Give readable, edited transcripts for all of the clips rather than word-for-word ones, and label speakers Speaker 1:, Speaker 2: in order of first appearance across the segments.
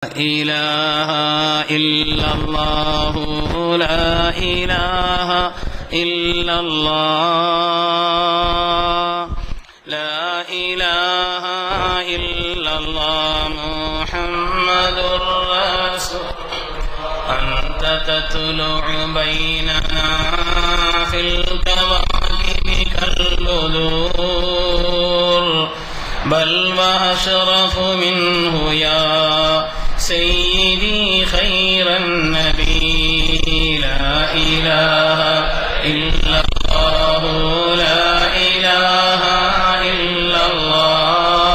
Speaker 1: إله إلا الله لا إله إلا الله لا إله إلا الله محمد رسول أنت تطلع بيننا في الكواكب كالبدور بل وأشرف منه يا سيدي خير النبي لا إله إلا الله لا إله إلا الله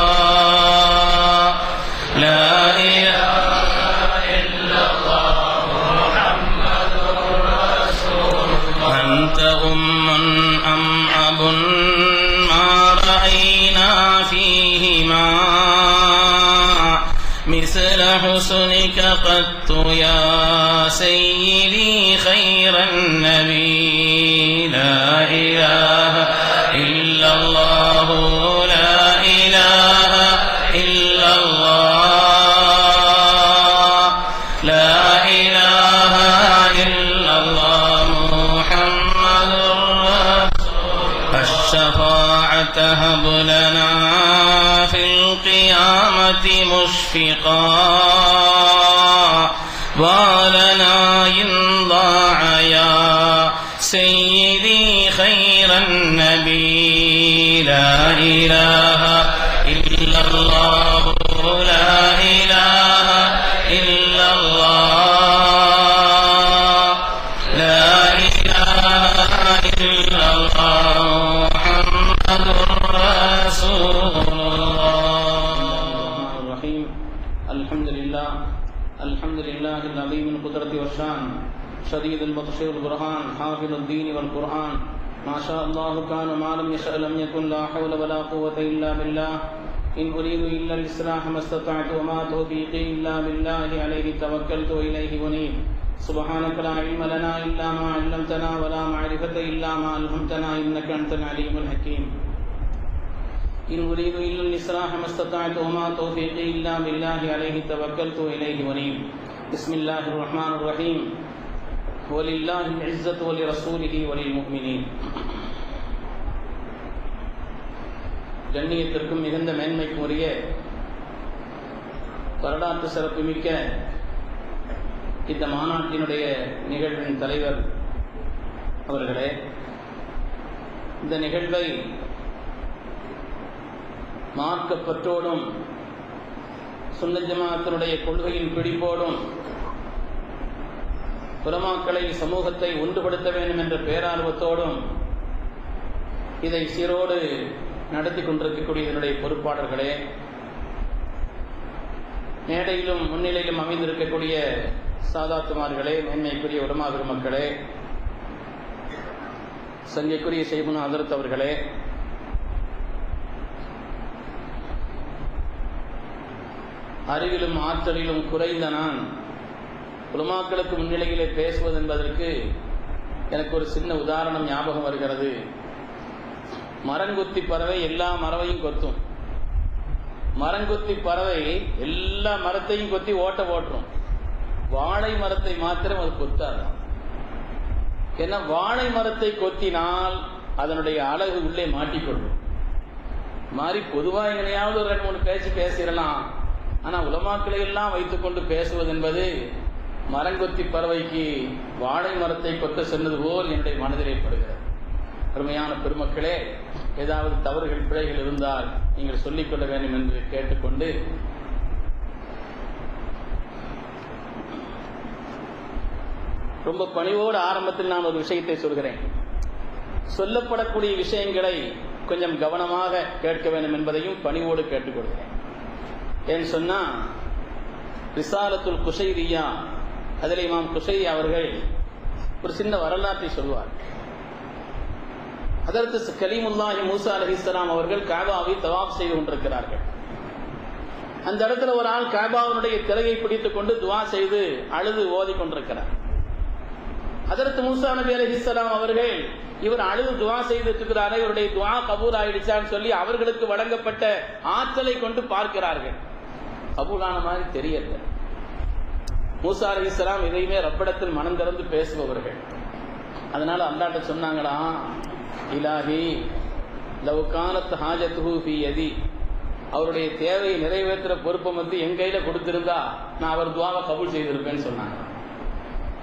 Speaker 1: لا إله إلا الله محمد رسول الله أنت أم أم أب ما رأينا فيهما مثل حسنك قط يا سيدي خير النبي لا إله إلا الله لا إله إلا الله لا إله إلا الله محمد رسول الشفاعة هب لنا في القيامة مشفقا ولنا إن ضاع يا سيدي خير النبي لا إله إلا الله لا إله إلا الله لا إله إلا الله محمد رسول الحمد لله العظيم القدرة والشان شديد البطش والبرهان حافظ الدين والقرآن ما شاء الله كان ما لم يشأ لم يكن لا حول ولا قوة إلا بالله إن أريد إلا الإصلاح ما استطعت وما توفيقي إلا بالله عليه توكلت وإليه أنيب سبحانك لا علم لنا إلا ما علمتنا ولا معرفة إلا ما ألهمتنا إنك أنت العليم الحكيم إن أريد إلا الإصلاح ما استطعت وما توفيقي إلا بالله عليه توكلت وإليه أنيب بسم الله الرحمن الرحيم ولله العزة ولرسوله وللمؤمنين கண்ணியத்திற்கும் மிகுந்த மேன்மைக்கும் உரிய வரலாற்று சிறப்புமிக்க இந்த மாநாட்டினுடைய நிகழ்வின் தலைவர் அவர்களே, இந்த நிகழ்வை மார்க்கப்பற்றோடும் சுன்னத் ஜமாஅத்தினுடைய கொள்கையின் பிடிப்போடும் உலமாக்களை சமூகத்தை ஒன்றுபடுத்த வேண்டும் என்ற பேரார்வத்தோடும் இதை சீரோடு நடத்தி கொண்டிருக்கக்கூடிய இதனுடைய பொறுப்பாளர்களே, மேடையிலும் முன்னிலையிலும் அமைந்திருக்கக்கூடிய சாதாத்துமார்களே, மேன்மைக்குரிய உலமா பெருமக்களே, சங்கைக்குரிய ஷைபுனா ஹதரத் அவர்களே, அறிவிலும் ஆற்றலிலும் குறைந்த நான் உலமாக்களுக்கு முன்னிலையிலே பேசுவது என்பதற்கு எனக்கு ஒரு சின்ன உதாரணம் ஞாபகம் வருகிறது. மரங்கொத்தி பறவை எல்லா மரவையும் கொத்தும். மரங்கொத்தி பறவை எல்லா மரத்தையும் கொத்தி ஓட்டுரும். வாழை மரத்தை மாத்திரம் அது கொத்தாதான். ஏன்னா வாழை மரத்தை கொத்தினால் அதனுடைய அழகு உள்ளே மாட்டிக்கொள்ளும். மாதிரி பொதுவாக எங்கனையாவது ஒரு 2-3 பேச்சு பேசிடலாம். ஆனால் உலமாக்களை எல்லாம் வைத்துக்கொண்டு பேசுவது என்பது மரங்கொத்தி பறவைக்கு வாழை மரத்தை கொத்த சென்றது போல் என்னுடைய மனதில் ஏற்படுகிறது. அருமையான பெருமக்களே, ஏதாவது தவறுகள் பிழைகள் இருந்தால் நீங்கள் சொல்லிக்கொள்ள வேண்டும் என்று கேட்டுக்கொண்டு, ரொம்ப பணிவோடு ஆரம்பத்தில் நான் ஒரு விஷயத்தை சொல்கிறேன். சொல்லப்படக்கூடிய விஷயங்களை கொஞ்சம் கவனமாக கேட்க வேண்டும் என்பதையும் பணிவோடு கேட்டுக்கொள்கிறேன். ஏன்னு சொன்னா, ரிசாலத்துல் குஷைரியா, அதில் இமாம் குஷைரி அவர்கள் ஒரு சின்ன வரலாற்றை சொல்வார். அதற்கு கலீமுல்லாஹி மூசா அலைஹிஸ்ஸலாம் அவர்கள் காபாவை தவாப் செய்து கொண்டிருக்கிறார்கள். அந்த இடத்துல ஒரு ஆள் காபாவினுடைய திரையை பிடித்துக் கொண்டு துவா செய்து அழுது ஓதி கொண்டிருக்கிறார். அதற்கு மூசா நபி அலைஹிஸ்ஸலாம் அவர்கள் இவர் அழுது துவா செய்துட்டு இருக்கிறாரே, இவருடைய துவா கபூல் ஆயிடுச்சான்னு சொல்லி அவர்களுக்கு வழங்கப்பட்ட ஆற்றலை கொண்டு பார்க்கிறார்கள். கபூலான மாதிரி தெரியல. மூசா அலைஹிஸ்ஸலாம் எதையுமே ரப்பிடத்தில் மனம் திறந்து பேசுபவர்கள். அதனால அல்லாஹ்ட்ட சொன்னாங்களா, இலாஹி லவ் கானத் ஹாஜத்துஹு ஃபீ யதி, அவருடைய தேவையை நிறைவேற்றுற பொறுப்பை வந்து என் கையில கொடுத்திருந்தா நான் அவர் துஆவை கபூல் செய்திருப்பேன்னு சொன்னாங்க.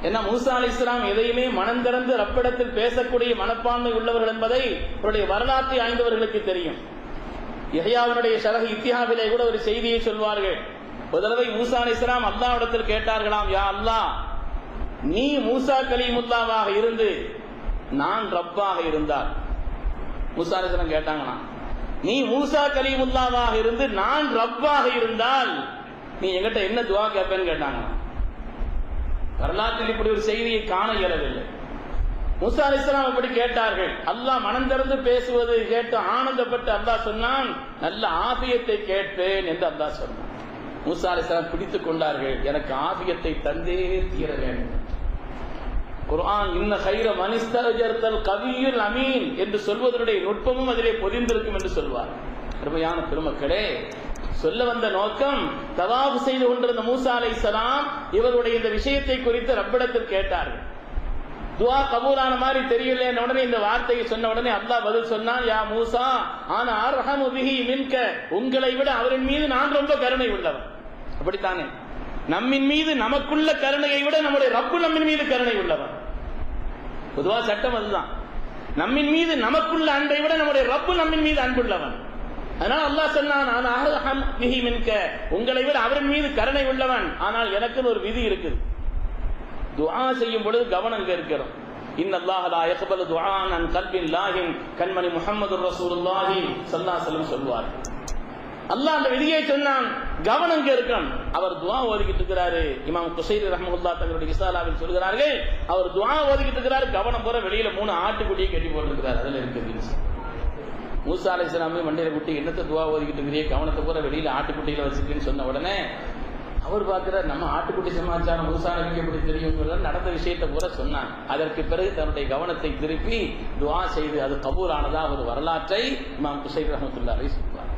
Speaker 1: ஏன்னா மூசா அலைஹிஸ்ஸலாம் எதையுமே மனம் திறந்து ரப்பிடத்தில் பேசக்கூடிய மனப்பான்மை உள்ளவர்கள் என்பதை அவருடைய வரலாற்றை ஆய்ந்தவர்களுக்கு தெரியும். யஹ்யாவினுடைய ஷரஹ் இத்திஹாபிலே கூட ஒரு செய்தியை சொல்வார்கள். ஒரு தடவை மூசா அலைஹிஸ்ஸலாம் அல்லாஹ்விடத்தில் கேட்டார்களாம், யா அல்லாஹ், நீ மூசா கலீமுல்லாவாக இருந்து நான் ரப்பாக இருந்தால், மூசா அலைஹிஸ்ஸலாம் கேட்டாங்களாம், நீ மூசா கலீமுல்லாவாக இருந்து நான் ரப்பாக இருந்தால் நீ என்கிட்ட என்ன துஆ கேட்பேன்னு கேட்டாங்க. வரலாற்றில் இப்படி ஒரு செய்தியை காண இயலவில்லை. மூசா அலைஹிஸ்ஸலாம் அப்படி கேட்டார்கள். அல்லாஹ் மனம் திறந்து பேசுவது கேட்டு ஆனந்தப்பட்டு அல்லாஹ் சொன்னான், நல்ல ஆபியத்தை கேட்பேன் என்று அல்லாஹ் சொன்னான். மூசா அலைஹிஸ்ஸலாம் பிடித்துக் கொண்டார்கள், எனக்கு ஆபியத்தை தந்தே தீர வேண்டும். குர்ஆன் இன்ன கைர மனிஸ்தரஜர்தல் கவியுல் அமீன் என்று சொல்வதனுடைய நுட்பமும் அதிலே பொதிந்திருக்கும் என்று சொல்வார். அருமையான பெருமக்களே, சொல்ல வந்த நோக்கம், தவாஃப் செய்து கொண்டிருந்த மூசா அலைஹிஸ்ஸலாம் இவருடைய இந்த விஷயத்தை குறித்து ரப்பிடத்தில் கேட்டார்கள். துஆ கபூலான மாதிரி தெரியல. உடனே இந்த வார்த்தையை சொன்ன உடனே அல்லாஹ் பதில் சொன்னான், யா மூசா ஆனா அர்ஹமு பிஹி மின்க, உங்களை விட அவரின் மீது நான் ரொம்ப கருணை உள்ளவன். அப்படித்தானே, நம்மின் மீது நமக்குள்ள கருணையை விட நம்முடைய ரப்பு நம்மின் மீது கருணை உள்ளவன். பொதுவா சட்டம் அதுதான். நம்மின் மீது நமக்குள்ள அன்பை விட நம்முடைய ரப்பு நம்மின் மீது அன்புள்ளவன். அதனால அல்லாஹ் சொன்னான், ஆனா அர்ஹமு பிஹி மின்க, உங்களை விட அவரின் மீது கருணை உள்ளவன். ஆனால் எனக்குன்னு ஒரு விதி இருக்குது. துஆ செய்யும் பொழுது கவனம் கேட்கிறோம். இன்னல்லாஹ லா யக்பலு துஆன் அன் கல்பின் லாஹின், கண்மணி முஹம்மதுர் ரசூலுல்லாஹி ஸல்லல்லாஹு அலைஹி வஸல்லம் சொல்வார். அல்லாஹ் அந்த விதியை சொன்னான், கவனம் கேட்கணும். அவர் துஆ ஓதிக்கிட்டு இருக்கிறாரு. இமாம் குஷைரி ரஹ்மத்துல்லாஹி தங்களுடைய ரிசாலாவில் சொல்கிறார்கள், அவர் துஆ ஓதிக்கிட்டு இருக்கிறாரு, கவனம் போற வெளியில 3 ஆட்டுக்குட்டியை கட்டி போட்டுருக்கிறார். அதுல இருக்குது. மூசா அலைஹிஸ்ஸலாம் மண்டையில குட்டி என்னத்தை துஆ ஓதிக்கிட்டு இருக்கிறீங்க, கவனத்தை போற வெளியில ஆட்டுக்குட்டியில வச்சுக்கின்னு சொன்ன உடனே அவர் பார்க்கிறார், நம்ம ஆட்டுக்குட்டி சமாச்சாரம் மூசா நபிக்கு எப்படி தெரியும், நடந்த விஷயத்தை பூரா சொன்னான். அதற்கு பிறகு தன்னுடைய கவனத்தை திருப்பி துஆ செய்து அது கபூலானதா ஒரு வரலாற்றை இமாம் குஷைரி ரஹ்மத்துல்லாஹி அலைஹி சொல்வார்.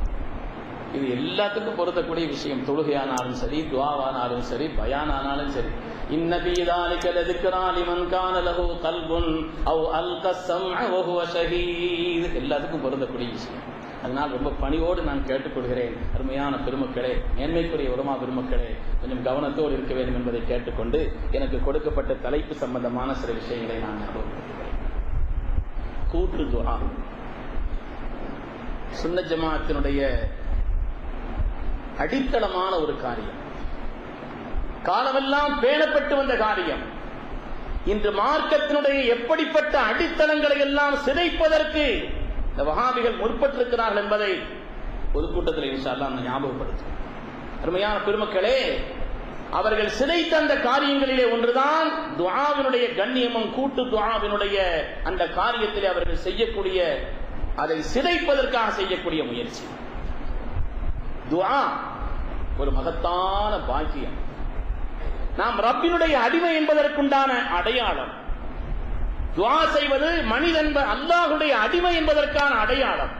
Speaker 1: இது எல்லாத்துக்கும் பொருத்தக்கூடிய விஷயம். தொழுகையானாலும் சரி, துஆவானாலும் சரி, பயானானாலும் சரி. இன்ன ஃபீ ذلك لذكرى لمن كان له قلب او القى السمع وهو شهيد, எல்லாத்துக்கும் பொருத்தக்கூடிய விஷயம். அதனால் ரொம்ப பணிவோடு நான் கேட்டுக்கொள்கிறேன், அருமையான பெருமக்களே, மேன்மைக்குரிய உலமா பெருமக்களே, கொஞ்சம் கவனத்தோடு இருக்க வேண்டும் என்பதை கேட்டுக்கொண்டு எனக்கு கொடுக்கப்பட்ட தலைப்பு சம்பந்தமான சில விஷயங்களை நான் ஞாபகப்படுத்துகிறேன். கூட்டு துஆ சுன்னத் ஜமாஅத்தினுடைய அடித்தளமான ஒரு காரியம், காலமெல்லாம் பேணப்பட்டு வந்த காரியம். இன்று மார்க்கத்தினுடைய எப்படிப்பட்ட அடித்தளங்களை எல்லாம் சிதைப்பதற்கு இந்த வஹாபிகள் முற்பட்டிருக்கிறார்கள் என்பதை பொதுக்கூட்டத்தில் இன்ஷா அல்லாஹ் நான் ஞாபகப்படுத்துகிறேன். அருமையான பெருமக்களே, அவர்கள் சிதைத்த அந்த காரியங்களிலே ஒன்றுதான் துஆவினுடைய கண்ணியமும் கூட்டு துஆவினுடைய அந்த காரியத்திலே அவர்கள் செய்யக்கூடிய, அதை சிதைப்பதற்காக செய்யக்கூடிய முயற்சி. துஆ ஒரு மகத்தான பாக்கியம். நாம் ரப்பினுடைய அடிமை என்பதற்குண்டான அடையாளம். துஆ செய்வது மனிதன் அல்லாஹ்வுடைய அடிமை என்பதற்கான அடையாளம்.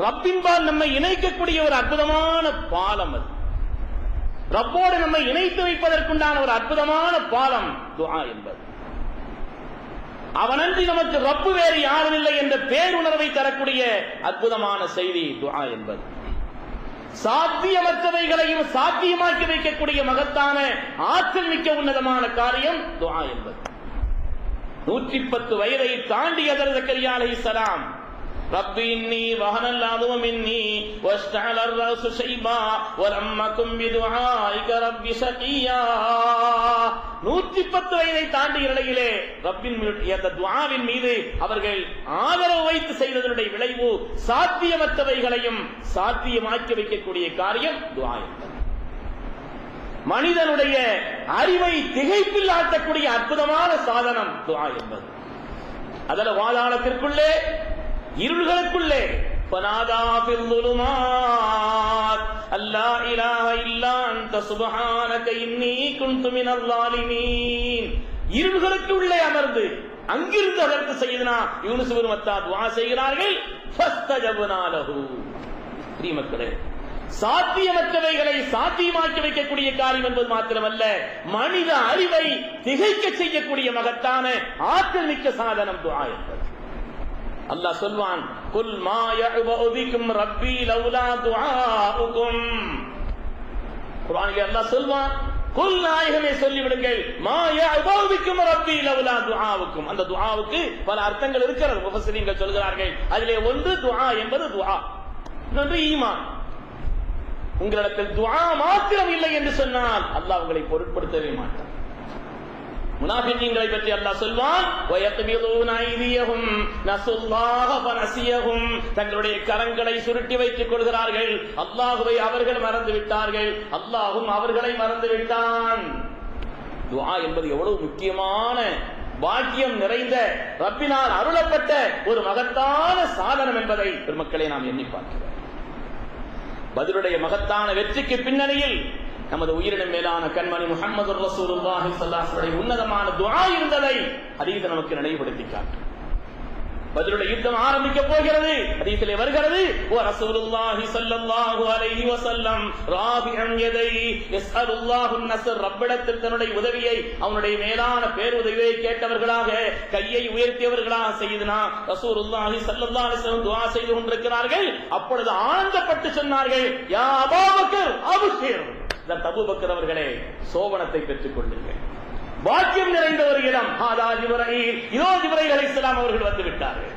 Speaker 1: ரப்பின்பால் நம்மை இணைக்கக்கூடிய ஒரு அற்புதமான பாலம் அது. ரப்போடு நம்மை இணைத்து வைப்பதற்குண்டான ஒரு அற்புதமான பாலம் துஆ என்பது. அவனன்றி நமக்கு ரப்பு வேறு யாரும் இல்லை என்ற பேருணர்வை தரக்கூடிய அற்புதமான செய்தி துஆ என்பது. சாத்தியமற்றவைகளையும் சாத்தியமாக்கி வைக்கக்கூடிய மகத்தான ஆற்றல் மிக்க உன்னதமான காரியம் துஆ என்பது. 110 வயதை தாண்டி ஹஜ்ரத் ஜக்கரியா அலைஹிஸ்ஸலாம், ரப்பி இன்னி வஹனல் அஸமு மின்னி வஸ்தஅல அர்-ரஸு ஷைபா வலம் அகும் பிதுஆஇக ரப்பி ஷகியா, 110 வயதை தாண்டிய நிலையிலே ரப்பின் அந்த துஆவின் மீது அவர்கள் ஆதரவு வைத்து செய்ததனுடைய விளைவு சாத்தியமற்றவைகளையும் சாத்தியமாக்கி வைக்கக்கூடிய காரியம் துஆ என்பது. மனிதனுடைய அறிவை திகைப்பில் ஆட்டக்கூடிய அற்புதமான சாதனம் துஆ என்பது. அதில் வாதாளத்திற்குள்ளே, இருள்களுக்குள்ளே, فنادى في الظلمات لا اله الا انت سبحانك اني كنت من الظالمين, இருள்களுக்கு உள்ளே அமர்ந்து அங்கிருந்து அதற்கு செய்தனா யூனுஸ் இப்னு மத்தா துஆ செய்கிறார்கள். ஃபஸ்தஜப்னா லஹு. மக்களே,
Speaker 2: சாத்தியமற்றவைகளை சாத்தியமாக்கி வைக்கக்கூடிய காரியம் என்பது மாத்திரமல்ல, மனித அறிவை திகைக்க செய்யக்கூடிய மகத்தான ஆற்றல் மிக்க சாதனம் துஆ என்பது. அல்லாஹ் சொல்வான், குல் மா யஅபு பிக்கும் ரப்பி லௌலா துஆஉக்கும். குர்ஆனிலே அல்லாஹ் சொல்வான், குல் நாயகமே சொல்லிவிடுங்கள், மா யஅபு பிக்கும் ரப்பி லௌலா துஆஉக்கும். அந்த துஆவுக்கு பல அர்த்தங்கள் இருக்கிறது. முஃபஸ்ஸிரீன்கள் சொல்கிறார்கள், அதிலே ஒன்று துஆ என்பது துஆ, இன்னொன்று ஈமான். உங்களிடத்தில் துஆ மாத்திரம் இல்லை என்று சொன்னால் அல்லாஹ் உங்களை பொருட்படுத்தவே மாட்டார். முனாஃபிகீன்களை பற்றி அல்லாஹ் சொல்வான், வயக்பிலூன ஐதியஹும் நஸுல்லாஹ ஃபனஸியஹும். தங்களுடைய கரங்களை சுருட்டி வைத்துக் கொள்கிறார்கள், அல்லாஹ்வை அவர்கள் மறந்து விட்டார்கள், அல்லாஹ்வும் அவர்களை மறந்து விட்டான். துஆ என்பது எவ்வளவு முக்கியமான பாக்கியம் நிறைந்த ரப்பினால் அருளப்பட்ட ஒரு மகத்தான சாதனம் என்பதை பெருமக்களே நாம் எண்ணி பார்க்கிறோம். பதிலுடைய மகத்தான வெற்றிக்கு பின்னணியில் நமது உயிரினும் மேலான கண்மணி முஹம்மது ரசூலுல்லாஹி ஸல்லல்லாஹு அலைஹி வஸல்லம் உன்னதமான துஆ இருந்ததை ஹதீஸ் நமக்கு நினைவுபடுத்தி காட்டும். பதிலுடைய யுத்தம் ஆரம்பிக்க போகிறது. ஹதீஸிலே வருகிறது, வ ரசூலுல்லாஹி ஸல்லல்லாஹு அலைஹி வஸல்லம் ராபிஅன் யதை யஸ்அலுல்லாஹு அன்-நஸ்ர். ரப்பிடத்தில் தன்னுடைய உதவியை, அவனுடைய மேலான பேருதவியை கேட்டவர்களாக, கையை உயர்த்தியவர்களாக செய்தனா ரசூலுல்லாஹி ஸல்லல்லாஹு அலைஹி வஸல்லம் துஆ செய்து கொண்டிருக்கிறார்கள். அப்பொழுது ஆனந்தப்பட்டு சொன்னார்கள், யா அபூபக்கர் அப்ஷிர். அபூபக்கர் அவர்களே, சோபனத்தை பெற்றுக் கொள்ளுங்கள், பாக்கியம் நிறைந்த ஒரு இடம். இதோ ஜிப்ரீல் அலைஹிஸ்ஸலாம் அவர்கள் வந்து விட்டார்கள்.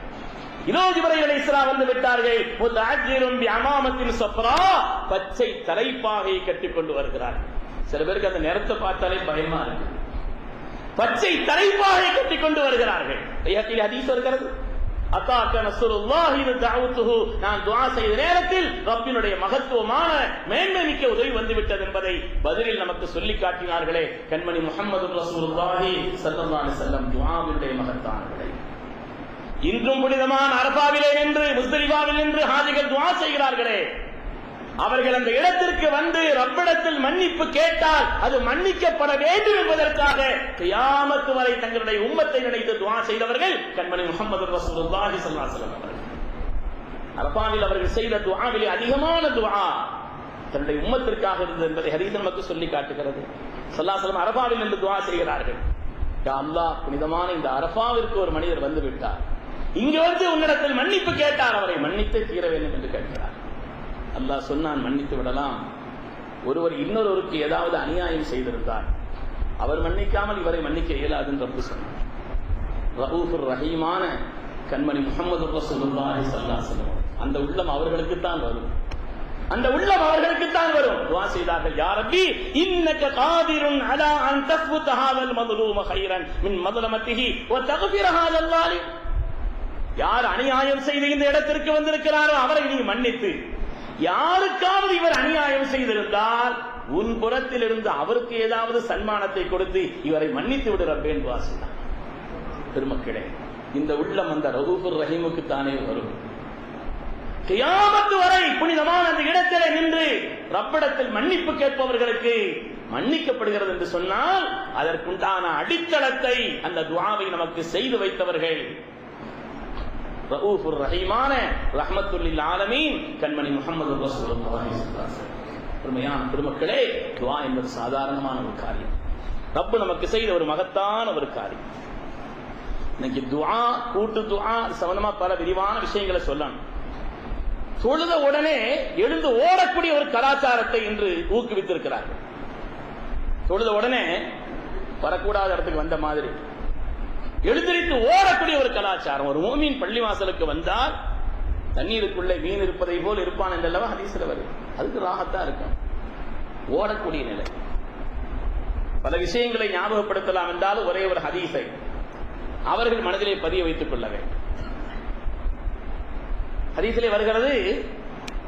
Speaker 2: இதோ ஜிப்ரீல் அலைஹிஸ்ஸலாம் வந்து விட்டார்கள். முத்தஅஜ்ஜிரும் பிஅமாமத்தின் ஸஃப்ரா. பச்சை தலைப்பாகையை கட்டிக் கொண்டு வருகிறார்கள். சில பேருக்கு அந்த நேரத்தை பார்த்தாலே பயமா இருக்கு. பச்சை தலைப்பாகையை கட்டிக் கொண்டு வருகிறார்கள். ஹதீஸ் வருகிறது, அத்தாக்க நஸ்ருல்லாஹி தஅவுதுஹு. நான் துஆ செய்த நேரத்தில் ரப்பினுடைய மகத்துவமான மேன்மை மிக்க உதவி வந்துவிட்டது என்பதை பதிலில் நமக்கு சொல்லி காட்டினார்களே கண்மணி முஹம்மது ரசூலுல்லாஹி ஸல்லல்லாஹு அலைஹி வஸல்லம். துஆவினுடைய மகத்தான விடை. இன்றும் புனிதமான அரஃபாவிலே நின்று, முஸ்தலிஃபாவில் நின்று ஹாஜிகள் துஆ செய்கிறார்களே, அவர்கள் அந்த இடத்திற்கு வந்து ரப்பிடத்தில் மன்னிப்பு கேட்டால் அது மன்னிக்கப்பட வேண்டும் என்பதற்காக கியாமத் வரை தங்களுடைய உம்மத்தை நினைத்து துஆ செய்தவர்கள் கண்மணி முஹம்மது ரசூலுல்லாஹி ஸல்லல்லாஹு அலைஹி வஸல்லம் அவர்கள். அரஃபாவில் அவர்கள் செய்த துஆவிலே அதிகமான துஆ தன்னுடைய உம்மத்திற்காக இருந்தது என்பதை ஹதீஸ் நமக்கு சொல்லி காட்டுகிறது. ஸல்லல்லாஹு அலைஹி வஸல்லம் அரஃபாவில் நின்று துஆ செய்கிறார்கள், யா அல்லாஹ், புனிதமான இந்த அரஃபாவிற்கு ஒரு மனிதர் வந்து விட்டார், இங்கு வந்து உன்னிடத்தில் மன்னிப்பு கேட்டார், அவரை மன்னித்தே தீர வேண்டும் என்று கேட்கிறார். அல்லாஹ் சொன்னான், மன்னித்து விடலாம். ஒருவர் இன்னொருவருக்கு ஏதாவது அநியாயம் செய்திருந்தார், அவர் மன்னிக்காமல் இவரை மன்னிக்க இயலாது என்று ரப்பு சொன்னார். ரഊஃபுர் ரஹீமான கண்மணி முஹம்மது ரசூலுல்லாஹி ஸல்லல்லாஹு அலைஹி வஸல்லம், அந்த உள்ளம் அவர்களுக்குத்தான் வரும், அந்த உள்ளம் அவர்களுக்குத்தான் வரும். துஆ செய்தார்கள், யா ரப்பி இன்னக காதிருன் அலா அன் தஸ்புத ஹாதல் மظلوم கைரன் மின் மظلمته وتغفر هذا الظالم. யார் அநியாயம் செய்து இந்த இடத்திற்கு வந்திருக்கிறாரோ அவரை நீ மன்னித்து, யாருக்காவது இவர் அநியாயம் செய்திருந்தால் உன் புறத்தில் இருந்து அவருக்கு ஏதாவது சன்மானத்தை கொடுத்து இவரை மன்னித்து விடு ரப்பே என்று துஆ செய்தார். பெருமக்களே, இந்த உள்ளம் அந்த ரഊஃபுர் ரஹீமுக்கு தானே வரும். கியாமத் வரை புனிதமான அந்த இடத்திலே நின்று ரப்பிடத்தில் மன்னிப்பு கேட்பவர்களுக்கு மன்னிக்கப்படுகிறது என்று சொன்னால் அதற்குண்டான அடித்தளத்தை, அந்த துஆவை நமக்கு செய்து வைத்தவர்கள் ரഊஃபுர் ரஹீமான ரஹ்மத்துல் லில் ஆலமீன் கண்மணி முஹம்மது ரசூலுல்லாஹி ஸல்லல்லாஹு அலைஹி வஸல்லம். பெருமையான பெருமக்களே, துஆ என்பது சாதாரணமான ஒரு காரியம், ரப்பு நமக்கு செய்த ஒரு மகத்தான ஒரு காரியம். இன்னைக்கு துஆ, கூட்டு துஆ சம்பந்தமா பல விரிவான விஷயங்களை சொல்லணும். தொழுத உடனே எழுந்து ஓடக்கூடிய ஒரு கலாச்சாரத்தை இன்று ஊக்குவித்திருக்கிறார்கள். தொழுத உடனே வரக்கூடாத இடத்துக்கு வந்த மாதிரி எழுந்திரித்து ஓடக்கூடிய ஒரு கலாச்சாரம். ஒரு மூமின் பள்ளிவாசலுக்கு வந்தால் தண்ணீருக்குள்ளே மீன் இருப்பதை போல் இருப்பான் என்றல்லவா ஹதீஸ்ல வருது. அதுக்கு ராகத்தா இருக்கும், ஓடக்கூடிய நிலை. பல விஷயங்களை ஞாபகப்படுத்தலாம் என்றாலும் ஒரே ஒரு ஹதீஸை அவர்கள் மனதிலே பதிய வைத்துக் கொள்ள வேண்டும். ஹதீஸிலே வருகிறது,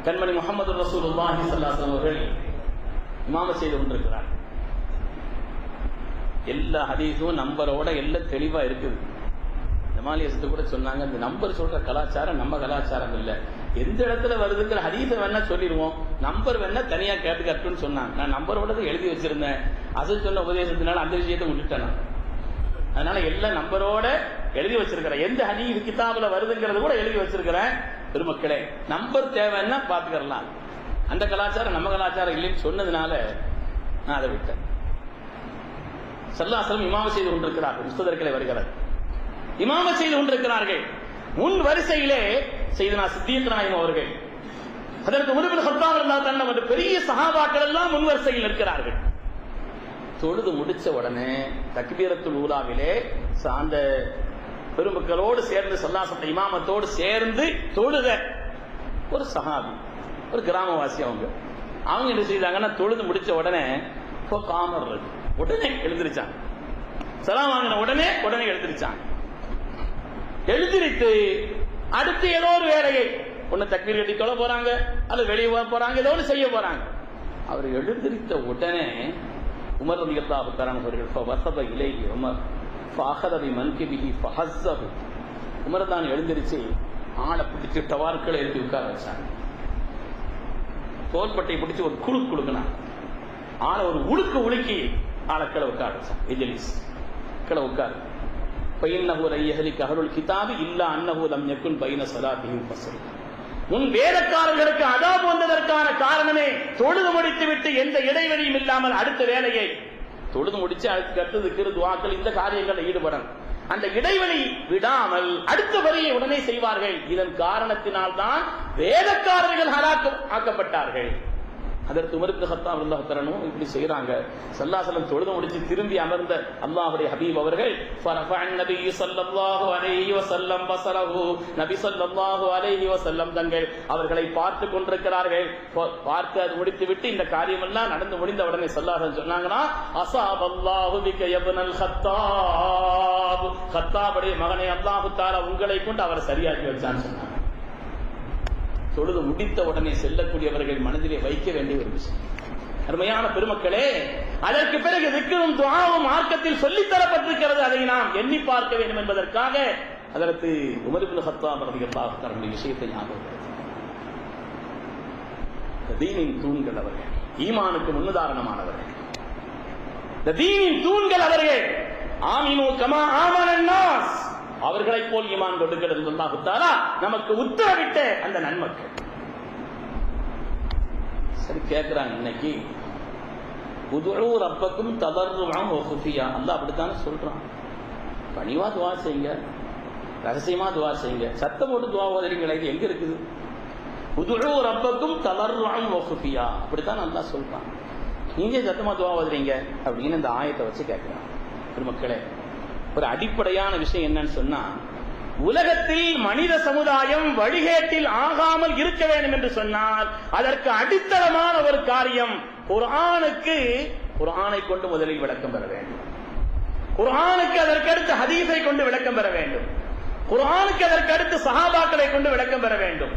Speaker 2: கண்மணி முஹம்மது ரசூலுல்லாஹி ஸல்லல்லாஹு அலைஹி வஸல்லம் அவர்கள் இமாமத் செய்து கொண்டிருக்கிறார். எல்லா ஹதீஸும் நம்பரோட எல்லாம் தெளிவா இருக்குது. ஜமாலியத்து கூட சொன்னாங்க, இந்த நம்பர் சொல்ற கலாச்சாரம் நம்ம கலாச்சாரம் இல்ல. எந்த இடத்துல வருதுங்கிற ஹதீஸை வேணா சொல்லிடுவோம், நம்பர் வேணா தனியா கேட்டுக்கட்டுன்னு சொன்னாங்க. நான் நம்பரோட எழுதி வச்சிருந்தேன், அசல் சொன்ன உபதேசத்தினால அந்த விஷயத்தை விட்டுட்டேன். அதனால எல்லாம் நம்பரோட எழுதி வச்சிருக்கிறேன், எந்த ஹதீஸ் கிதாபுல வருதுங்கிறது கூட எழுதி வச்சிருக்கிறேன். பெருமக்களே, நம்பர் தேவைன்னா பாத்துக்கலாம்.
Speaker 1: அந்த கலாச்சாரம் நம்ம கலாச்சாரம் இல்லைன்னு சொன்னதுனால நான் அதை விட்டேன். ஸல்லல்லாஹு அலைஹி வஸல்லம் இமாம செய்து கொண்டிருக்கிறார்கள். முஸ்ததர்களை வருகிறார், இமாம செய்து கொண்டிருக்கிறார்கள். முன் வரிசையிலே சையதுனா சித்தீக் நாயகம் அவர்கள், அதற்கு உமர் இப்னு கத்தாப் ரலியல்லாஹு அன்ஹு என்ற பெரிய சஹாபாக்கள் எல்லாம் முன் வரிசையில் இருக்கிறார்கள். தொழுது முடிச்ச உடனே தக்பீரத்துல் ஊலாவிலே அந்த பெருமக்களோடு சேர்ந்து ஸல்லல்லாஹு அலைஹி வஸல்லம் இமாமத்தோடு சேர்ந்து தொழுத ஒரு சஹாபி, ஒரு கிராமவாசி, அவங்க என்ன செய்தாங்கன்னா தொழுது முடிச்ச உடனே காமர் உடனே எழுந்திருச்சாங்க. சலாம் வாங்கின உடனே எழுந்திருச்சாங்க. எழுந்திருத்து அடுத்து ஏதோ ஒரு வேலையை ஒன்னு தக்பீர் கட்டி தொழ போறாங்க, அல்லது வெளியே போறாங்க, ஏதோ ஒன்று செய்ய போறாங்க. அவர் எழுந்திருத்த உடனே உமர் ரலியல்லாஹு தஆலா அவர்கள் ஃபவஸப இலைஹி உமர் ஃபஅഖத பிமன்கிபிஹி ஃபஹஸ்ஸஹு. உமர் தான் எழுந்திருச்சு ஆளை பிடிச்சி டவார்களை எழுதி உட்கார வச்சாங்க. தோள்பட்டை பிடிச்சி ஒரு குழுக்குனாங்க. ஆளை ஒரு உழுக்கி ஆளை கீழே உட்கார வச்சாங்க. இஜ்லிஸ் கீழே உட்காரு. பைன்னஹு ரையஹலிக அஹ்லுல் கிதாபி இல்லா அன்னஹு லம் யகுன் பைன ஸலாத்திஹிம் ஃபஸ்ல். உன் வேதக்காரர்களுக்கு அதாப் வந்ததற்கான காரணமே தொழுது முடித்து விட்டு எந்த இடைவெளியும் இல்லாமல் அடுத்த வேலையை தொழுது முடிச்சு அடுத்தது துஆக்கள் இந்த காரியங்களில் ஈடுபடணும். அந்த இடைவெளி விடாமல் அடுத்த வரியை உடனே செய்வார்கள். இதன் காரணத்தினால் தான் வேதக்காரர்கள் ஆக்கப்பட்டார்கள். அதற்கு உமர் இப்னு கத்தாப் ரலியல்லாஹு தஆலா இப்படி செய்றாங்க. ஸல்லல்லாஹு அலைஹி வஸல்லம் தொழுது முடிச்சு திரும்பி அமர்ந்த அல்லாஹ்வுடைய ஹபீப் அவர்கள் ஃபரஃபஅன் நபி ஸல்லல்லாஹு அலைஹி வஸல்லம் பஸரஹு, நபி ஸல்லல்லாஹு அலைஹி வஸல்லம் தங்கள் அவர்களை பார்த்து கொண்டிருக்கிறார்கள். பார்த்து அது முடித்து விட்டு இந்த காரியம் எல்லாம் நடந்து முடிந்த உடனே ஸல்லல்லாஹு அலைஹி வஸல்லம் சொன்னாங்கன்னா அஸாபல்லாஹு பிக யப்னல் கத்தாப், கத்தாபுடைய மகனே அல்லாஹ் தஆலா உங்களை கொண்டு அவரை சரியாக்கி வச்சான்னு சொன்னாங்க. தொழுது முடித்த உடனே செல்லக்கூடியவர்கள் மனதிலே வைக்க வேண்டிய ஒரு விஷயம். அருமையான பெருமக்களே, அதற்கு பிறகு திக்ரும் துஆவும் மார்க்கத்தில் சொல்லித் தரப்பட்டிருக்கிறது. அதை நாம் எண்ணி பார்க்க வேண்டும் என்பதற்காக அதற்கு உமர் இப்னு கத்தாப் ரலியல்லாஹு தஆலா விஷயத்தை ஞாபகப்படுத்தினார். தீனின் தூண்கள் அவர்கள், ஈமானுக்கு முன்னுதாரணமானவர்கள், தீனின் தூண்கள் அவர்கள். ஆமினு கமா ஆமனன் நாஸ், அவர்களை போல் ஈமான் கொடுக்கிறது அல்லாஹ் தஆலா நமக்கு உத்தரவிட்ட அந்த நன்மக்கள். சரி, கேட்கிறாங்க இன்னைக்கு உதுஉ ரப்பக்கும் ததர்ருஅன் வ குஃபியா. அல்லாஹ் அப்படித்தானே சொல்றான். பணிவா துஆ செய்யுங்க, ரகசியமா துஆ செய்யுங்க, சத்தம் போட்டு துஆ ஓதுறீங்களே, இது எங்க இருக்குது? உதுஉ ரப்பக்கும் ததர்ருஅன் வ குஃபியா, அப்படித்தான் அல்லாஹ் சொல்றான். நீங்க சத்தமா துஆ ஓதுறீங்க அப்படின்னு இந்த ஆயத்தை வச்சு கேட்கிறாங்க. பெருமக்களே, ஒரு அடிப்படையான விஷயம் என்னன்னு சொன்னா, உலகத்தில் மனித சமுதாயம் வழிகேட்டில் ஆகாமல் இருக்க வேண்டும் என்று சொன்னால் அதற்கு அடித்தளமான ஒரு காரியம் குர்ஆனை கொண்டு முதலில் விளக்கம் பெற வேண்டும். குர்ஆனுக்கு அதற்கடுத்து ஹதீஸை கொண்டு விளக்கம் பெற வேண்டும். குர்ஆனுக்கு அதற்கடுத்து சஹாபாக்களை கொண்டு விளக்கம் பெற வேண்டும்.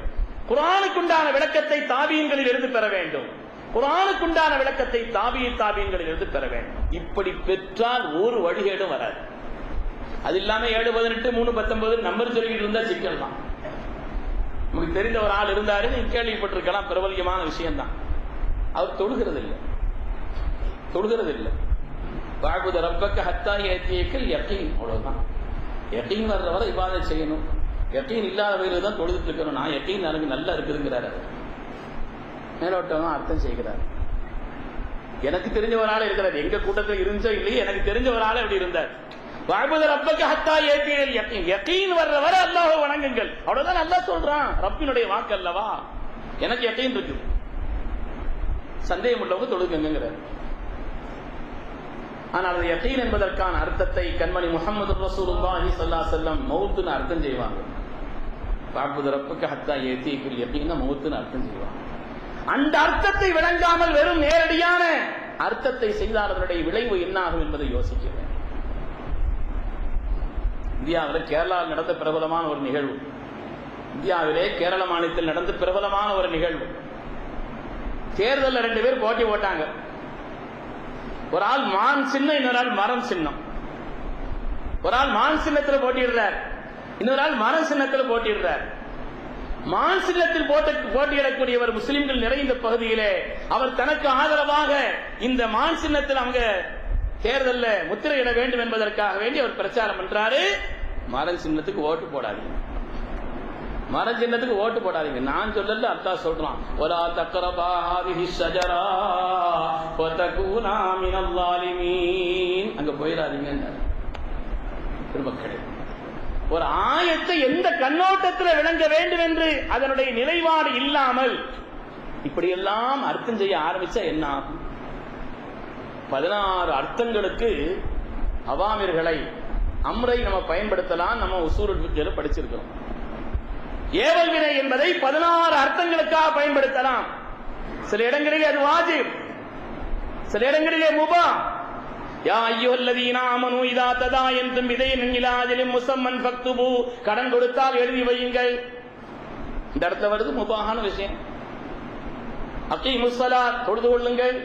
Speaker 1: குர்ஆனுக்குண்டான விளக்கத்தை தாபீன்களில் இருந்து பெற வேண்டும். குர்ஆனுக்குண்டான விளக்கத்தை தாபீன்களில் இருந்து பெற வேண்டும். இப்படி பெற்றால் ஒரு வழிகேடும் வராது. அது இல்லாம 7-18 3-19 நம்பர் சொல்லிட்டு இருந்தா சிக்கல் தான். நமக்கு தெரிந்த ஒரு ஆள் இருந்தாரு, நீங்க கேள்விப்பட்டிருக்கலாம், பிரபல்யமான விஷயம் தான். அவர் தொழுகிறது இல்லை. வஅபுத ரப்பக ஹத்தா யஅதியக்கல் யகீன், அவ்வளவுதான். யகீன் வர்ற வரை இபாதத் செய்யணும். யகீன் இல்லாத வரையில தான் தொழுதுட்டு இருக்கணும். நான் யகீன் எனக்கு நல்லா இருக்குதுங்கிறாரு. மேலோட்டமா அர்த்தம் செய்கிறார். எனக்கு தெரிஞ்ச ஒரு ஆள் இருக்கிறார், எங்க கூட்டத்தில் இருந்துச்சோ இல்லையே, எனக்கு தெரிஞ்ச ஒரு ஆள் எப்படி இருந்தார். வஅபுத ரப்பக ஹத்தா யஅதியல் யகீன், யகீன் வர்ற வரை அல்லாஹ்வை வணங்குங்கள், அவ்வளவுதான் அல்லாஹ் சொல்றான். ரப்பினுடைய வாக்கு அல்லவா. எனக்கு யகீன் இருக்கு, சந்தேகம் உள்ளவங்க தொழுகுங்கிறார். ஆனால் அது யகீன் என்பதற்கான அர்த்தத்தை கண்மணி முஹம்மது ரசூலுல்லாஹி ஸல்லல்லாஹு அலைஹி வஸல்லம் மௌத்துன்னு அர்த்தம் செய்வாங்க. வஅபுத ரப்பக ஹத்தா யஅதியல் யகீன் மௌத்துன்னு அர்த்தம் செய்வாங்க. அந்த அர்த்தத்தை விளங்காமல் வெறும் நேரடியான அர்த்தத்தை செய்தால் அதனுடைய விளைவு என்னாகும் என்பதை யோசிக்க வேண்டும். இந்தியாவில் கேரளாவில் நடந்த பிரபலமான ஒரு நிகழ்வு, இந்தியாவிலே கேரள மாநிலத்தில் நடந்த பிரபலமான ஒரு நிகழ்வு. தேர்தலில் 2 பேர் போட்டி போட்டாங்க. ஒரு ஆள் மான் சின்னம், இன்னொரு ஆள் மரம் சின்னம். ஒரு ஆள் மான் சின்னத்தில் போட்டியிடுறார், இன்னொரு ஆள் மரம் சின்னத்தில் போட்டியிடுறார். மான் சின்னத்தில் போட்டியிடக்கூடியவர் முஸ்லிம்கள் நிறைந்த பகுதியிலே அவர் தனக்கு ஆதரவாக இந்த மான் சின்னத்தில் அவங்க தேர்தலில் முத்திரையிட வேண்டும் என்பதற்காக வேண்டி அவர் பிரச்சாரம் பண்றாரு. மரம் சின்னத்துக்கு ஓட்டு போடாதீங்க. மர சின்னத்துக்கு ஓட்டு போடாதீங்க. நான் சொல்லல, அல்லாஹ் சொல்றான், வலா தக்ரபா ஹாதிஹி ஷஜரா ஃபதகூனா மினல் ஸாலிமீன். அங்க போயிடாதீங்க. பெருமக்களே, ஒரு ஆயத்தை எந்த கண்ணோட்டத்தில் விளங்க வேண்டும் என்று அதனுடைய நிலைப்பாடு இல்லாமல் இப்படியெல்லாம் அர்த்தம் செய்ய ஆரம்பிச்சா என்ன ஆகும்? 16 அர்த்தங்களுக்கு அவாமிர்களை அம்ரை நம்ம பயன்படுத்தலாம். நம்ம உசூலுல் ஃபிக்ஹ்ல படிச்சிருக்கிறோம். ஏவல் வினை என்பதை 16 அர்த்தங்களுக்காக பயன்படுத்தலாம். சில இடங்களிலே அது வாஜிப், சில இடங்களிலே முபாஹ். யா அய்யுஹல்லதீன ஆமனூ இதா ததாயன்தும் பிதைனின் இலா அஜலின் முஸம்மன் ஃபக்துபூ. கடன் கொடுத்தால் எழுதி வையுங்கள். இந்த இடத்துல வருது முபாஹான விஷயம். அகீமுஸ் ஸலாத், தொழுது கொள்ளுங்கள்.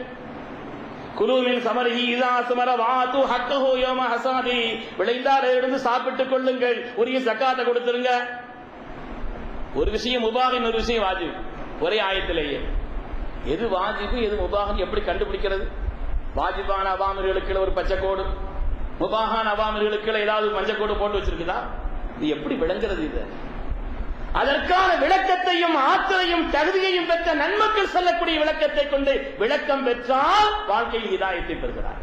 Speaker 1: குலூ மின் ஸமரிஹி இதா ஸமர வஆது ஹக்கஹு யௌம ஹஸாதி. விளைந்தால் இருந்து சாப்பிட்டுக் கொள்ளுங்கள், உரிய ஜகாத்தை கொடுத்துருங்க. ஒரு விஷயம் முபாஹ், ஒரு விஷயம் வாஜிப். ஒரே ஆயத்திலேயே எது வாஜிபு எது முபாஹ் எப்படி கண்டுபிடிக்கிறது? வாஜிபான அவாமிர்களுக்கு ஒரு பச்சை கோடு, முபாஹான அவாமிர்களுக்கு ஏதாவது மஞ்சள் கோடு போட்டு வச்சிருக்குதா? இது எப்படி விளங்குறது? இது அதற்கான விளக்கத்தையும் ஆற்றலையும் தகுதியையும் பெற்ற நன்மக்கள் சொல்லக்கூடிய விளக்கத்தை கொண்டு விளக்கம் பெற்றால் வாழ்க்கையில் ஹிதாயத்தை பெறுகிறார்.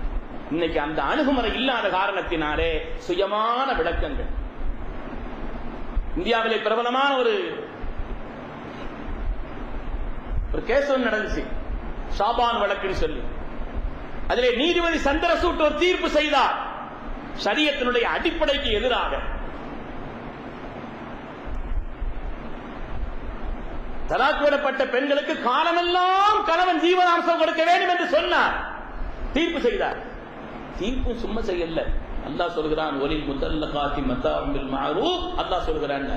Speaker 1: இன்னைக்கு அந்த அணுகுமுறை இல்லாத காரணத்தினாலே சுயமான விளக்கங்கள். இந்தியாவிலே பிரபலமான ஒரு கேஸ் நடந்துச்சு, ஷாபான் வழக்குன்னு சொல்லி. அதிலே நீதிபதி சந்திரசூட் ஒரு தீர்ப்பு செய்தார், ஷரியத்தினுடைய அடிப்படைக்கு எதிராக. தலாக் விடப்பட்ட பெண்களுக்கு காலமெல்லாம் கணவன் ஜீவனாம்சம் கொடுக்க வேண்டும் என்று சொன்னார், தீர்ப்பு செய்தார். தீர்ப்பு சும்மா செய்யல, அல்லாஹ் சொல்கிறான், ஒலில் முதல்லகாத்தி மத்தாஉம் பில் மஅரூஃப். அல்லாஹ் சொல்கிறான்,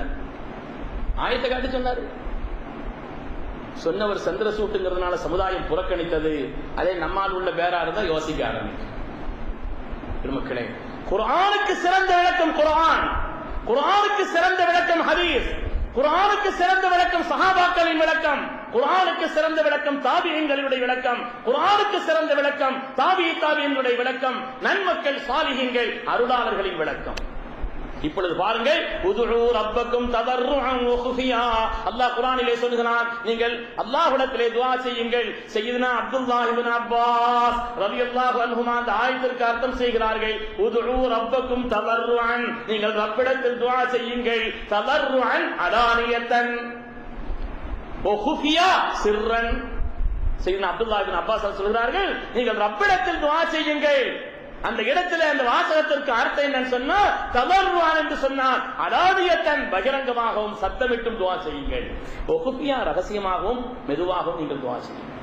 Speaker 1: ஆயத்தை காட்டி சொன்னார். சொன்னவர் சந்திரசூட்டுங்கிறதுனால சமுதாயம் புறக்கணித்தது. அதே நம்மால் உள்ள பேரா இருந்தா யோசிக்க ஆரம்பிக்கும். பெருமக்களே, குர்ஆனுக்கு சிறந்த விளக்கம் குர்ஆன், குர்ஆனுக்கு சிறந்த விளக்கம் ஹதீஸ், குர்ஆனுக்கு சிறந்த விளக்கம் சஹாபாக்களின் விளக்கம், குர்ஆனுக்கு சிறந்த விளக்கம் தாபிஈன்களுடைய விளக்கம், குர்ஆனுக்கு சிறந்த விளக்கம் தாபிஈன்களுடைய விளக்கம், நன்மக்கள் சாலிஹீன்கள் அருளாளர்களின் விளக்கம். இப்பொழுது பாருங்கள், உதுஉ ரப்பக்கும் ததர்ருஅன் வ குஃபியா. அல்லாஹ் குர்ஆனிலே சொல்கிறான், நீங்கள் அல்லாஹ்விடத்திலே துஆ செய்யுங்கள். சய்யிதுனா அப்துல்லாஹ் இப்னு அப்பாஸ் ரலியல்லாஹு அன்ஹுமா அந்த ஆயத்திற்கு அர்த்தம் செய்கிறார்கள், உதுஉ ரப்பக்கும் ததர்ருஅன், நீங்கள் ரப்பிடத்தில் துஆ செய்யுங்கள். ததர்ருஅன் அலானியத்தன் வ குஃபியா சிர்ரன். சய்யிதுனா அப்துல்லாஹ் இப்னு அப்பாஸ் சொல்கிறார்கள், நீங்கள் ரப்பிடத்தில் துஆ செய்யுங்கள். அந்த இடத்துல அந்த வாசகத்திற்கு அர்த்தம் என்னன்னு சொன்னா, ததர்ருஅன் என்று சொன்னார், அலானியத்தன் பகிரங்கமாகவும் சத்தமிட்டும் துஆ செய்யுங்கள். குஃபியா ரகசியமாகவும் மெதுவாகவும் நீங்கள் துஆ செய்யுங்கள்.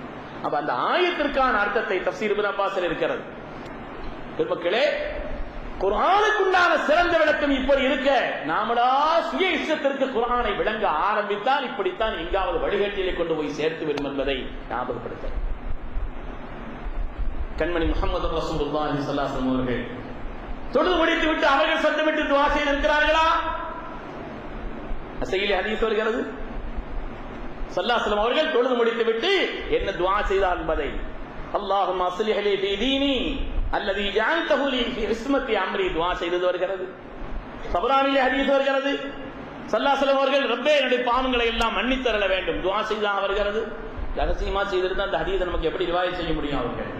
Speaker 1: அப்ப அந்த ஆயத்திற்கான அர்த்தத்தை தஃப்சீர் இப்னு அப்பாஸில் இருக்கிறது. பெருமக்களே, குர்ஆனுக்குண்டான சிறந்த விளக்கம் இப்படி இருக்க, நாமளா சுய இஷ்டத்திற்கு குர்ஆனை விளங்க ஆரம்பித்தால் இப்படித்தான் எங்காவது வழிகாட்டிலே கொண்டு போய் சேர்த்து விடும் என்பதை ஞாபகப்படுத்த. கண்மணி முஹம்மது ரசூலுல்லாஹி ஸல்லல்லாஹு அலைஹி வஸல்லம் அவர்கள் தொழுது முடித்து விட்டு அவர்கள் சத்தமிட்டு துஆ செய்திருக்கிறார்களா? அசையிலே ஹதீஸ் வருகிறது, ஸல்லல்லாஹு அலைஹி வஸல்லம் அவர்கள் தொழுது முடித்து விட்டு என்ன துஆ செய்தார் என்பதை, அல்லாஹும்ம அஸ்லிஹ் லி ஃபீ தீனி அல்லதி ஜஅல்தஹு லி ஃபீ இஸ்மத்தி அம்ரி துஆ செய்தது வருகிறது. தபரானிலே ஹதீஸ் வருகிறது, ஸல்லல்லாஹு அலைஹி வஸல்லம் அவர்கள் ரப்பே என்னுடைய பாவங்களை எல்லாம் மன்னித்தருள வேண்டும் துஆ செய்தா வருகிறது. ரகசியமா செய்திருந்தா அந்த ஹதீஸை நமக்கு எப்படி ரிவாயத் செய்ய முடியும்? அவர்கள்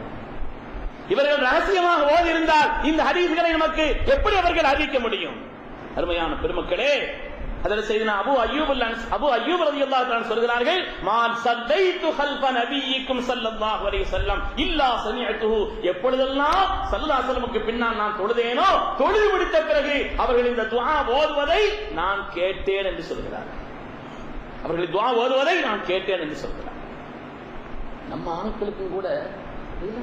Speaker 1: இவர்கள் ரகசியமாக ஓதி இருந்தால் இந்த ஹதீஸ்களை நமக்கு எப்படி அவர்கள் அறிவிக்க முடியும்? அருமையான பெருமக்களே, அதில் செய்தனா அபூ அய்யூப் ரலியல்லாஹு அன்ஹு சொல்கிறார்கள், மான் சல்லைத்து கல்ஃப நபியிக்கும் ஸல்லல்லாஹு அலைஹி வஸல்லம் இல்லா சமிஅத்துஹு. எப்பொழுதெல்லாம் ஸல்லல்லாஹு அலைஹி வஸல்லமுக்கு பின்னால் நான் தொழுதேனோ, தொழுது முடித்த பிறகு அவர்கள் இந்த துஆ ஓதுவதை நான் கேட்டேன் என்று சொல்கிறார். அவர்கள் துஆ ஓதுவதை நான் கேட்டேன் என்று சொல்கிறார். நம்ம ஆட்களுக்கும் கூட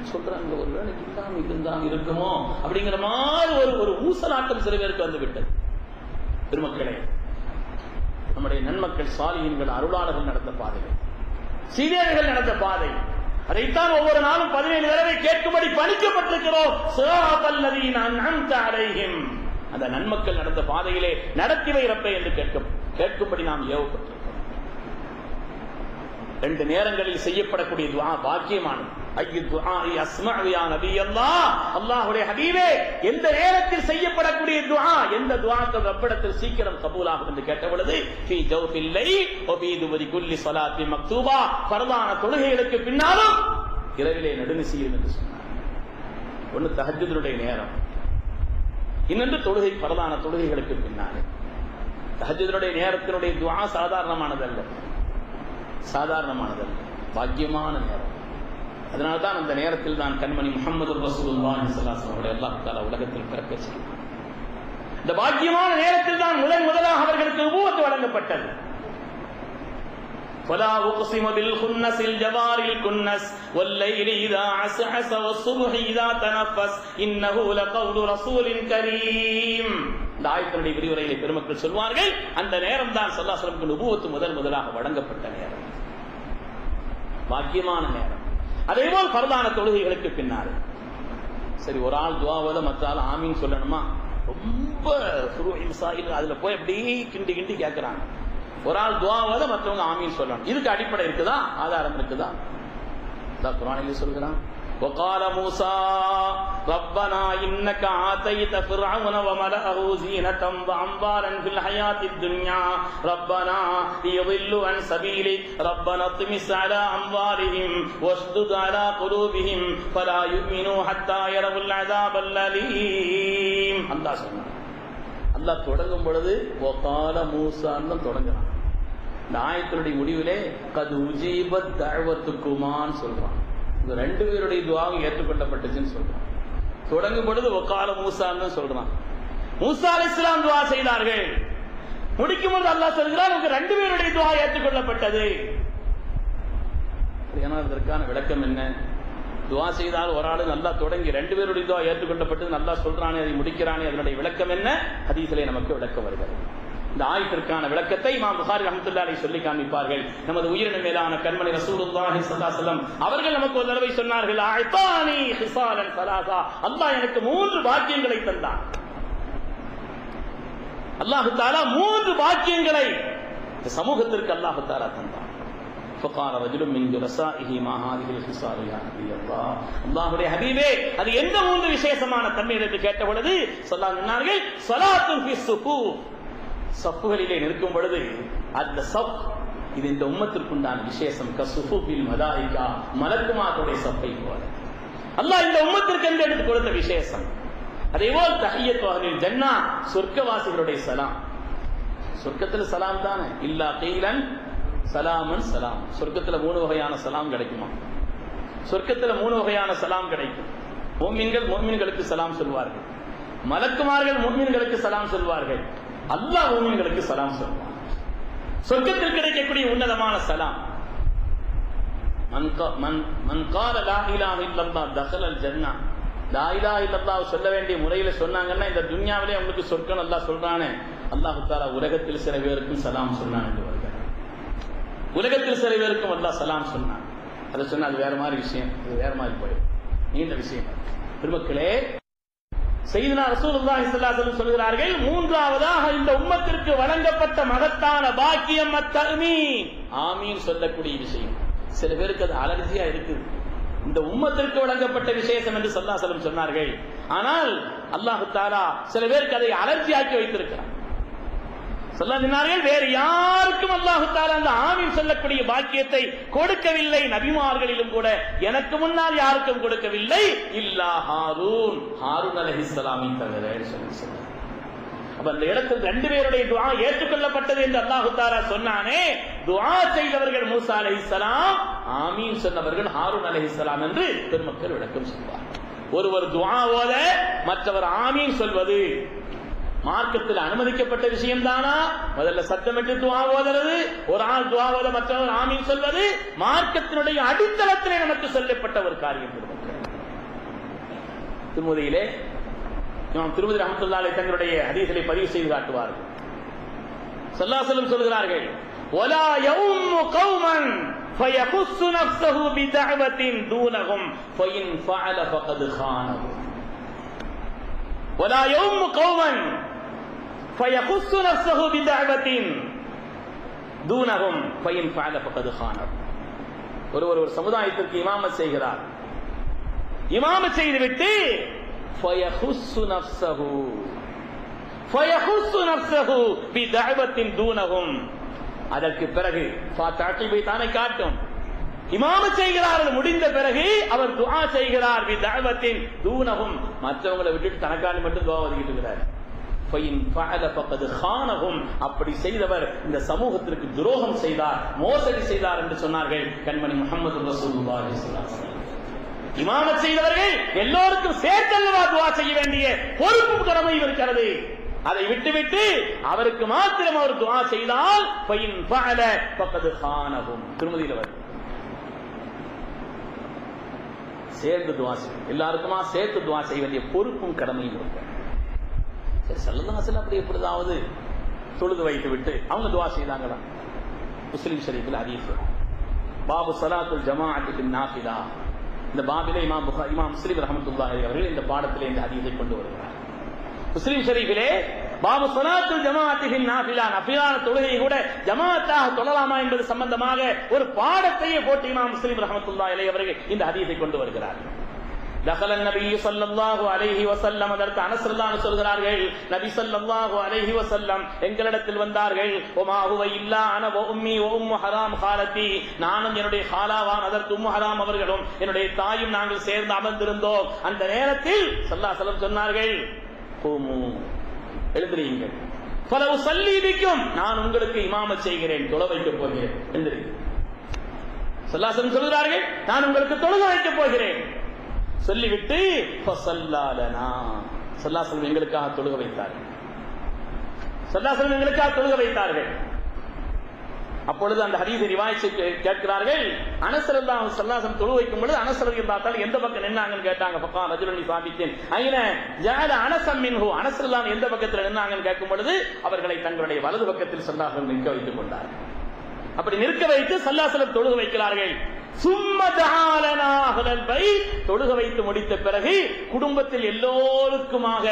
Speaker 1: சொல்றாங்க, ஒரு வேளை இல்லாம இருந்தாங்க இருக்குமோ அப்படிங்கிற மாதிரி ஒரு ஊசலாட்டம் சில பேருக்கு வந்து விட்டது. பெருமக்களே, நம்முடைய நன்மக்கள் சாலிஹீன்கள் அருளாளர்கள் நடந்த பாதைகள், சீரியர்கள் நடந்த பாதை, அதைத்தான் ஒவ்வொரு நாளும் 17 தடவை கேட்கும்படி பணிக்கப்பட்டிருக்கிறோம். ஸிராத்தல் லதீன அன்அம்த அலைஹிம், அந்த நன்மக்கள் நடந்த பாதையிலே நடத்தி வை ரப்பே என்று கேட்கும்படி நாம் ஏவப்பட்டிருக்கிறோம். 2 நேரங்களில் செய்யப்படக்கூடிய துஆ பாக்கியமானது.
Speaker 2: ஐயு துஆஇ அஸ்மஉ யா நபி அல்லாஹ், அல்லாஹ்வுடைய ஹபீபே, எந்த நேரத்தில் செய்யப்படக்கூடிய துஆ, எந்த துஆக்கள் ரப்பிடத்தில் சீக்கிரம் கபூலாகும் என்று கேட்ட பொழுது ஃபீ ஜௌஃபில் லைல் வ ஃபீ துபரி குல்லி ஸலாத்தி மக்தூபா, ஃபர்தான தொழுகைகளுக்கு பின்னாலும் இரவிலே நடுநிசியில் என்று சொன்னார். ஒன்று தஹஜ்ஜுடைய நேரம், இன்னொன்று தொழுகை, ஃபர்தான தொழுகைகளுக்கு பின்னாலே. தஹஜ்ஜுடைய நேரத்தினுடைய துஆ சாதாரணமானதல்ல, பாக்கியமான நேரம். அதனால்தான் அந்த நேரத்தில் தான் கண்மணி முஹம்மது ரசூலுல்லாஹி ஸல்லல்லாஹு அலைஹி வஸல்லம் அல்லாஹ் தஆலா உலகத்தில் பிறக்க செய்தார். இந்த பாக்கியமான நேரத்தில் தான் முதலாக அவர்களுக்கு நுபுவத் வழங்கப்பட்டது. فلا اقسم بالخنس الجوار الكنس والليل اذا عسعس والصبح اذا تنفس انه لقول رسول كريم. இந்த ஆயத்தினுடைய விரிவுரையை பெருமக்கள் சொல்வார்கள், அந்த நேரம் தான் ஸல்லல்லாஹு அலைஹி வஸல்லம் நுபுவத் முதலாக வழங்கப்பட்ட நேரம், பாக்கியமான நேரம். அதேபோல் ஃபர்தான தொழுகைகளுக்கு பின்னாலே. சரி, ஒரு ஆள் துஆவோட மற்ற ஆள் ஆமீன் சொல்லணுமா? ரொம்ப ஃபுரூஇ மசாயில் அதுல போய் அப்படியே கிண்டி கேட்கிறாங்க. ஒரு ஆள் துஆவோட மற்றவங்க ஆமீன் சொல்லணும். இதுக்கு அடிப்படை இருக்குதா? ஆதாரம் இருக்குதா? அல்லாஹ் குர்ஆனிலே சொல்கிறான், وقال موسى ربنا انك آتيت فرعون وملئه زينة واموالا في الحياة الدنيا ربنا ليضلوا عن سبيلك ربنا اطمس على اموالهم واشدد على قلوبهم فلا يؤمنوا حتى يروا العذاب الأليم. அல்லாஹ் சொன்னான். அல்லாஹ் தொடங்கும் பொழுது وقال موسى ன்னு தொடங்குறான். இந்த ஆயத்தினுடைய முடிவிலே قد اجيبت دعوتكما சொல்றான். இந்த ரெண்டு பேருடைய துஆவும் ஏற்றுக்கொள்ளப்பட்டுச்சுன்னு சொல்றான். தொடங்கும் பொழுது வகால மூசான்னு சொல்றான். மூசா அலைஹிஸ்ஸலாம் துஆ செய்தார்கள். முடிக்கும் பொழுது அல்லாஹ் சொல்கிறான், உங்க ரெண்டு பேருடைய துஆ ஏற்றுக்கொள்ளப்பட்டது. இதற்கான விளக்கம் என்ன? துஆ செய்தால் ஒரு ஆளு நல்லா தொடங்கி ரெண்டு பேருடைய துஆ ஏற்றுக்கொள்ளப்பட்டது நல்லா சொல்றானே, அதை முடிக்கிறானே, அதனுடைய விளக்கம் என்ன? ஹதீஸிலே நமக்கு விளக்கம் வருகிறது. இந்த ஆயத்திற்கான விளக்கத்தை இமாம் புகாரி ரஹ்மத்துல்லாஹி அலைஹி சொல்லி காண்பிப்பார்கள். நமது உயிரினும் மேலான கண்மணி ரசூலுல்லாஹி ஸல்லல்லாஹு அலைஹி வஸல்லம் அவர்கள் நமக்கு ஒரு தடவை சொன்னார்கள், அஅதானி ஹிசாலன் ஸலாஸா, அல்லாஹ் எனக்கு 3 பாக்கியங்களை தந்தான். அல்லாஹ் தஆலா 3 பாக்கியங்களை இந்த சமூகத்திற்கு அல்லாஹ் தஆலா தந்தான். فقال رجل من جلسائه ما هذه الخصال يا نبي الله, அல்லாஹ்வுடைய ஹபீபே, அது எந்த 3 விசேஷமான தன்மை என்று கேட்ட பொழுது சொன்னார்கள், ஸலாத்துன் ஃபி ஸுஃபூஃப், சஃப்புகளிலே நிற்கும் பொழுது அந்த சஃப், இது இந்த உம்மத்திற்குண்டான விசேஷம். கஸுஃபுல் மலாயிகா, மலக்குமார்களுடைய சஃப்பை போல அல்லாஹ் இந்த உம்மத்திற்கு என்று எடுத்து கொடுத்த விசேஷம். அதேபோல் தஹியத்து அஹ்லில் ஜன்னah, சொர்க்கவாசிகளுடைய சலாம். சொர்க்கத்தில் சலாம் தானே, இல்லா கீலன் சலாமன் சலாம். சொர்க்கத்தில் 3 வகையான சலாம் கிடைக்குமா? சொர்க்கத்தில் 3 வகையான சலாம் கிடைக்கும். முஃமின்களுக்கு சலாம் சொல்வார்கள், மலக்குமார்கள் முஃமின்களுக்கு சலாம் சொல்வார்கள், அல்லாஹ் முஃமின்களுக்கு சலாம் சொல்வார். சொர்க்கத்தில் கிடைக்கக்கூடிய உன்னதமான சலாம். மன் கால லா இலாஹ இல்லல்லாஹ் தഖலல் ஜன்னah, லா இலாஹ இல்லல்லாஹ் சொல்ல வேண்டிய முறையில் சொன்னாங்கன்னா இந்த துன்யாவிலே உங்களுக்கு சொர்க்கம் அல்லாஹ் சொல்றானே, அல்லாஹ் தஆலா உலகத்தில் சில பேருக்கும் சலாம் சொன்னான் என்று வருகிறார். உலகத்தில் சில பேருக்கும் அல்லாஹ் சலாம் சொன்னான். அதை சொன்னா அது வேற மாதிரி விஷயம், அது வேற மாதிரி போயிடும், நீண்ட விஷயம். பெருமக்களே, சையதுனா ரசூலுல்லாஹி ஸல்லல்லாஹு அலைஹி வஸல்லம் சொல்கிறார்கள், 3ஆவதாக இந்த உம்மத்திற்கு வழங்கப்பட்ட மகத்தான பாக்கியம் அத்தமீன், ஆமீன் சொல்லக்கூடிய விஷயம். சில பேருக்கு அது அலர்ஜியா இருக்குது. இந்த உம்மத்திற்கு வழங்கப்பட்ட விசேஷம் என்று ஸல்லல்லாஹு அலைஹி வஸல்லம் சொன்னார்கள். ஆனால் அல்லாஹ் தஆலா சில பேருக்கு அதை அலர்ஜியாக்கி வைத்திருக்கிறார். சொன்னார்கள், வேறு யாருக்கும் அல்லாஹ் தஆலா அந்த ஆமீன் சொல்லக்கூடிய பாக்கியத்தை கொடுக்கவில்லை. நபிமார்களிலும் கூட எனக்கு முன்னால் யாருக்கும் கொடுக்கவில்லை, இல்லா ஹாரூன் அலைஹிஸ்ஸலாமின் தவிர. அப்ப அந்த இடத்தில் 2 பேருடைய துஆ ஏற்றுக்கொள்ளப்பட்டது என்று அல்லாஹ் தஆலா சொன்னானே, துஆ செய்தவர்கள் மூசா அலைஹிஸ்ஸலாம், ஆமீன் சொன்னவர்கள் ஹாரூன் அலைஹிஸ்ஸலாம் என்று பெருமக்கள் விளக்கம் சொல்வார். ஒருவர் துஆ ஓத மற்றவர் ஆமீன் சொல்வது மார்க்கத்தில் அனுமதிக்கப்பட்ட விஷயம் தானா? முதல்ல சத்தமிட்டு துஆ ஓதுறது, ஒரு ஆள் துஆ ஓத மற்றவர் ஆமீன் சொல்வது மார்க்கத்தினுடைய அடித்தளத்திலே நமக்கு சொல்லப்பட்ட ஒரு காரியம். திருமதியிலே திருமதி ரஹ்மத்துல்லாஹி அலைஹி தங்களுடைய ஹதீஸை பதிவு செய்து காட்டுவார்கள். ஸல்லல்லாஹு அலைஹி வஸல்லம் சொல்கிறார்கள், வலா யௌம்மு கௌமன் ஃபயகுஸ்ஸு நஃப்ஸஹு பிதஅவத்தின் தூனஹும் ஃபஇன் ஃபஅல ஃபகத் கானஹு. வலா யௌம்மு கௌமன் ஃபயகுஸ்ஸு நஃப்ஸஹு பிதஅவத்தின் தூனஹும் ஃபஇன் ஃபஅல ஃபகத் கானஹு. ஒரு சமுதாயத்திற்கு இமாமத் செய்கிறார், இமாம செய்துவிட்டு ஃபயஹுஸ்ஸு நஃப்ஸஹு பிதஅவத்தின் தூனஹும், அதற்கு பிறகு ஃபாத்திஹை தானே காட்டும். இமாம செய்கிறார்கள், முடிந்த பிறகு அவர் துஆ செய்கிறார் பிதஅவத்தின் தூனஹும், மற்றவங்களை விட்டுட்டு தனக்காண்டி மட்டும் துஆ ஓதிக்கிட்டு இருக்கிறார். அப்படி செய்தவர் இந்த சமூகத்திற்கு துரோகம் செய்தார், மோசடி செய்தார் என்று சொன்னார்கள் கண்மணி முஹம்மது ரசூலுல்லாஹி ஸல்லல்லாஹு அலைஹி வஸல்லம். இமாமத் செய்தவர்கள் எல்லோருக்கும் சேர்த்தல்லவா துஆ செய்ய வேண்டிய பொறுப்பு கடமை இருக்கிறது. அதை விட்டுவிட்டு அவருக்கு மாத்திரம் அவர் துஆ செய்தால் திருமதியில் அவர் சேர்ந்து துஆ செய்யும், எல்லாருக்குமா சேர்த்து துஆ செய்ய வேண்டிய பொறுப்பும் கடமையும் இருக்கு. ஸல்லல்லாஹு அலைஹி வஸல்லம் அப்படி எப்படியாவது தொழுது வைத்து விட்டு அவங்க துஆ செய்தாங்களா? முஸ்லிம் ஷரீஃபில் ஹதீஸ் பாபு ஸலாத்துல் ஜமாஅத்தி பின் நாஃபிலா, இந்த பாபிலே இமாம் முஸ்லிம் ரஹ்மத்துல்லாஹி அலைஹி அவர்கள் இந்த பாடத்திலே இந்த ஹதீஸை கொண்டு வருகிறார். முஸ்லிம் ஷரீஃபிலே பாபு ஸலாத்துல் ஜமாஅத்தி பின் நாஃபிலா, நஃபிலான தொழுகை கூட ஜமாஅத்தாக தொழலாமா என்பது சம்பந்தமாக ஒரு பாடத்தையே போட்டு இமாம் முஸ்லிம் ரஹ்மத்துல்லாஹி அலைஹி அவர்கள் இந்த ஹதீஸை கொண்டு வருகிறார். دخل النبي صلى الله عليه وسلم, அதற்கு அனஸ் ரலியல்லாஹு அன்ஹு சொல்கிறார்கள், நபி ஸல்லல்லாஹு அலைஹி வஸல்லம் எங்களிடத்தில் வந்தார்கள். வமா ஹுவ இல்லா அன வ உம்மி வ உம்மு ஹராம் காலத்தி, நானும் என்னுடைய ஹாலாவான் அதற்கு உம்மு ஹராம் அவர்களும் என்னுடைய தாயும் நாங்கள் சேர்ந்து அமர்ந்திருந்தோம். அந்த நேரத்தில் ஸல்லல்லாஹு அலைஹி வஸல்லம் சொன்னார்கள், குமு எழுந்திருங்கள், ஃபலவு ஸல்லி பிக்கும், நான் உங்களுக்கு இமாமத் செய்கிறேன், தொழ வைக்கப் போகிறேன், எழுந்திருங்கள். ஸல்லல்லாஹு அலைஹி வஸல்லம் சொல்கிறார்கள், நான் உங்களுக்கு தொழுக வைக்கப் போகிறேன். சொல்லிவிட்டு எங்களுக்காக தொழுக வைத்தார்கள். எங்களுக்காக தொழுக வைத்தார்கள். அப்பொழுது அந்த ஹதீஸை ரிவாயத் கேட்கிறார்கள். அனஸ் ரலியல்லாஹு அன்ஹு ஸல்லல்லாஹு அலைஹி தொழுக வைக்கும் பொழுது அனஸ் ரலியல்லாஹு தஆலா எந்த பக்கம் நின்னாங்கன்னு கேட்டாங்க. ஃபகால ரஜுலுன் சாபித்தின் ஐன ஜஅல அனஸம் மின்ஹு, அனஸ் ரலியல்லாஹு அன்ஹு எந்த பக்கத்தில் நின்னாங்கன்னு கேட்கும் பொழுது அவர்களை தங்களுடைய வலது பக்கத்தில் ஸல்லல்லாஹு அலைஹி நிற்க வைத்துக் கொண்டார்கள். அப்படி நிற்க வைத்து ஸல்லல்லாஹு அலைஹி வஸல்லம் தொழுக வைக்கிறார்கள். தொழுக வைத்து முடித்த பிறகு குடும்பத்தில் எல்லோருக்குமாக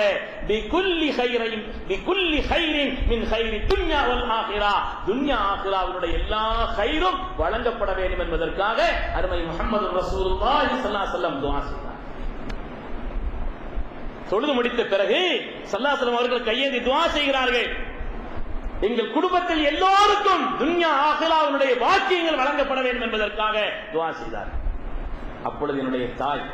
Speaker 2: துன்யா ஆகிராவுடைய எல்லா கைரும் வழங்கப்பட வேண்டும் என்பதற்காக அருமை முஹம்மது ரசூலுல்லாஹி ஸல்லல்லாஹு அலைஹி வஸல்லம் துஆ செய்தார். தொழுது முடித்த பிறகு ஸல்லல்லாஹு அலைஹி வஸல்லம் அவர்கள் கையேந்தி துஆ செய்கிறார்கள், எங்கள் குடும்பத்தில் எல்லோருக்கும் துன்யா ஆகிராவுடைய வாக்கியங்கள் வழங்கப்பட வேண்டும் என்பதற்காக துஆ செய்தார். அப்பொழுது என்னுடைய தாய்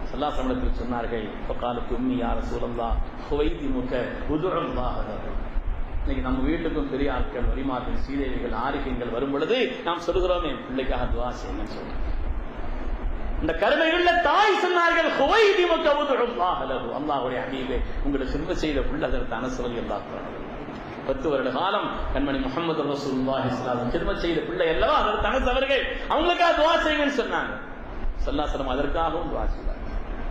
Speaker 2: ஸல்லல்லாஹு அலைஹி வஸல்லம் சொன்னார்கள், ஃபகாலத் உம்மி யா ரசூலல்லாஹ் ஹுவைதிமுக உதுல்லாஹ். இன்னைக்கு நம்ம வீட்டுக்கும் பெரிய ஆட்கள், வலிமார்கள், சீதேவிகள், ஆரிகங்கள் வரும் பொழுது நாம் சொல்கிறோமே பிள்ளைக்காக துஆ செய்யுங்கன்னு சொல்றோம். இந்த கருணையுள்ள தாய் சொன்னார்கள், ஹுவைதிமுக உதுல்லாஹ் லஹு, அல்லாஹ்வுடைய ஹபீபே உங்களுக்கு சிறுவ செய்த பிள்ளை அதற்கு அனஸ் ரலியல்லாஹு அன்ஹு 10 வருட காலம் கண்மணி முஹம்மது ரசூலுல்லாஹி ஸல்லல்லாஹு அலைஹி வஸல்லம் கிதமத் செய்த பிள்ளை அல்லவா அதற்கு அனஸ் அவர்கள் அவங்களுக்காக துஆ செய்யுங்கன்னு சொன்னாங்க. ஸல்லல்லாஹு அலைஹி வஸல்லம் அதற்காகவும் துஆ செய்தார்.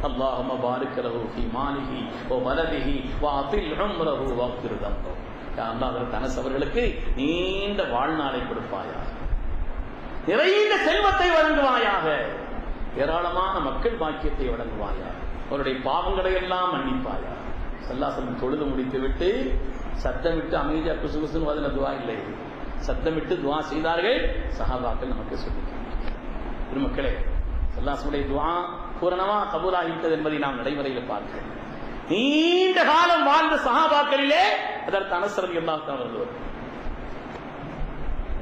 Speaker 2: அல்லாஹும்ம பாரிக் லஹு ஃபீ மாலிஹி வ வலதிஹி வ அத்தில் உம்ரஹு வ அக்ஃபிர் தம்பஹு. யா அல்லாஹ் அதற்கு அனஸ் அவர்களுக்கு நீண்ட வாழ்நாளை கொடுப்பாயாக, நிறைந்த செல்வத்தை வழங்குவாயாக, ஏராளமான மக்கள் பாக்கியத்தை வழங்குவாயாக, அவருடைய பாவங்களை எல்லாம் மன்னிப்பாயாக. ஸல்லல்லாஹு அலைஹி வஸல்லம் தொழுது முடித்துவிட்டு சத்தமிட்டு அமைதியா குசுகுசுன்னு வதன துவா இல்லை, சத்தமிட்டு துவா செய்தார்கள். சஹாபாக்கள் நமக்கு சொல்லி பெருமக்களே, ஸல்லல்லாஹு அலைஹி வஸல்லம் துவா பூரணமா கபூலாகிவிட்டது என்பதை நாம் நடைமுறையில் பார்க்கிறோம். நீண்ட காலம் வாழ்ந்த சஹாபாக்களிலே அதற்கு அனஸ் ரலியல்லாஹு தஆலா அவர்கள்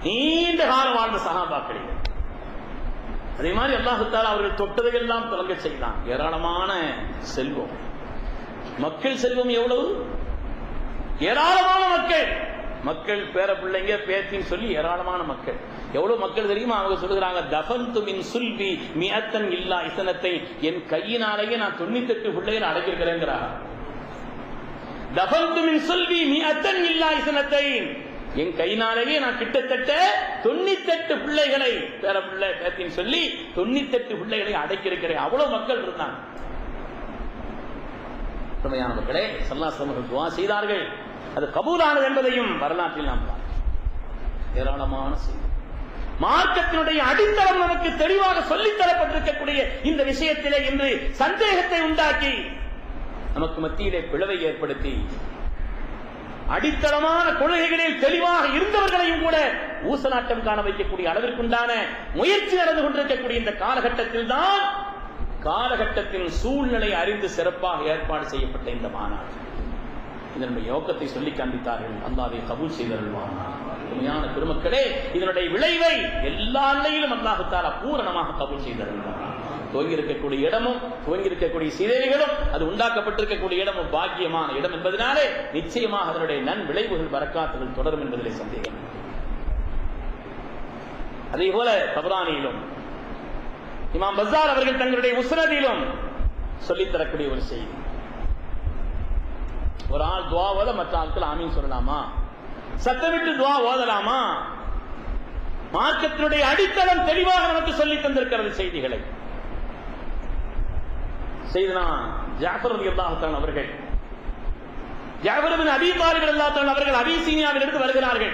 Speaker 2: நீண்ட காலம் வாழ்ந்த சஹாபாக்களிலே. அதே மாதிரி அல்லாஹ் தஆலா அவர்கள் தொட்டதையெல்லாம் தொடங்க செய்தான். ஏராளமான செல்வம், மக்கள் செல்வம் எவ்வளவு, ஏராளமான மக்கள் பேர பிள்ளைங்க பேத்தின்னு சொல்லி ஏராளமான மக்கள். எவ்வளவு மக்கள் தெரியுமா? அவங்க சொல்லுகிறாங்க, தஃபன்து மின் சுல்பி மிஅத்தன் இல்லா இஸனத்தை, என் கையினாலேயே நான் 98 பிள்ளைகள் அடக்கியிருக்கிறேங்கிறார். தஃபன்து மின் சுல்பி மிஅத்தன் இல்லா இஸனத்தை, என் கையினாலேயே நான் கிட்டத்தட்ட 98 பிள்ளைகளை பேர பிள்ளை பேத்தின்னு சொல்லி 98 பிள்ளைகளை அடக்கியிருக்கிறேன். அவ்வளவு மக்கள் இருந்தாங்க. மக்களே, ஸல்லல்லாஹு அலைஹி வஸல்லம் துஆ செய்தார்கள், அது கபூலானது என்பதையும் வரலாற்றில் நாம் பார்க்கிறோம். ஏராளமான செய்தி, மார்க்கத்தினுடைய அடித்தளம் நமக்கு தெளிவாக சொல்லித் தரப்பட்டிருக்கக்கூடிய இந்த விஷயத்திலே இன்று சந்தேகத்தை உண்டாக்கி நமக்கு மத்தியிலே பிளவை ஏற்படுத்தி அடித்தளமான கொள்கைகளில் தெளிவாக இருந்தவர்களையும் கூட ஊசலாட்டம் காண வைக்கக்கூடிய அளவிற்குண்டான முயற்சி நடந்து கொண்டிருக்கக்கூடிய இந்த காலகட்டத்தில் தான் காலகட்டத்தின் சூழ்நிலை அறிந்து சிறப்பாக ஏற்பாடு செய்யப்பட்ட இந்த மாநாடு. இதனுடைய யோக்கத்தை சொல்லி காண்பித்தார்கள். அல்லாஹ்வை கபூல் செய்தருள்வானாக. உண்மையான பெருமக்களே, இதனுடைய விளைவை எல்லா நிலையிலும் அல்லாஹ் தஆலா பூரணமாக கபூல் செய்தருள்வானாக. துவங்கி இருக்கக்கூடிய இடமும் துவங்கி இருக்கக்கூடிய சிதைவுகளும் அது உண்டாக்கப்பட்டிருக்கக்கூடிய இடமும் பாக்கியமான இடம் என்பதனாலே நிச்சயமாக அதனுடைய நன் விளைவுகள் பரக்காத்துகள் தொடரும் என்பதிலே சந்தேகம். அதே போல தபரானியிலும் இமாம் பஸார் அவர்கள் தங்களுடைய முஸ்னதிலும் சொல்லித்தரக்கூடிய ஒரு செய்தி. ஒரு ஆள் துவா ஓத மற்ற ஆட்கள் ஆமீன் சொல்லலாமா? சத்தமிட்டு துவா ஓதலாமா? மார்க்கத்தினுடைய அடித்தளம் தெளிவாக நமக்கு சொல்லி தந்திருக்கிறது செய்திகளை. செய்தனா ஜாஃபர் ரலியல்லாஹு தஆலா அவர்கள், ஜாஃபர் இப்னு அபீ தாலிப் ரலியல்லாஹு தஆலா அவர்கள் அபிசீனியாவில் இருந்து வருகிறார்கள்.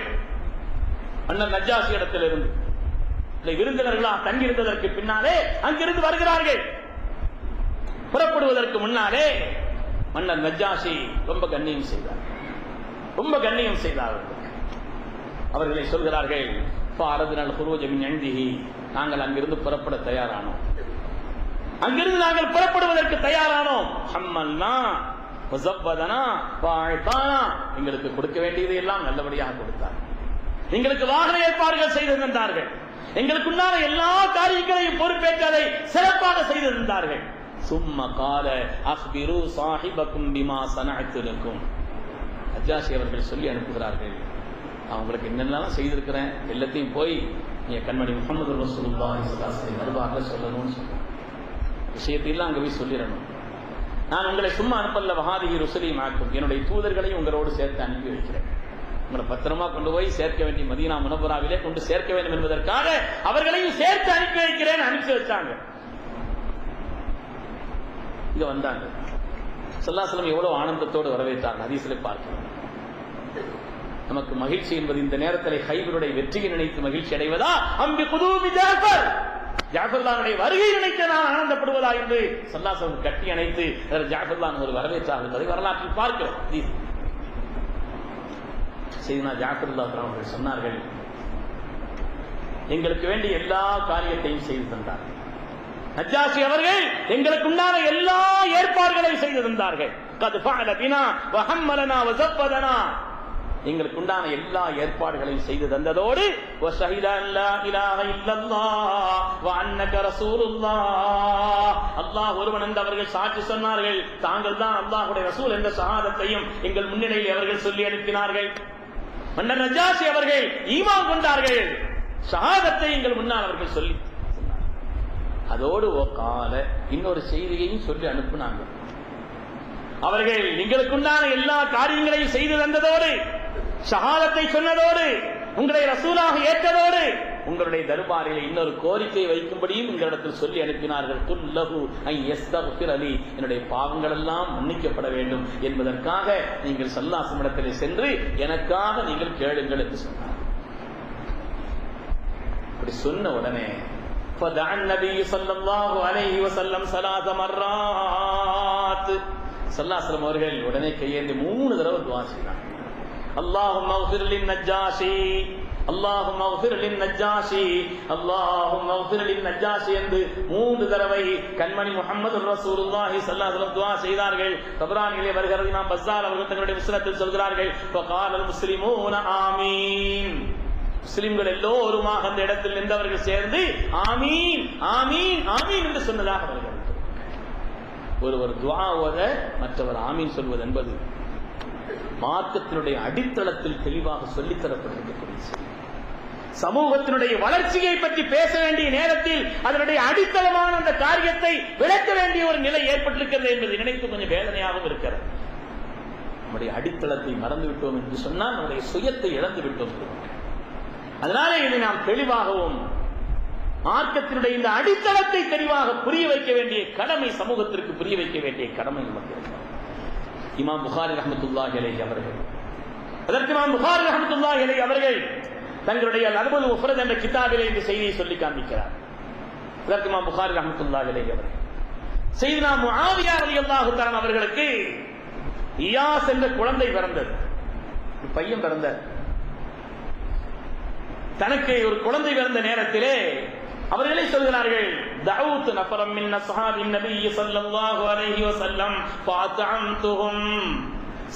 Speaker 2: அண்ணன் நஜ்ஜாஷி இடத்திலிருந்து விருந்தினர்களாக தங்கியிருந்ததற்கு பின்னாலே அங்கிருந்து வருகிறார்கள். புறப்படுவதற்கு முன்னாலே மன்னர் நஜ்ஜாஷி ரொம்ப கண்ணியம் செய்தார், ரொம்ப கண்ணியம் செய்தார். அவர்களை சொல்கிறார்கள், நாங்கள் அங்கிருந்து புறப்பட தயாரானோம், அங்கிருந்து நாங்கள் புறப்படுவதற்கு தயாரானோம். எங்களுக்கு கொடுக்க வேண்டியது எல்லாம் நல்லபடியாக கொடுத்தார். எங்களுக்கு வாகன ஏற்பாடுகள் செய்து தந்தார்கள். எங்களுக்குண்டான எல்லா காரியங்களையும் பொறுப்பேற்றதை சிறப்பாக செய்து தந்தார்கள். சும்மா கால அக்பிரு சாஹிபக்கும் பிமா சனஅத்துலக்கும். நஜ்ஜாஷி அவர்கள் சொல்லி அனுப்புகிறார்கள், நான் உங்களுக்கு என்னெல்லாம் செய்திருக்கிறேன் எல்லாத்தையும் போய் நீங்க கண்மணி முஹம்மது ரசூலுல்லாஹி ஸல்லல்லாஹு அலைஹி வஸல்லம் தர்பார்ல சொல்லணும்னு சொல்றேன். விஷயத்தையெல்லாம் அங்க போய் சொல்லிடணும். நான் உங்களை சும்மா அனுப்பல, வஹாதிஹி ருசுலி மாக்கும், என்னுடைய தூதர்களையும் உங்களோடு சேர்த்து அனுப்பி வைக்கிறேன். உங்களை பத்திரமா கொண்டு போய் சேர்க்க வேண்டிய மதீனா முனவராவிலே கொண்டு சேர்க்க வேண்டும் என்பதற்காக அவர்களையும் சேர்த்து அனுப்பி வைக்கிறேன். அனுப்பி வச்சாங்க. இங்க வந்தாங்க. ஸல்லல்லாஹு அலைஹி வஸல்லம் எவ்வளவு ஆனந்தத்தோடு வரவேற்றாங்க. ஹதீஸிலே பார்க்கிறோம். நமக்கு மகிழ்ச்சி என்பது இந்த நேரத்தில் ஹைபருடைய வெற்றியை நினைத்து மகிழ்ச்சி அடைவதா, அம்பி குதூமி ஜாஃபர், ஜாஃபர்லானுடைய வருகை நினைத்து நான் ஆனந்தப்படுவதா என்று ஸல்லல்லாஹு அலைஹி வஸல்லம் கட்டி அணைத்து ஜாஃபர்லான் ஒரு வரவேற்றார்கள். அதை வரலாற்றில் பார்க்கிறோம். செய்தனா ஜாஃபர் ரலியல்லாஹு அவர்கள் சொன்னார்கள், எங்களுக்கு வேண்டிய எல்லா காரியத்தையும் செய்து தந்தார்கள். நஜ்ஜாஷி அவர்கள் எங்களுக்கு உண்டான எல்லா ஏற்பாடுகளையும் செய்து தந்தார்கள். கத் ஃபஅல பினா வ ஹம்மலனா வ ஸஃபதனா, எங்களுக்கு உண்டான எல்லா ஏற்பாடுகளையும் செய்து தந்ததோடு வ ஷஹித அல்லா இலாஹ இல்லல்லாஹ் வ அன்னக ரசூலுல்லாஹ், அல்லாஹ் ஒருவன் என்று அவர்கள் சாட்சி சொன்னார்கள். தாங்கள் தான் அல்லாஹ்வுடைய ரசூல் என்ற ஷஹாதத்தையும் எங்கள் முன்னிலையில் அவர்கள் சொல்லி அனுப்பினார்கள். மன்னர் நஜ்ஜாஷி அவர்கள் ஈமான் கொண்டார்கள். ஷஹாதத்தை எங்கள் முன்னால் அவர்கள் சொல்லி அதோடு இன்னொரு செய்தியையும் சொல்லி அனுப்பினாங்க. அவர்கள் எங்களுக்குண்டான எல்லா காரியங்களையும் செய்து தந்ததோடு, ஷஹாதத்தை சொன்னதோடு, உங்களை ரசூலாக ஏற்றதோடு, உங்களுடைய தர்பாரில் இன்னொரு கோரிக்கை வைக்கும்படியும் உங்களிடத்தில் சொல்லி அனுப்பினார்கள். குல்லஹு ஐ யஸ்தக்ஃபிர் லி, என்னுடைய பாவங்கள் எல்லாம் மன்னிக்கப்பட வேண்டும் என்பதற்காக நீங்கள் ஸல்லல்லாஹு அலைஹி வஸல்லம் சென்று எனக்காக நீங்கள் கேளுங்கள் என்று சொன்னார். அப்படி சொன்ன உடனே فدعا النبي صلى الله عليه وسلم ثلاث مرات, ஸல்லல்லாஹு அலைஹி வஸல்லம் அவர்கள் உடனே கையேந்தி 3 தடவை துஆ செய்தார். اللهم اغفر للنجاشي, اللهم اغفر للنجاشي, اللهم اغفر للنجاشي என்று 3 தடவை கண்மணி முஹம்மது ரசூலுல்லாஹி ஸல்லல்லாஹு அலைஹி வஸல்லம் துஆ செய்தார்கள். தபரானியிலே வருகிறது. இமாம் பஸார் அவர்கள் தங்களுடைய முஸ்னத்தில் சொல்கிறார்கள், فقال المسلمون آمين, முஸ்லிம்கள் எல்லோருமாக அந்த இடத்தில் நின்றவர்கள் சேர்ந்து ஆமீன் ஆமீன் ஆமீன் என்று சொன்னதாக வருகிறது. ஒருவர் துஆ ஓத மற்றவர் ஆமீன் சொல்வது என்பது மார்க்கத்தினுடைய அடித்தளத்தில் தெளிவாக சொல்லித்தரப்பட்டிருக்கக்கூடிய செய்தி. சமூகத்தினுடைய வளர்ச்சியை பற்றி பேச வேண்டிய நேரத்தில் அதனுடைய அடித்தளமான அந்த காரியத்தை விளக்க வேண்டிய ஒரு நிலை ஏற்பட்டிருக்கிறது என்பதை நினைத்து கொஞ்சம் வேதனையாகவும் இருக்கிறது. நம்முடைய அடித்தளத்தை மறந்துவிட்டோம் என்று சொன்னால் நம்முடைய சுயத்தை இழந்து விட்டோம். அதனால இதை நாம் தெளிவாகவும் மார்க்கத்தினுடைய இந்த அடித்தளத்தை தெளிவாக புரிய வைக்க வேண்டிய கடமை, சமூகத்திற்கு புரிய வைக்க வேண்டிய கடமை நமக்கு இருக்கிறது. இமாம் புகாரி ரஹ்மத்துல்லாஹி அலைஹி அவர்கள், அதற்கு இமாம் புகாரி ரஹ்மத்துல்லாஹி அலைஹி அவர்கள் தங்களுடைய அல்-அத்புல் முஃபரத் என்ற கிதாபிலே இந்த செய்தியை சொல்லி காண்பிக்கிறார். அதற்கு இமாம் புகாரி ரஹ்மத்துல்லாஹி அலைஹி அவர்கள் சையதுனா முஆவியா ரலியல்லாஹு தஆலா அவர்களுக்கு இயாஸ் என்ற குழந்தை பிறந்தது, பையன் பிறந்தார். தனக்கு ஒரு குழந்தை பிறந்த நேரத்திலே அவர்களே சொல்கிறார்கள், دعوت نفرا من اصحاب النبي صلى الله عليه وسلم فاطعمتهم.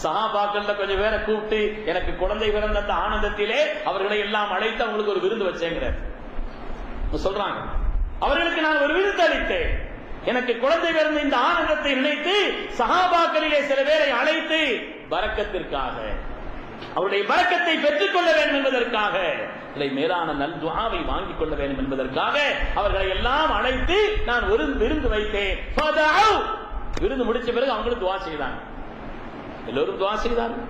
Speaker 2: சஹாபாக்கள்ல கொஞ்சம் பேரை கூப்பிட்டு எனக்கு குழந்தை பிறந்த அந்த ஆனந்தத்திலே அவர்களை எல்லாம் அழைத்து அவங்களுக்கு ஒரு விருந்து வச்சேங்கிறார் சொல்றாங்க. அவர்களுக்கு நான் ஒரு விருந்து அளித்தேன். எனக்கு குழந்தை பிறந்த இந்த ஆனந்தத்தை நினைத்து சஹாபாக்களிலே சில பேரை அழைத்து பரக்கத்திற்காக, அவருடைய பரக்கத்தை பெற்றுக் கொள்ள வேண்டும் என்பதற்காக, மேலான நல் துஆவை வாங்கிக் கொள்ள வேண்டும் என்பதற்காக அவர்களை எல்லாம் அழைத்து நான் ஒரு விருந்து வைத்தேன். விருந்து முடிச்ச பிறகு அவங்களும் துஆ செய்தாங்க. எல்லோரும் துஆ செய்தார்கள்.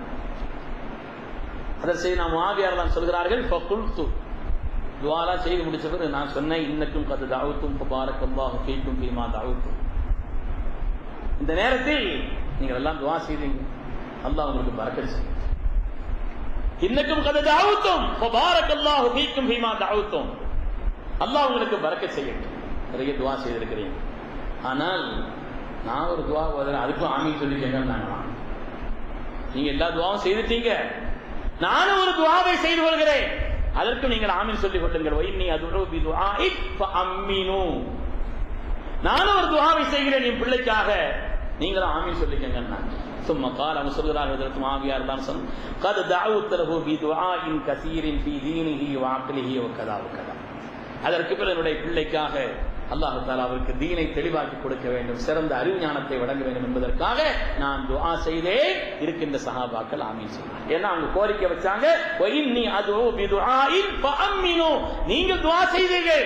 Speaker 2: அதற்கு நாம் முஆவியார் தான் சொல்கிறார்கள், ஃபகுல்து துஆலா செய்து முடிச்ச பிறகு நான் சொன்னேன், இன்னக்கும் கத் தஅவுதும் ஃபபாரக்கல்லாஹு ஃபீக்கும் பீமா தஅவுதும். இந்த நேரத்தில் நீங்கள் எல்லாம் துஆ செய்தீங்க, அல்லாஹ் உங்களுக்கு பரக்கத் செய்யும். இன்னக்கும் கத் தஅவுதும் ஃபபாரக்கல்லாஹு ஃபீக்கும் பீமா தஅவுதும். அல்லாஹ் உங்களுக்கு பரக்கத் செய்யட்டும். நிறைய துஆ செய்திருக்கிறீங்க. ஆனால் நான் ஒரு துஆ ஓதுறேன், அதுக்கும் ஆமீன் சொல்லிக்கங்க. நீங்க எல்லா துஆவும் செய்துட்டீங்க, நானும் ஒரு துஆவை செய்து கொள்கிறேன், அதற்கு நீங்கள் ஆமீன் சொல்லிக் கொள்ளுங்கள். வைன்னி அதுஉ பிதுஆஇ ஃபஅம்மினு. நானும் ஒரு துஆவை செய்கிறேன் என் பிள்ளைக்காக, நீங்களும் ஆமீன் சொல்லிக்கங்க. சும்மா கால் அவங்க சொல்கிறார்கள், அதற்கு மாவியார் தான் சொன்ன கத் தஅவுத் லஹு பிதுஆஇன் கஸீரின் ஃபீ தீனிஹி வ அக்லிஹி வ கதா வ கதா. அதற்கு பிறகு என்னுடைய பிள்ளைக்காக அல்லாஹ் தஆலா அவருக்கு தீனை தெளிவாக்கி கொடுக்க வேண்டும், சிறந்த அறிவு ஞானத்தை வழங்க வேண்டும் என்பதற்காக நான் துஆ செய்தேன். இருக்கின்ற சஹாபாக்கள் ஆமீன் சொன்னாங்க. ஏன்னா அவங்க கோரிக்கை வச்சாங்க, வைன்னி அதுஉ பிதுஆஇன் ஃபஅம்மினு. நீங்கள் துஆ செய்தீர்கள்,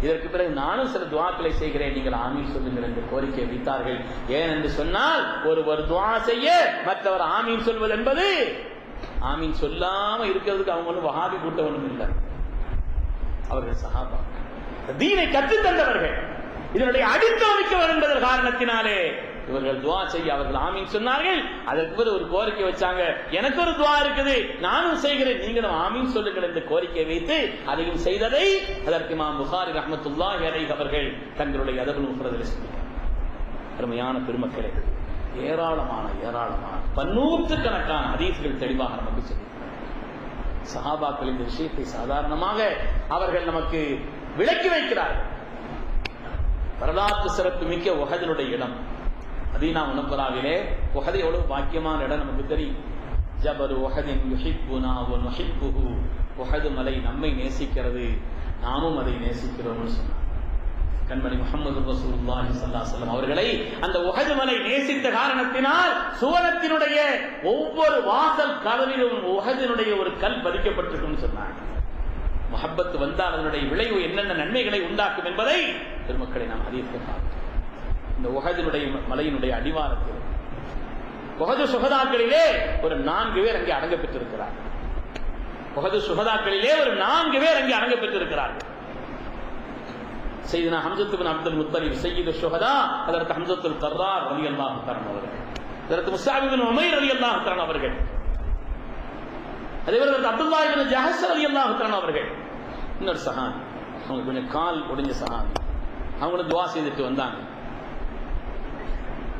Speaker 2: இதற்கு பிறகு நானும் சில துஆக்களை செய்கிறேன், நீங்கள் ஆமீன் சொல்லுங்கள் என்று கோரிக்கை வைத்தார்கள். ஏன் என்று சொன்னால், ஒருவர் துஆ செய்ய மற்றவர் ஆமீன் சொல்வது என்பது, ஆமீன் சொல்லாம இருக்கிறதுக்கு அவங்க ஒன்றும் வஹாபி கூட்ட ஒன்றும் இல்லை. அவர்கள் சஹாபாக்கள் தீனை கற்றுத் தந்தவர்கள், இதனுடைய அடித்தளமிக்கவர் என்பதன் காரணத்தினாலே இவர்கள் துஆ செய்ய அவர்கள் ஆமீன் சொன்னார்கள். அதற்கு பிறகு ஒரு கோரிக்கை வச்சாங்க, எனக்கு ஒரு துஆ இருக்குது, நானும் செய்கிறேன், நீங்களும் ஆமீன் சொல்லுங்கள் என்று கோரிக்கை வைத்து அதையும் செய்ததை அதற்கு இமாம் புகாரி ரஹ்மத்துல்லாஹி அலைஹி அவர்கள் தங்களுடைய அதபுல் முஃபரதில் சொல்கிறார். அருமையான பெருமக்களே, ஏராளமான பன்னூற்றுக்கணக்கான ஹதீஸ்கள் தெளிவாக நமக்கு சொல்லியிருக்கிறார். சஹாபாக்கள் இந்த விஷயத்தை சாதாரணமாக அவர்கள் நமக்கு விளக்கி வைக்கிறார்கள். வரலாற்று சிறப்பு மிக்க உஹதினுடைய இடம் மதீனா முனவ்வராவிலே. உஹது எவ்வளவு பாக்கியமான இடம் நமக்கு தெரியும். ஜபல் உஹதின் யுஹிப்புனா வ நுஹிப்புஹு. உஹது மலை நம்மை நேசிக்கிறது, நாமும் அதை நேசிக்கிறோம்னு சொன்னார் கண்மணி முஹம்மது ரசூலுல்லாஹி ஸல்லல்லாஹு அலைஹி வஸல்லம் அவர்களை. அந்த உஹது மலை நேசித்த காரணத்தினால் சுவனத்தினுடைய ஒவ்வொரு வாசல் கதவிலும் உஹதினுடைய ஒரு கல் பதிக்கப்பட்டிருக்கும் சொன்னார். முஹப்பத் வந்தால் அதனுடைய விளைவு என்னென்ன நன்மைகளை உண்டாக்கும் என்பதை பெருமக்களை நாம் அறிவிக்கிறோம். இந்த உஹதினுடைய மலையினுடைய அடிவாரத்தில் உஹது சுஹதாக்களிலே ஒரு 4 பேர் அங்கே அடங்க பெற்றிருக்கிறார். உஹது சுஹதாக்களிலே ஒரு 4 பேர் அங்கே அடங்க பெற்றிருக்கிறார்கள். சையதுனா ஹம்ஸத் இப்னு அப்துல் முத்தலிப் சையது ஷுஹதா, ஹஜ்ரத் ஹம்ஸத்துல் கர்ரார் ரலியல்லாஹு தஆலா அவர்கள், ஹஜ்ரத் முஸ்அப் இப்னு உமைர் ரலியல்லாஹு தஆலா அவர்கள், அதேபோல அப்துல்லாஹ் இப்னு ஜஹஷ் ரலியல்லாஹு தஆலா அவர்கள். இன்னொரு சஹாபி, அவங்க கொஞ்சம் கால் உடைஞ்ச சஹாபி, அவங்களும் துஆ செய்துட்டு வந்தாங்க.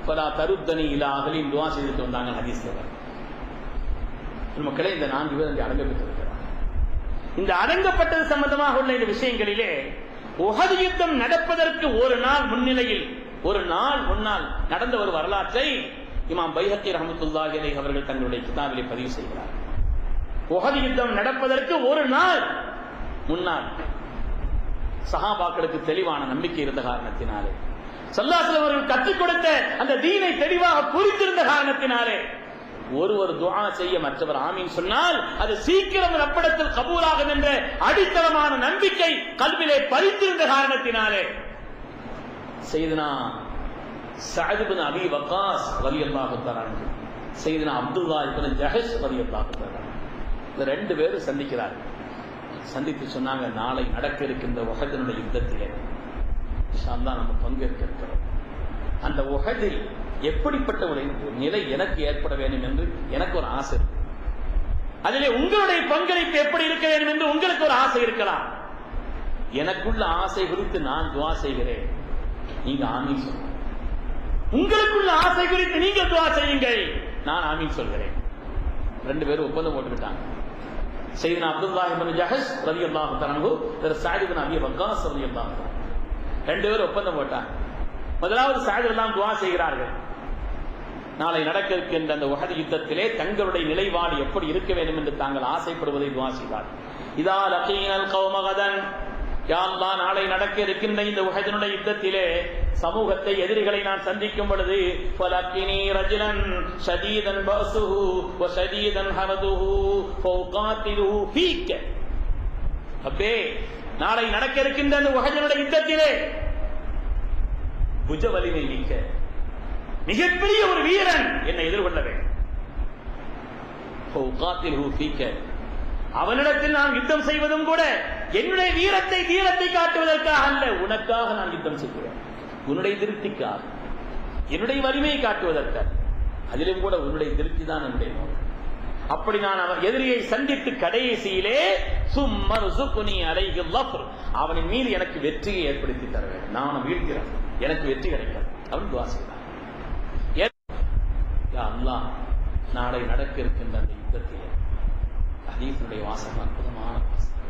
Speaker 2: ஃபலா தருத்தனி இலா அஹ்லின் துஆ செய்துட்டு வந்தாங்க ஹதீஸ்ல. மக்களே, இந்த 4 பேர் அங்கே அடங்க பெற்றிருக்கிறார். இந்த அடங்கப்பட்டது சம்பந்தமாக உள்ள இந்த விஷயங்களிலே உஹது யுத்தம் நடப்பதற்கு ஒரு நாள் முன்னிலையில், ஒரு நாள் முன்னால் நடந்த ஒரு வரலாற்றை இமாம் பைஹக்கி ரஹ்மத்துல்லாஹி அலைஹி அவர்கள் தங்களுடைய கிதாபிலே பதிவு செய்கிறார். உஹது யுத்தம் நடப்பதற்கு ஒரு நாள் முன்னால் சஹாபாக்களுக்கு தெளிவான நம்பிக்கை இருந்த காரணத்தினாலே, ஸல்லல்லாஹு அலைஹி வஸல்லம் அவர்கள் கற்றுக் கொடுத்த அந்த தீனை தெளிவாக புரிந்திருந்த காரணத்தினாலே, ஒருவர் துஆ செய்ய மற்றவர் ஆமீன் சொன்னால் அது சீக்கிரம் ரப்பிடத்தில் கபூலாகும் என்ற அடித்தளமான நம்பிக்கை கல்விலே பதித்திருந்த காரணத்தினாலே சையதுனா சஅத் இப்னு அபி வக்காஸ் ரலியல்லாஹு தஆலா, சையதுனா அப்துல்லாஹ் இப்னு ஜஹஷ் ரலியல்லாஹு தஆலா, இந்த 2 பேரும் சந்திக்கிறார்கள். சந்தித்து சொன்னாங்க, நாளை நடக்க இருக்கின்ற உஹதினுடைய யுத்தத்திலே இன்ஷா அல்லாஹ் நம்ம பங்கேற்க இருக்கிறோம். அந்த உஹதில் எப்படிப்பட்ட ஒரு நிலை எனக்கு ஏற்பட வேண்டும் என்று எனக்கு ஒரு ஆசை இருக்கு. அதிலே உங்களுடைய பங்களிப்பு எப்படி இருக்க வேண்டும் என்று உங்களுக்கு ஒரு ஆசை இருக்கலாம். எனக்குள்ள ஆசை குறித்து நான் துஆ செய்கிறேன், நீங்க ஆமீன் சொல்லுங்க. உங்களுக்குள்ள ஆசை குறித்து நீங்க துஆ செய்யுங்கள், நான் ஆமீன் சொல்கிறேன். 2 பேரும் ஒப்பந்தம் போட்டுக்கிட்டாங்க. சையதுனா அப்துல்லாஹ் இப்னு ஜஹஷ் ரலியல்லாஹு தஆலா அன்ஹு, சஅத் இப்னு அபி வக்காஸ் ரலியல்லாஹு தஆலா. 2 பேர் ஒப்பந்தம் போட்டாங்க. முதலாவது சஅத் எல்லாம் துஆ செய்கிறார்கள். நாளை நடக்க இருக்கின்ற அந்த உஹது யுத்தத்திலே தங்களுடைய நிலைப்பாடு எப்படி இருக்க வேண்டும் என்று தாங்கள் ஆசைப்படுவதை துஆ செய்தார்கள். இதா லகீனல் கௌம கதன், யா அல்லாஹ், நாளை நடக்க இருக்கின்ற இந்த உஹதினுடைய யுத்தத்திலே சமூகத்தை, எதிரிகளை நான் சந்திக்கும் பொழுது ஃபலக்கினி ரஜுலன் ஷதீதன் பஸுஹு வ ஷதீதன் ஹரதுஹு ஃபௌகாத்திலுஹு ஃபீக. அப்பே, நாளை நடக்க இருக்கின்ற அந்த உஹதினுடைய யுத்தத்திலே புஜ வலிமை மிக்க மிகப்பெரிய ஒரு வீரன் என்னை எதிர்கொள்ள வேண்டும். ஃபௌகாத்திலுஹு ஃபீக. அவனிடத்தில் நான் யுத்தம் செய்வதும் கூட என்னுடைய வீரத்தை காட்டுவதற்காக அல்ல, உனக்காக நான் யுத்தம் செய்கிறேன். உன்னுடைய திருப்திக்காக, என்னுடைய வலிமையை காட்டுவதற்காக. அதிலும் கூட உன்னுடைய திருப்தி தான் என்னுடைய நோக்கம். அப்படி நான் அவர் எதிரியை சந்தித்து கடைசியிலே சும்மர்சுகுனி அலைஹி லஃப்ர், அவனின் மீது எனக்கு வெற்றியை ஏற்படுத்தி தர வேண்டும். நான் வீழ்கிறேன், எனக்கு வெற்றி கிடைக்கிறது. அவன் துஆ செய்தான். யா அல்லாஹ், நாளை நடக்க இருக்கின்ற அந்த யுத்தத்திலே ஹதீஸுடைய வாசகம் அற்புதமான வாசகம்,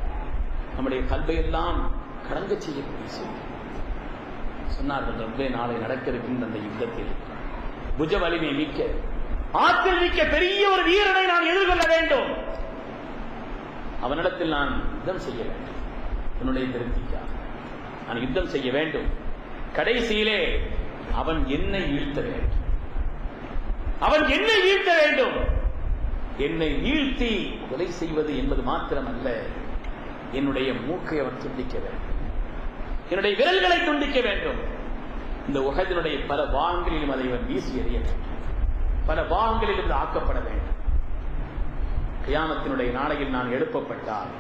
Speaker 2: நம்முடைய கல்வை எல்லாம் கடங்க செய்யக்கூடிய செய்தி. சொன்னார்கள், ரப்பே, நாளை நடக்க இருக்கின்ற அந்த யுத்தத்தில் புஜ வலிமை மிக்க, ஆற்றல் மிக்க பெரிய ஒரு வீரனை நான் எதிர்கொள்ள வேண்டும். அவனிடத்தில் நான் யுத்தம் செய்ய வேண்டும். உன்னுடைய திருப்திக்காக நான் யுத்தம் செய்ய வேண்டும். கடைசியிலே அவன் என்னை வீழ்த்த வேண்டும். அவன் என்னை வீழ்த்த வேண்டும். என்னை வீழ்த்தி கொலை செய்வது என்பது மாத்திரமல்ல, என்னுடைய மூக்கை அவன் துண்டிக்க வேண்டும், என்னுடைய விரல்களை துண்டிக்க வேண்டும். இந்த உஹதினுடைய பல பாகங்களிலும் அதை அவன் வீசி எறிய வேண்டும். பல பாகங்களிலும் ஆக்கப்பட வேண்டும். கியாமத்தினுடைய நாளையில் நான் எழுப்பப்பட்டால்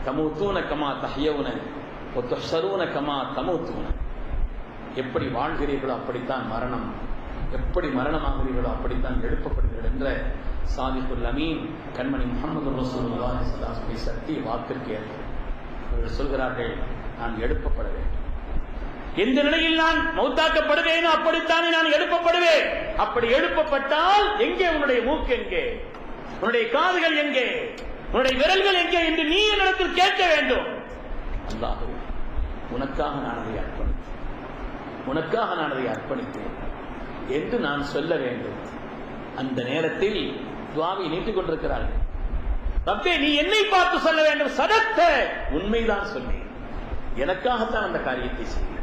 Speaker 2: தமூத்தூன கமா தஹ்யவுன வ துஹ்ஷரூன கமா தமூத்தூன, எப்படி வாழ்கிறீர்களோ அப்படித்தான் மரணம், எப்படி மரணமாகிறீர்களோ அப்படித்தான் எழுப்பப்படுகிறது என்ற சாதிக்குல் அமீன் கண்மணி முஹம்மது ரசூலுல்லாஹி ஸல்லல்லாஹு அலைஹி வஸல்லம் சத்திய வாக்கிற்கு ஏற்ப அவர்கள் சொல்கிறார்கள், நான் எழுப்பப்பட வேண்டும். எந்த நிலையில் நான் மௌத்தாக்கப்படுவேனோ அப்படித்தானே நான் எழுப்பப்படுவேன். அப்படி எழுப்பப்பட்டால் எங்கே உன்னுடைய மூக்கு, எங்கே உன்னுடைய காதுகள், எங்கே உன்னுடைய விரல்கள், எங்கே என்று நீ என்னிடத்தில் கேட்க வேண்டும். அல்லாஹ், உனக்காக நான் அதை அர்ப்பணித்தேன், உனக்காக நான் அதை அர்ப்பணித்தேன் என்று நான் சொல்ல வேண்டும். அந்த நேரத்தில் துஆவை நீட்டிக் கொண்டிருக்கிறார்கள். ரப்பே, நீ என்னை பார்த்து சொல்ல வேண்டும். சதத்த, உண்மைதான் சொன்னேன், எனக்காகத்தான் அந்த காரியத்தை செய்தேன்,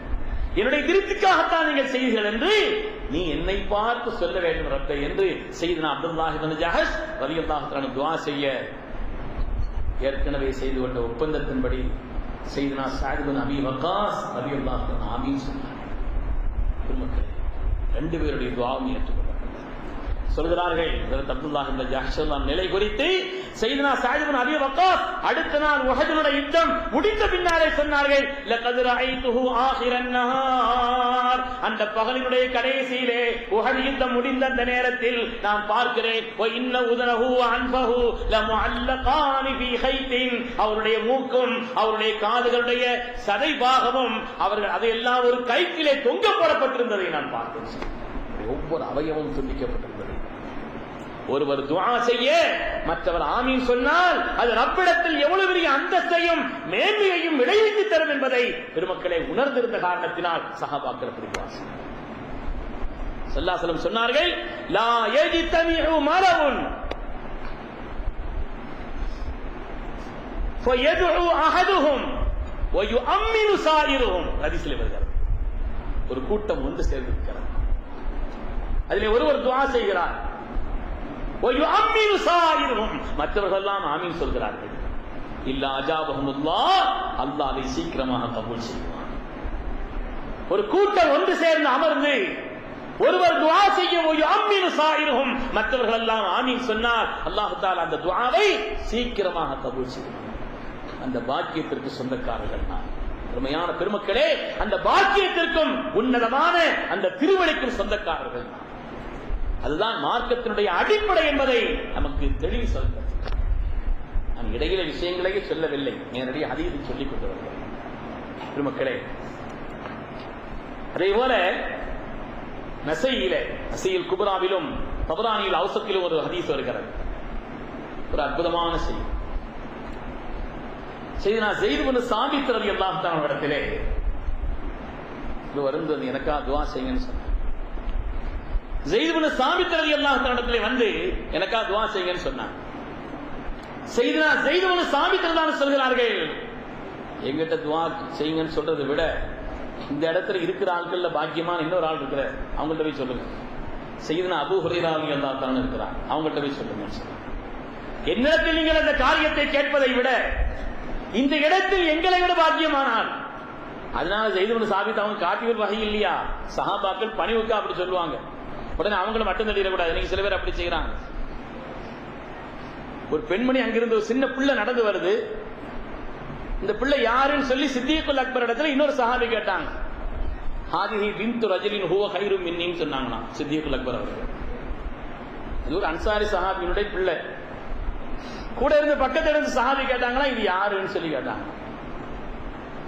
Speaker 2: என்னுடைய திருப்திக்காகத்தான் நீங்கள் செய்தீர்கள் என்று நீ என்னை பார்த்து சொல்ல வேண்டும் ரப்பே என்று சையதுனா அப்துல்லாஹ் இப்னு ஜஹஷ் ரலியல்லாஹு தஆலா துஆ செய்ய ஏற்கனவே செய்து கொண்ட ஒப்பந்தத்தின்படி சையதுனா சஅத் இப்னு அபீ வக்காஸ் ரலியல்லாஹு தஆலா ஆமீன் சொன்னார். பெருமக்களே, 2 பேருடைய துஆவும் ஏற்றுக்கொள்ளப்பட்டது. சொல்கிறார்கள், ஹஜ்ரத் அப்துல்லாஹ் இப்னு ஜஹஷ் நிலை குறித்து சையதுனா சஅத் இப்னு அபீ வக்காஸ் அடுத்த நாள் உஹதுடைய யுத்தம் முடிந்த பின்னாலே சொன்னார்கள், லகத் ரஅய்துஹு ஆகிரன் நஹார், அந்த பகலினுடைய கடைசியிலே உஹது யுத்தம் முடிந்த அந்த நேரத்தில் நான் பார்க்கிறேன், வ இன்ன உதனஹு வ அன்ஃபஹு லமுஅல்லகானி ஃபீ ஹைத்தின், அவருடைய மூக்கும் அவருடைய காதுகளுடைய சதை பாகமும் அவர்கள் அதையெல்லாம் ஒரு கயிற்றிலே தொங்க போடப்பட்டிருந்ததை நான் பார்த்தேன். ஒவ்வொரு அவயவமும் துண்டிக்கப்பட்டிருந்தது. ஒருவர் துஆ செய்ய மற்றவர் ஆமீன் சொன்னால் அது ரப்பிடத்தில் எவ்வளவு பெரிய அந்தஸ்தையும் மேன்மையையும் விளைவித்து தரும் என்பதை பெருமக்களை உணர்ந்திருந்த காரணத்தினால் சஹாபாக்கள் அப்படி துஆ செய்தார்கள். ஸல்லல்லாஹு அலைஹி வஸல்லம் சொன்னார்கள், லா யஜ்தமிஉ மலஉன் ஃபயதுஉ அஹதுஹும் வ யுஅம்மினு சாயிருஹும். ஹதீஸில் வருகிறது, ஒரு கூட்டம் ஒன்று சேர்ந்திருக்கிறது, அதிலே ஒருவர் துஆ செய்கிறார், மற்றவர்கள் எல்லாம் ஆமீன் சொல்கிறார்கள். இல்லா அஜாபஹுமுல்லாஹ், அல்லாஹ் அதை சீக்கிரமாக கபூல் செய்வான். ஒரு கூட்டம் ஒன்று சேர்ந்து அமர்ந்து ஒருவர் துஆ செய்ய யுஅம்மினு சாயிருஹும், மற்றவர்கள் எல்லாம் ஆமீன் சொன்னால் அல்லாஹ் தஆலா அந்த துஆவை சீக்கிரமாக கபூல் செய்வான். அந்த பாக்கியத்திற்கு சொந்தக்காரர்கள் நான். பெருமையான பெருமக்களே, அந்த பாக்கியத்திற்கும் உன்னதமான அந்த திருவடிக்கும் சொந்தக்காரர்கள் நான். அதுதான் மார்க்கத்தினுடைய அடிப்படை என்பதை நமக்கு தெளிவு சொல்கிறது. நான் இடையில விஷயங்களையே சொல்லவில்லை, நேரடியாக ஹதீஸை சொல்லிக் கொண்டு வருகிறேன். பெருமக்களே, அதே போல நஸீல் குப்ராவிலும் தபரானியில் அவ்ஸத்திலும் ஒரு ஹதீஸ் வருகிறது. ஒரு அற்புதமான செய்தி. செய்தனா ஸெய்த் இப்னு சாபித் ரலியல்லாஹு தஆலா இடத்திலே இது வரும்போது எனக்கா துஆ செய்யுங்கன்னு சொன்னாங்க. ஸெய்த் இப்னு சாபித் ரலியல்லாஹு தஆலா இடத்திலே வந்து எனக்கா துஆ செய்யுங்கன்னு சொன்னாங்க. செய்தனா ஸெய்த் இப்னு சாபித் ரலியல்லாஹு சொல்கிறார்கள், எங்கிட்ட துஆ செய்யுங்கன்னு சொல்றதை விட இந்த இடத்துல இருக்கிற ஆட்கள்ல பாக்கியமான இன்னொரு ஆள் இருக்கிற அவங்கள்ட்ட போய் சொல்லுங்க. செய்தனா அபூ ஹுரைரா ரலியல்லாஹு தஆலா இருக்கிறார், அவங்கள்ட்ட போய் சொல்லுங்கன்னு சொன்னாங்க. என்னிடத்தில் நீங்கள் அந்த காரியத்தை கேட்பதை விட இந்த இடத்தில் எங்களை விட பாக்கியமானார். அதனால ஸெய்த் இப்னு சாபித் அவங்க காட்டியவர் வகை இல்லையா, சஹாபாக்கள் பணிவுக்கா அப்படி சொல்லுவாங்க. உடனே அவங்களும் மட்டும் தள்ளிடக்கூடாது. நீங்க சில பேர் அப்படி செய்யறாங்க. ஒரு பெண்மணி அங்கிருந்து ஒரு சின்ன பிள்ளை நடந்து வருது. இந்த பிள்ளை யாருன்னு சொல்லி சித்தியக்குல் அக்பர் இடத்துல இன்னொரு சஹாபி கேட்டாங்க. ஹாதிஹி பின்து ரஜுலின் ஹுவ கைரும் மின்னின்னு சொன்னாங்களா சித்தியக்குல் அக்பர் அவர்கள். இது ஒரு அன்சாரி சஹாபியினுடைய பிள்ளை. கூட இருந்து பக்கத்துல இருந்து சஹாபி கேட்டாங்களா, இது யாருன்னு சொல்லி கேட்டாங்க.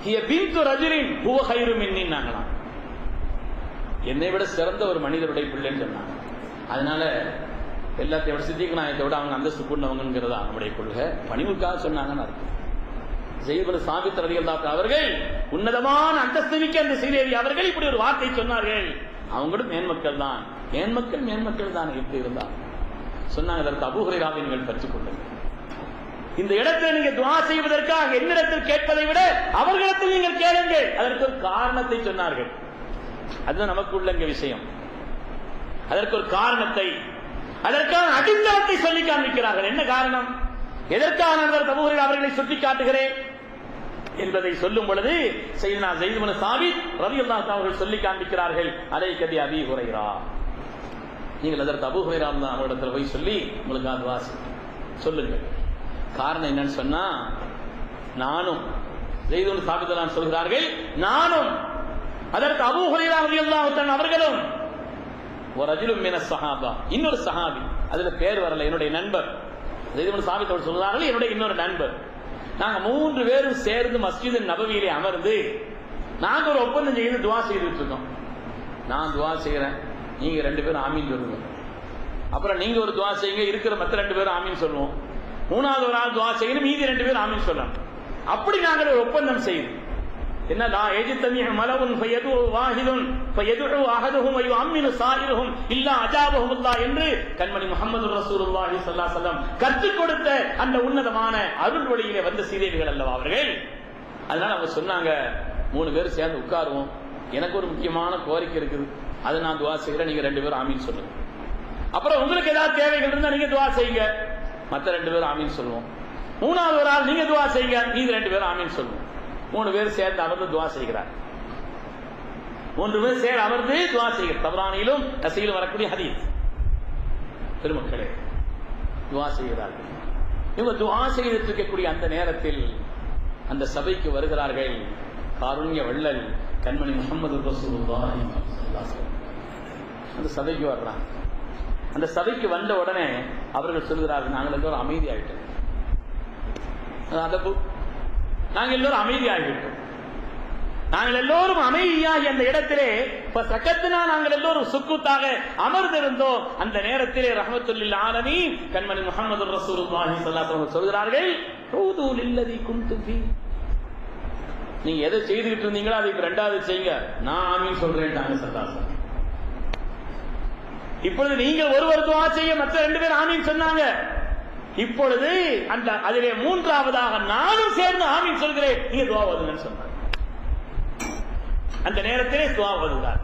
Speaker 2: ஹிய பின்து ரஜுலின் ஹுவ கைரும் மின்னின்னாங்களா, என்னை விட சிறந்த ஒரு மனிதருடைய பிள்ளைன்னு சொன்னாங்க. அதனால எல்லாத்தையும் விட சித்திக்கு நாயத்தை விட அவங்க அந்தஸ்து கூடவங்கிறதா நம்முடைய கொள்கை. பணிவுக்காக சொன்னாங்கன்னு அர்த்தம். ஸெய்த் இப்னு சாபித் ரலியல்லாஹு தஆலா அவர்கள் உன்னதமான அந்தஸ்து மிக்க அந்த சீரேவி அவர்கள் இப்படி ஒரு வார்த்தை சொன்னார்கள். அவங்களும் மேன்மக்கள் தான், மேன்மக்கள் தான் எப்படி இருந்தா சொன்னாங்க. அதற்கு அபூ ஹுரைராவை நீங்கள் பற்றிக் கொள்ளுங்கள். இந்த இடத்தில் நீங்க துஆ செய்வதற்காக என்னிடத்தில் கேட்பதை விட அவர்களிடத்தில் நீங்கள் கேளுங்கள். அதற்கு ஒரு காரணத்தை சொன்னார்கள். அதுதான் நமக்கு உள்ள விஷயம். அதற்கு ஒரு காரணத்தை, அதற்கான அடித்தளத்தை சொல்லி காண்பிக்கிறார்கள். என்ன காரணம், எதற்காக நான் அபூ ஹுரைரா அவர்களை சுட்டி காட்டுகிறேன் என்பதை சொல்லும் பொழுது செய்தனா ஸெய்த் இப்னு சாபித் ரலியல்லாஹு தஆலா அவர்கள் சொல்லி காண்பிக்கிறார்கள். அலைக பி அபீ ஹுரைரா, நீங்கள் அதற்கு அபூ ஹுரைரா அவரிடத்தில் போய் சொல்லி உங்களுக்கு துஆ சொல்லுங்கள். காரணம் என்னன்னு சொன்னா, நானும் ஸெய்த் இப்னு சாபித் தான் சொல்கிறார்கள், நானும் அதற்கு அபூ ஹுரைரா ரலியல்லாஹு தஆலா அவர்களும் ஒரு ரஜுலும் மின ஸஹாபா, இன்னொரு சஹாபி, அதுல பேர் வரல, என்னுடைய நண்பர் ஸெய்த் இப்னு சாபித் அவர்கள் சொல்கிறார்கள், என்னுடைய இன்னொரு நண்பர், நாங்க 3 பேரும் சேர்ந்து மஸ்ஜித் நபவியிலே அமர்ந்து நாங்க ஒரு ஒப்பந்தம் செய்து துஆ செய்துட்டு இருக்கோம். நான் துஆ செய்யறேன், நீங்க 2 பேரும் ஆமீன் சொல்லுங்க. அப்புறம் நீங்க ஒரு துஆ செய்யுங்க, இருக்கிற மற்ற 2 பேரும் ஆமீன் சொல்லுவோம். 3வது ஒரு ஆள் துஆ செய்யணும், மீதி 2 பேரும் ஆமீன் சொல்லணும். அப்படி நாங்கள் ஒரு ஒப்பந்தம் செய்து என்ன, லா யஜ்தமிஉ மலஉன் ஃபயது வாஹிதுன் ஃபயதுஉ அஹதுஹும் வயுஅம்மினு ஸாயிருஹும் இல்லா அஜாபஹுல்லாஹ் என்று கண்மணி முஹம்மது ரசூலுல்லாஹி ஸல்லல்லாஹு அலைஹி வஸல்லம் கற்றுக் கொடுத்த அந்த உன்னதமான அருள் வழியிலே வந்த சீரியர்கள் அல்லவா அவர்கள். அதனால அவங்க சொன்னாங்க, 3 பேர் சேர்ந்து உட்காருவோம், எனக்கு ஒரு முக்கியமான கோரிக்கை இருக்குது, அதை நான் துஆ செய்கிறேன், நீங்க 2 பேரும் ஆமீன் சொல்லுங்க. அப்புறம் உங்களுக்கு ஏதாவது தேவைகள் இருந்தா நீங்க துஆ செய்யுங்க, மற்ற 2 பேரும் ஆமீன் சொல்லுவோம். 3வது ஒரு ஆள் நீங்க துஆ செய்யுங்க, மீதி 2 பேரும் ஆமீன் சொல்லுவோம். 3 பேர் சேர்ந்து அமர்ந்து துஆ செய்கிறார். 3 பேர் சேர்ந்து அமர்ந்து துஆ செய்கிறார். தபரானியிலும் நசீலும் வரக்கூடிய ஹதீஸ். பெருமக்களே, துஆ செய்கிறார்கள். இவங்க துஆ செய்துட்டு இருக்கக்கூடிய அந்த நேரத்தில் அந்த சபைக்கு வருகிறார்கள் காருண்ய வள்ளல் கண்மணி முஹம்மது ரசூலுல்லாஹி ஸல்லல்லாஹு அலைஹி வஸல்லம். அந்த சபைக்கு வர்றாங்க. அந்த சபைக்கு வந்த உடனே அவர்கள் சொல்கிறார்கள், நாங்கள் எல்லோரும் அமைதியாயிட்டோம், நாங்கள் எல்லோரும் அமைதியாகிவிட்டோம். நாங்கள் எல்லோரும் அமைதியாகி அந்த இடத்திலே நாங்கள் எல்லோரும் சுக்குத்தாக அமர்ந்திருந்தோம். அந்த நேரத்திலே ரஹ்மத்துல் ஆலமீன் கண்மணி முஹம்மது ரசூலுல்லாஹி ஸல்லல்லாஹு அலைஹி வஸல்லம் சொல்கிறார்கள், ஊது லில்லதி குன்து ஃபீ, நீங்க எதை செய்துகிட்டு இருந்தீங்களோ அதை 2வது செய்யுங்க, நான் ஆமீன் சொல்றேன். சல்லாஹ் இப்பொழுது நீங்க ஒருவர் துஆ செய்ய, மற்ற 2 பேர் ஆமீன் சொன்னாங்க. இப்பொழுது அந்த அதிலே 3வதாக நானும் சேர்ந்து ஆமீன் சொல்கிறேன், நீங்க துஆ ஓதுங்கன்னு சொன்னாங்க. அந்த நேரத்திலே துஆ ஓதுகிறார்.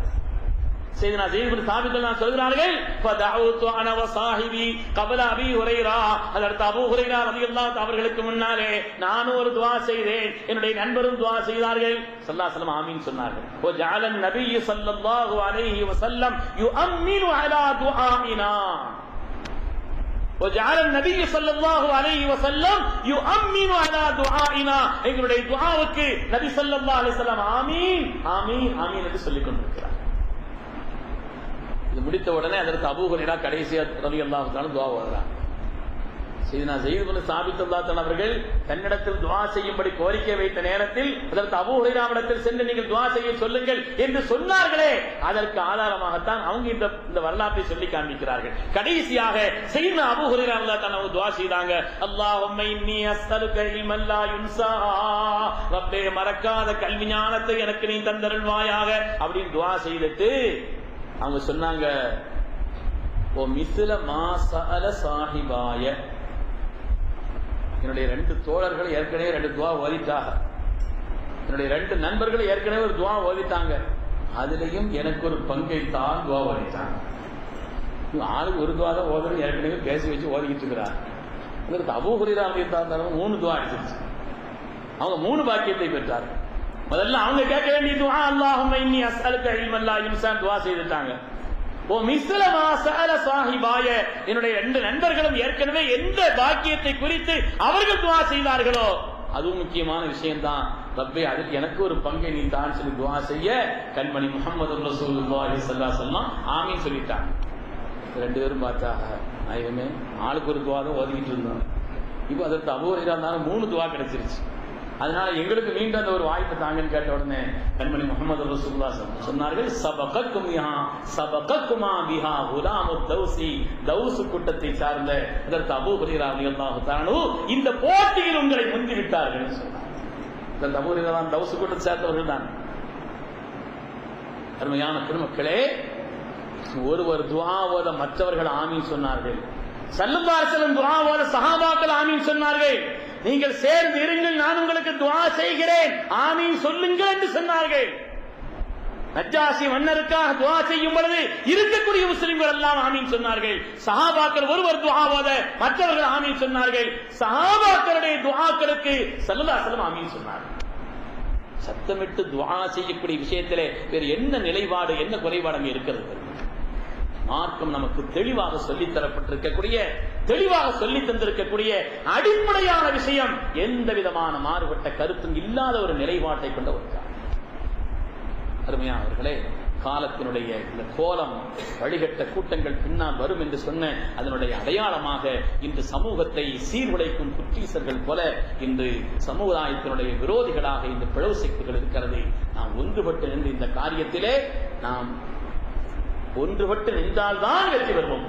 Speaker 2: செய்தனா ஸெய்த் இப்னு சாபித் சொல்கிறார்கள், ஃபதஅவுது அன வ ஸாஹிபி கப்ல அபீ ஹுரைரா, ஹஜ்ரத் அபூ ஹுரைரா ரலியல்லாஹு தஆலா அவர்களுக்கு முன்னாலே நானும் ஒரு துஆ செய்தேன், என்னுடைய நண்பரும் துஆ செய்தார்கள். ஸல்லல்லாஹு அலைஹி வஸல்லம் ஆமீன் சொன்னார்கள். வ ஜஅல நபிய் ஸல்லல்லாஹு அலைஹி வஸல்லம் யுஅம்மினு அலா துஆஇனா, وجعل النبي صلى الله عليه وسلم يؤمن على دعائنا, எங்களுடைய துஆவுக்கு நபி ஸல்லல்லாஹு அலைஹி வஸல்லம் ஆமீன் ஆமீன் ஆமீன் என்று சொல்லிக் கொண்டிருக்கிறார். இது முடித்த உடனே அதற்கு அபூ ஹுரைரா கடைசியா ரலியல்லாஹு தஆலா துஆ ஓதுறாங்க. சையதுனா ஸைத் இப்னு சாபித் ரலியல்லாஹு அவர்கள் தன்னிடத்தில் துஆ செய்யும்படி கோரிக்கை வைத்த நேரத்தில் அதற்கு அபூ ஹுரைராவிடத்தில் சென்று நீங்கள் துஆ செய்ய சொல்லுங்கள் என்று சொன்னார்களே, அதற்கு ஆதாரமாகத்தான் அவங்க இந்த வரலாற்றை சொல்லி காண்பிக்கிறார்கள். கடைசியாக சையதுனா அபூ ஹுரைரா ரலியல்லாஹு அன்ஹு துஆ செய்தாங்க, அல்லாஹும்ம இன்னி அஸ்அலுக இல்மன் லா யுன்ஸா, ரப்பே மறக்காத கல்வி ஞானத்தை எனக்கு நீ தந்தருள்வாயாக அப்படின்னு துஆ செய்துட்டு அவங்க சொன்னாங்க, ஓ மிஸ்ல மா சஅல சாஹிபாய, என்னுடைய 2 தோழர்கள் ஏற்கனவே 2 துஆ ஓதிட்டாங்க, என்னுடைய 2 நண்பர்கள் ஏற்கனவே ஒரு துஆ ஓதிட்டாங்க, அதுலயும் எனக்கு ஒரு பங்கை தான் துஆ ஓதிட்டாங்க. ஆளுக்கு ஒரு துஆ தான் ஓதுறது ஏற்கனவே பேசி வச்சு ஓதிக்கிட்டு இருக்கிறார். அதற்கு அபூ ஹுரைரா ரலியல்லாஹு 3 துஆ அடிச்சிருச்சு. அவங்க 3 பாக்கியத்தை பெற்றார்கள். முதல்ல அவங்க கேட்க வேண்டிய துஆ அல்லாஹும்ம இன்னி அஸ்அலுக இல்மன் லா யுன்ஸா துஆ செய்துட்டாங்க. ஓ மிஸ்ல மா சஅல சாஹிபாய, என்னுடைய 2 நண்பர்களும் ஏற்கனவே எந்த பாக்கியத்தை குறித்து அவர்கள் துஆ செய்தார்களோ அதுவும் முக்கியமான விஷயம்தான், ரப்பே அதில் எனக்கு ஒரு பங்கை நீ தான் சொல்லி துஆ செய்ய கண்மணி முஹம்மது ரசூலுல்லாஹி ஸல்லல்லாஹு அலைஹி வஸல்லம் ஆமீன் சொல்லிட்டாங்க. 2 பேரும் பார்த்தாங்க, நாயகமே ஆளுக்கு ஒரு துஆ தான் ஓதிக்கிட்டு இருந்தோம், இப்போ அதற்கு அபூ ஹுரைரா இருந்தாலும் 3 துஆ கிடைச்சிருச்சு, அதனால எங்களுக்கு மீண்டும் அந்த ஒரு வாய்ப்பு தாங்கன்னு கேட்ட உடனே கண்மணி முஹம்மது ரசூலுல்லாஹி சொன்னார்கள், சபகக்குமா பிஹா குலாமு தௌசி, தௌஸ் கூட்டத்தை சார்ந்த அதற்கு அபூ ஹுரைரா ரலியல்லாஹு தஆலா இந்த போட்டியில் உங்களை முந்தி விட்டார்கள் சொன்னார். இந்த அபூ ஹுரைரா தான் தௌஸ் கூட்டத்தை சேர்ந்தவர்கள் தான். அருமையான பெருமக்களே, ஒருவர் துஆ ஓத மற்றவர்கள் ஆமீன் சொன்னார்கள், ஸல்லல்லாஹு அலைஹி வஸல்லம் துஆ ஓத சஹாபாக்கள் ஆமீன் சொன்னார்கள், நீங்கள் சேர்ந்து இருங்கள் நான் உங்களுக்கு துஆ செய்கிறேன் ஆமீன் சொல்லுங்கள் என்று சொன்னார்கள். நஜ்ஜாசி மன்னருக்காக துஆ செய்யும் பொழுது இருக்கக்கூடிய முஸ்லிம்கள் எல்லாம் ஆமீன் சொன்னார்கள். சஹாபாக்கள் ஒருவர் துஆ ஓத மற்றவர்கள் ஆமீன் சொன்னார்கள். சஹாபாக்களுடைய துஆக்களுக்கு ஸல்லல்லாஹு அலைஹி வஸல்லம் ஆமீன் சொன்னார்கள். சத்தமிட்டு துஆ செய்யக்கூடிய விஷயத்திலே வேறு என்ன நிலைப்பாடு, என்ன குறைபாடு அங்கே இருக்கிறது? மார்க்கம் நமக்கு தெளிவாக சொல்லித் தரப்பட்டிருக்கக்கூடிய, தெளிவாக சொல்லி தந்திருக்கக்கூடிய அடிப்படையான விஷயம், எந்த விதமான மாறுபட்ட கருத்தும் இல்லாத ஒரு நிலைப்பாட்டை கொண்ட ஒரு காலம். அருமையானவர்களே, காலத்தினுடைய இந்த கோலம் வழிகட்ட கூட்டங்கள் பின்னால் வரும் என்று சொன்ன அதனுடைய அடையாளமாக இன்று சமூகத்தை சீர்குலைக்கும் குற்றீசர்கள் போல இன்று சமுதாயத்தினுடைய விரோதிகளாக இந்த பிளவு சக்திகள் இருக்கிறது. நாம் ஒன்றுபட்டு நின்று இந்த காரியத்திலே நாம் ஒன்றுபட்டு நின்றால்தான் வெற்றி பெறுவோம்.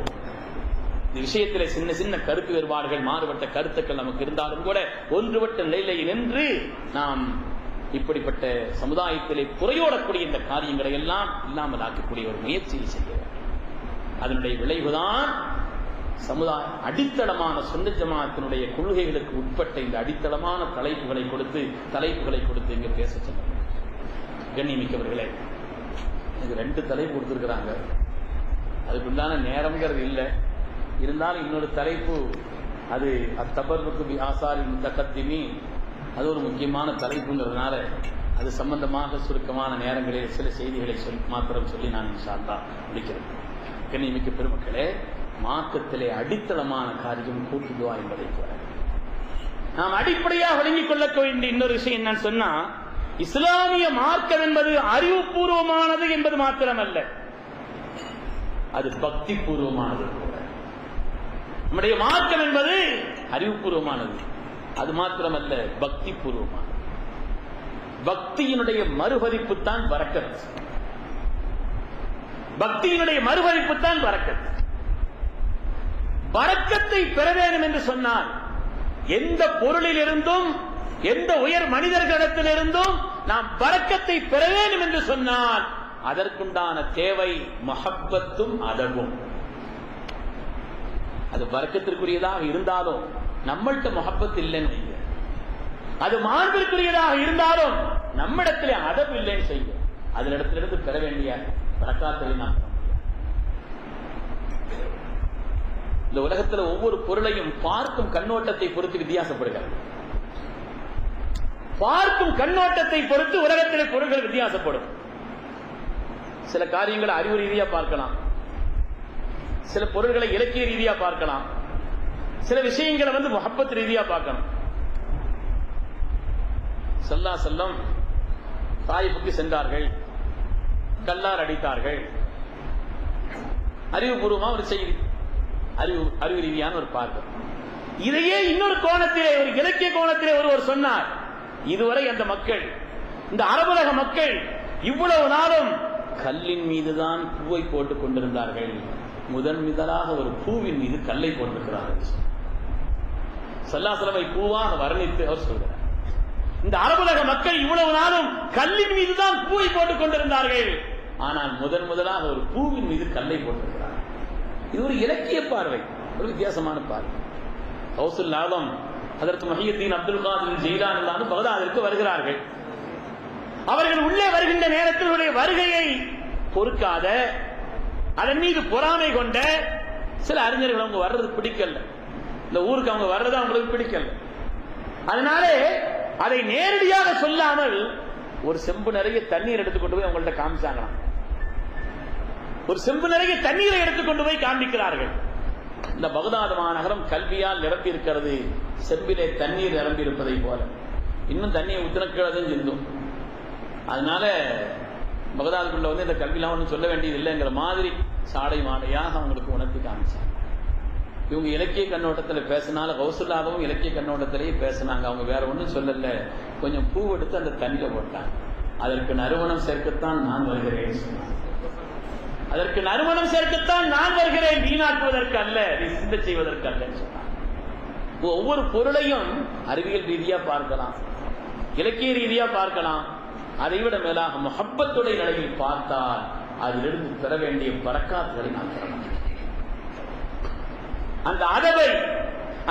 Speaker 2: இந்த விஷயத்திலே சின்ன சின்ன கருத்து வேறுபாடுகள், மாறுபட்ட கருத்துக்கள் நமக்கு இருந்தாலும் கூட ஒன்றுபட்ட நிலையில் நின்று நாம் இப்படிப்பட்ட சமுதாயத்திலே குறையோடக்கூடிய இந்த காரியங்களை எல்லாம் இல்லாமல் ஆக்கக்கூடிய ஒரு முயற்சியை செய்ய வேண்டும். அதனுடைய விளைவுதான் சமுதாய அடித்தளமான சுன்னத் ஜமாஅத்தினுடைய கொள்கைகளுக்கு உட்பட்ட இந்த அடித்தளமான தலைப்புகளை கொடுத்து இங்க பேச சொன்னாங்க. கண்ணியமிக்கவர்களே, இது 2 தலைப்பு கொடுத்திருக்கிறாங்க, அதுக்குண்டான நேரம்ங்கிறது இல்லை. இருந்தாலும் இன்னொரு தலைப்பு, அது அத்தபர்ருக்கு பி ஆசாரில் முத்தகத்திமி, அது ஒரு முக்கியமான தலைப்புங்கிறதுனால அது சம்பந்தமாக சுருக்கமான நேரங்களில் சில செய்திகளை மாத்திரம் சொல்லி நான் இன்ஷா அல்லாஹ் முடிக்கிறேன். கண்ணியமிக்க பெருமக்களே, மார்க்கத்திலே அடித்தளமான காரியம் கூட்டு துஆ என்பதை போல நாம் அடிப்படையாக விளங்கிக் கொள்ள வேண்டிய இன்னொரு விஷயம் என்னன்னு சொன்னா, இஸ்லாமிய மார்க்கம் என்பது அறிவுபூர்வமானது என்பது மாத்திரமல்ல, அது பக்தி பூர்வமானது. நம்முடைய மார்க்கம் என்பது அறிவுபூர்வமானது, அது மாத்திரமல்ல பக்தி பூர்வமானது. பக்தியினுடைய மறுபதிப்பு தான் பரக்கத். பக்தியினுடைய மறுபதிப்பு தான் பரக்கத். பரக்கத்தை பெற வேண்டும் என்று சொன்னால் எந்த பொருளில் இருந்தும் எந்த உயர் மனிதர்களிடத்திலிருந்தும் நாம் பரக்கத்தை பெற வேண்டும் என்று சொன்னால் அதற்குண்டான தேவை மஹப்பத்தும் அதவும். அது பரக்கத்திற்குரியதாக இருந்தாலும் நம்மள்கிட்ட மஹப்பத் இல்லைன்னு செய்ய, அது மாண்பிற்குரியதாக இருந்தாலும் நம்மிடத்திலே அதவு இல்லைன்னு செய்ய, அதனிடத்திலிருந்து பெற வேண்டிய பரக்காத்தை நாம் இந்த உலகத்தில் ஒவ்வொரு பொருளையும் பார்க்கும் கண்ணோட்டத்தை பொறுத்து வித்தியாசப்படுகிறது. பார்க்கும் கண்ணோட்டத்தை பொறுத்து உலகத்திலே பொருள்கள் வித்தியாசப்படும். சில காரியங்களை அறிவு ரீதியா பார்க்கலாம், சில பொருள்களை இலக்கிய ரீதியா பார்க்கலாம், சில விஷயங்களை முஹப்பத் ரீதியா பார்க்கணும். ஸல்லல்லாஹு அலைஹி வஸல்லம் தாயிஃபுக்கு சென்றார்கள், கல்லார் அடித்தார்கள். அறிவுபூர்வமா ஒரு செய்தி, அறிவு ரீதியான ஒரு பார்வை. இதையே இன்னொரு கோணத்திலே, ஒரு இலக்கிய கோணத்திலே ஒருவர் சொன்னார், இதுவரை அந்த மக்கள், இந்த அரபுலக மக்கள் இவ்வளவு நாளும் கல்லின் மீதுதான் பூவை போட்டுக் கொண்டிருந்தார்கள், முதன் முதலாக ஒரு பூவின் மீது கல்லை போட்டிருக்கிறார்கள். ஸல்லல்லாஹு அலைஹி பூவாக வர்ணித்து அவர் சொல்கிறார், இந்த அரபுலக மக்கள் இவ்வளவு நாளும் கல்லின் மீதுதான் பூவை போட்டுக் கொண்டிருந்தார்கள், ஆனால் முதன் முதலாக ஒரு பூவின் மீது கல்லை போட்டிருக்கிறார். இது ஒரு இலக்கிய பார்வை, ஒரு வித்தியாசமான பார்வை. கௌசுல் ஆலம் ஹஜ்ரத் முஹியுத்தீன் அப்துல் காதிர் ஜீலானி பகதாதிற்கு வருகிறார்கள். அவர்கள் உள்ளே வருகின்ற நேரத்தில் வருகையை பொறுக்காத, அதன் மீது பொறாமை கொண்ட சில அறிஞர்கள் அவங்க வர்றது பிடிக்கல, இந்த ஊருக்கு அவங்க வர்றது அவங்களுக்கு பிடிக்கல. அதனாலே அதை நேரடியாக சொல்லாமல் ஒரு செம்பு நிறைய தண்ணீர் எடுத்துக்கொண்டு போய் அவங்கள்ட்ட காமிச்சாங்களாம். ஒரு செம்பு நிறைய தண்ணீரை எடுத்துக்கொண்டு போய் காண்பிக்கிறார்கள். இந்த பகதாத் மாநகரம் கல்வியால் நிரம்பி இருக்கிறது, செம்பிலே தண்ணீர் நிரம்பி இருப்பதை போல. இன்னும் தண்ணியை ஊத்தினக்கிறதும் சிந்தும். அதனால பகதாதுக்குள்ள வந்து இந்த கல்வியெல்லாம் ஒன்றும் சொல்ல வேண்டியது இல்லைங்கிற மாதிரி சாடை மாடையாக அவங்களுக்கு உணர்த்தி காமிச்சாங்க. இவங்க இலக்கிய கண்ணோட்டத்தில் பேசினால கௌசுல்லாகவும் இலக்கிய கண்ணோட்டத்திலேயே பேசினாங்க. அவங்க வேற ஒன்றும் சொல்லல, கொஞ்சம் பூ எடுத்து அந்த தண்ணியில போட்டாங்க. அதற்கு நறுமணம் சேர்க்கத்தான் நான் வருகிறேன் சொன்னாங்க. அதற்கு நறுமணம் சேர்க்கத்தான் நான் வருகிறேன், வீணாக்குவதற்கு அல்ல, சிந்த செய்வதற்கு அல்ல சொன்னாங்க. ஒவ்வொரு பொருளையும் அறிவியல் ரீதியா பார்க்கலாம், இலக்கிய ரீதியா பார்க்கலாம். அதைவிட மேலாக முஹப்பத்துடைய நிலையில் பார்த்தால் அதிலிருந்து பெற வேண்டிய பரக்காத்துகளை நாம் பெறலாம். அந்த அதவை,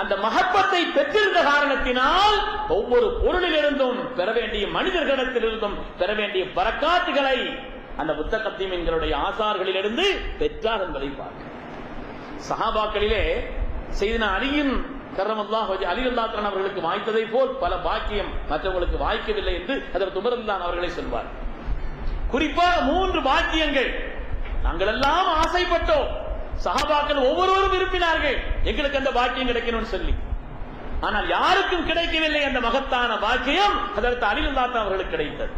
Speaker 2: அந்த மஹப்பத்தை பெற்றிருந்த காரணத்தினால் ஒவ்வொரு பொருளிலிருந்தும் பெற வேண்டிய, மனிதர்களிடத்திலிருந்தும் பெற வேண்டிய பரக்காத்துகளை அந்த முத்தகத்தீம் எங்களுடைய ஆசார்களிலிருந்து பெற்றார் என்பதை பார்க்க. சஹாபாக்களிலே செய்தனா அலியின் கர்ரமல்லாஹு வஜஹு அலி ரலியல்லாஹு அன்ஹு அவர்களுக்கு வாய்த்ததை போல் பல பாக்கியம் மற்றவர்களுக்கு வாய்க்கவில்லை என்று ஹஜ்ரத் உமர் ரலியல்லாஹு அவர்களே சொல்வார். குறிப்பாக 3 பாக்கியங்கள் நாங்கள் எல்லாம் ஆசைப்பட்டோம், சஹாபாக்கள் ஒவ்வொருவரும் விரும்பினார்கள் எங்களுக்கு அந்த பாக்கியம் கிடைக்கணும்னு சொல்லி. ஆனால் யாருக்கும் கிடைக்கவில்லை அந்த மகத்தான பாக்கியம் ஹஜ்ரத் அலி ரலியல்லாஹு அன்ஹு அவர்களுக்கு கிடைத்தது.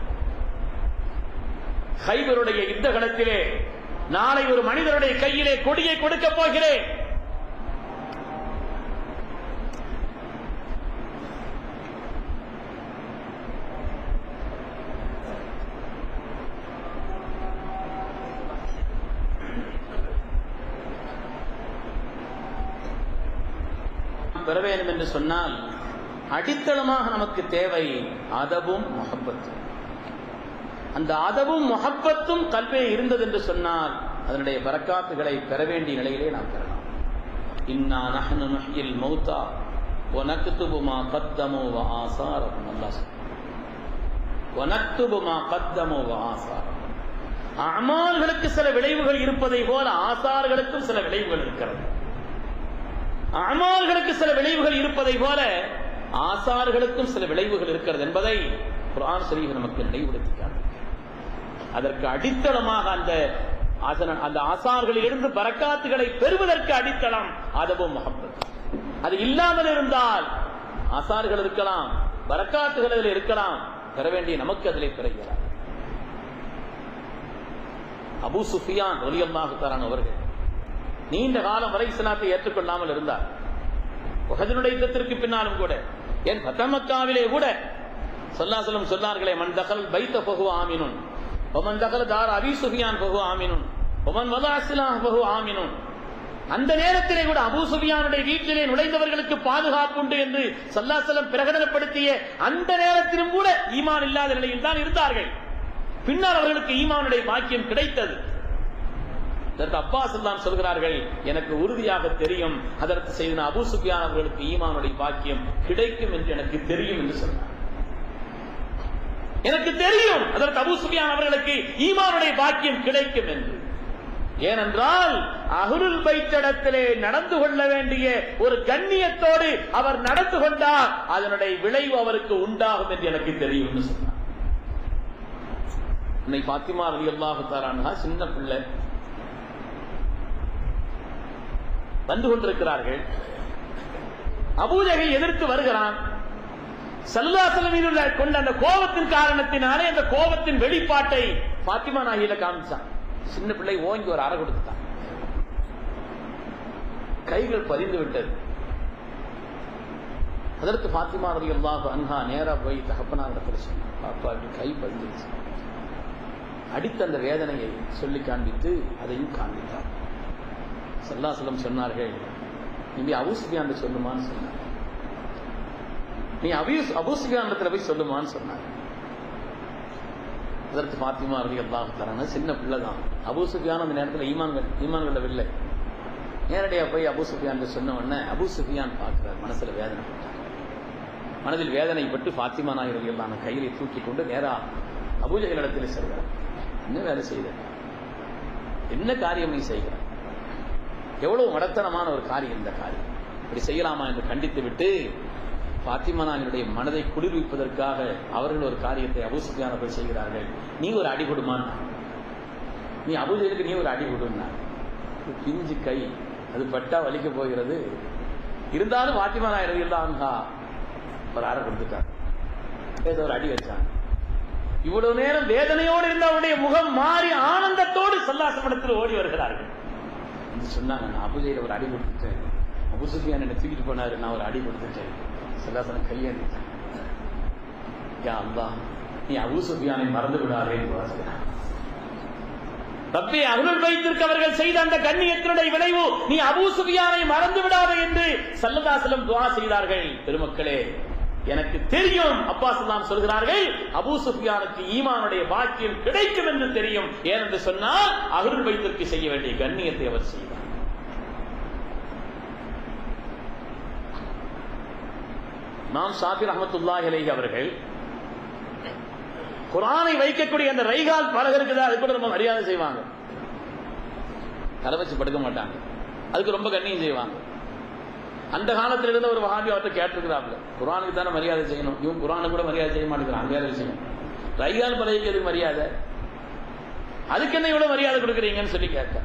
Speaker 2: கைபருடைய யுத்த களத்திலே நாளை ஒரு மனிதருடைய கையிலே கொடியை கொடுக்க போகிறேன், பெற வேண்டும் என்று சொன்னால் அடித்தளமாக நமக்கு தேவை அதபும் முஹப்பத்தும். அந்த அதபும் முஹப்பத்தும் கல்வே இருந்தது என்று சொன்னால் அதனுடைய பரக்காத்துகளை பெற வேண்டிய நிலையிலே நாம் பெறலாம். இன்னா நஹ்னு நஹ்யில் மௌதா வ நக்துபு மா கத்தமு வ ஆசாரஹும். அல்லாஹ் வ நக்துபு மா கத்தமு வ ஆசாரஹும். அமால்களுக்கு சில விளைவுகள் இருப்பதை போல ஆசார்களுக்கும் சில விளைவுகள் இருக்கிறது. அமால்களுக்கு சில விளைவுகள் இருப்பதை போல ஆசார்களுக்கும் சில விளைவுகள் இருக்கிறது என்பதை குர்ஆன் ஷரீஃப் நமக்கு நினைவுபடுத்தினார். அதற்கு அடித்தளமாக அந்த ஆசார்களில் இருந்து பரக்காத்துகளை பெறுவதற்கு அடித்தளம் அதபும் முஹப்பத். அது இல்லாமல் இருந்தால் ஆசார்கள் இருக்கலாம், பரக்காத்துகள் இருக்கலாம், பெற வேண்டிய நமக்கு அதிலே பெறுகிறார். அபூ சுஃபியான் ரலியல்லாஹு தஆலா அவர்கள் நீண்ட காலம் வரை இஸ்லாத்தை ஏற்றுக்கொள்ளாமல் இருந்தார். உஹதுடைய யுத்தத்திற்கு பின்னாலும் கூட, என் ஃபத்ஹ் கூட ஸல்லல்லாஹு அலைஹி வஸல்லம் சொன்னார்களே, மன் தகல் பைத ஃபஹு ஆமினுன் வமன் தகல தார் அபீ சுஃபியான் ஃபஹு ஆமினுன் வமன் வதஅ ஸிலாஹ் ஃபஹு ஆமினுன். அந்த நேரத்திலே கூட அபூ சுஃபியானுடைய வீட்டிலே நுழைந்தவர்களுக்கு பாதுகாப்பு உண்டு என்று ஸல்லல்லாஹு அலைஹி வஸல்லம் பிரகடனப்படுத்திய அந்த நேரத்திலும் கூட ஈமான் இல்லாத நிலையில் தான் இருந்தார்கள். பின்னால் அவர்களுக்கு ஈமானுடைய பாக்கியம் கிடைத்தது. அப்பாஸ் எல்லாம் சொல்கிறார்கள், எனக்கு உறுதியாக தெரியும் அதற்கு செய்தனா அபூ சுஃபியான் அவர்களுக்கு ஈமானுடைய பாக்கியம் கிடைக்கும் என்று எனக்கு தெரியும் என்று சொன்னார். எனக்கு தெரியும் அதற்கு அபூ சுஃபியான் அவர்களுக்கு ஈமானுடைய பாக்கியம் கிடைக்கும் என்று. ஏனென்றால் அஹ்லுல் பைத் இடத்திலே நடந்து கொள்ள வேண்டிய ஒரு கண்ணியத்தோடு அவர் நடந்து கொண்டார், அதனுடைய விளைவு அவருக்கு உண்டாகும் என்று எனக்கு தெரியும் என்று சொன்னார். அன்னை பாத்திமா ரலியல்லாஹு தஆலா அன்ஹா சின்ன பிள்ளை வந்து கொண்டிருக்கிறார்கள். அபூஜஹல் எதிர்த்து வருகிறான். ஸல்லல்லாஹு அலைஹி வஸல்லம் மீது கொண்ட அந்த கோபத்தின் காரணத்தினாலே அந்த கோபத்தின் வெளிப்பாட்டை பாத்திமா நாயில காமிச்சான். சின்ன பிள்ளை ஓங்கி ஒரு அறை கொடுத்தான். கைகள் பதிந்து விட்டது.
Speaker 1: அதற்கு ஃபாத்திமா ரலியல்லாஹு அன்ஹா நேரா போய் தகப்பனார் இடத்துல சொன்னார், பாப்பா இப்படி கை பதிஞ்சிருச்சு. அடித்த அந்த வேதனையை சொல்லி காண்பித்து அதையும் காண்பித்தார். ஸல்லல்லாஹு அலைஹி வஸல்லம் சொன்னார்கள், நீ அபூ சுஃபியான் சொல்லுமான்னு சொன்னார். நீ அபூ சுஃபியான் இடத்துல போய் சொல்லுமான்னு சொன்னார். அதற்கு ஃபாத்திமா ரலியல்லாஹு தஆலா சின்ன பிள்ளை தான். அபூ சுஃபியான் அந்த நேரத்தில் ஈமான் கொள்ளவில்லை. நேரடியாக போய் அபூ சுஃபியான் சொன்ன உடனே அபூ சுஃபியான் பார்க்கிறார், மனசில் வேதனைப்பட்டார். மனதில் வேதனைப்பட்டு ஃபாத்திமா நாயகி ரலியல்லாஹு அன்ஹா கையிலே தூக்கி கொண்டு நேரா அபூ ஜஹல் இடத்தில் செல்கிறார். என்ன வேலை செய்த, என்ன காரியம் நீ செய்கிறார், எவ்வளவு மடத்தனமான ஒரு காரியம் இந்த காரியம், இப்படி செய்யலாமா என்று கண்டித்து விட்டு ஃபாத்திமா நாயகியுடைய மனதை குளிர்விப்பதற்காக அவர்கள் ஒரு காரியத்தை அபூ சுஃபியான் போய் செய்கிறார்கள். நீ ஒரு அடி கொடுமான், நீ அபூ ஜஹலுக்கு நீ ஒரு அடி கொடுன்னா. பிஞ்சு கை, அது பட்டா வலிக்க போகிறது. இருந்தாலும் ஃபாத்திமா நாயகி ரலியல்லாஹு அன்ஹா ஒரு அறை கொடுத்துட்டாங்க, ஏதோ ஒரு அடி வச்சாங்க. இவ்வளவு நேரம் வேதனையோடு இருந்த அவருடைய முகம் மாறி ஆனந்தத்தோடு சல்லாசமடத்தில் ஓடி வருகிறார்கள். சொன்னாங்க, நான் அபூ ஜஹல் ஒரு அடி கொடுத்துட்டேன், அபூ சுஃபியான் என்னை தூக்கிட்டு போனாரு, நான் ஒரு அடி கொடுத்துட்டேன். சல்லாசனம் கையேந்திட்டான், யா அல்லாஹ் நீ அபூ சுஃபியானை மறந்து விடாதே என்று வாசிக்கிறான். ரப்பே, அஹ்லுல் பைத்திற்கு அவர்கள் செய்த அந்த கண்ணியத்தினுடைய விளைவு நீ அபூ சுஃபியானை மறந்து விடாதே என்று ஸல்லல்லாஹு அலைஹி வஸல்லம் துஆ செய்தார்கள். பெருமக்களே, எனக்கு தெரியும், அப்பா ஸல்லல்லாஹு சொல்கிறார்கள், அபூ சுஃபியானுக்கு ஈமானுடைய பாக்கியம் கிடைக்கும் என்று தெரியும். ஏனென்று சொன்னால் அஹ்லுல் பைத்திற்கு செய்ய வேண்டிய கண்ணியத்தை அவர் செய்தார். இமாம் ஷாஃபி ரஹ்மத்துல்லாஹி அலைஹி அவர்கள் குர்ஆனை வைக்கக்கூடிய அந்த ரைகால் பலகை இருக்குதா, அது கூட ரொம்ப மரியாதை செய்வாங்க. தலை வச்சு படுக்க மாட்டாங்க, அதுக்கு ரொம்ப கண்ணியம் செய்வாங்க. அந்த காலத்தில் இருந்த ஒரு வஹாபி அவர்கிட்ட கேட்டிருக்கிறாங்க, குர்ஆனுக்கு தானே மரியாதை செய்யணும், இவன் குர்ஆனுக்கு கூட மரியாதை செய்ய மாட்டேங்கிறான், வேற விஷயம். ரைகால் பலகைக்கு எதுக்கு மரியாதை, அதுக்கு என்ன இவ்வளவு மரியாதை கொடுக்குறீங்கன்னு சொல்லி கேட்க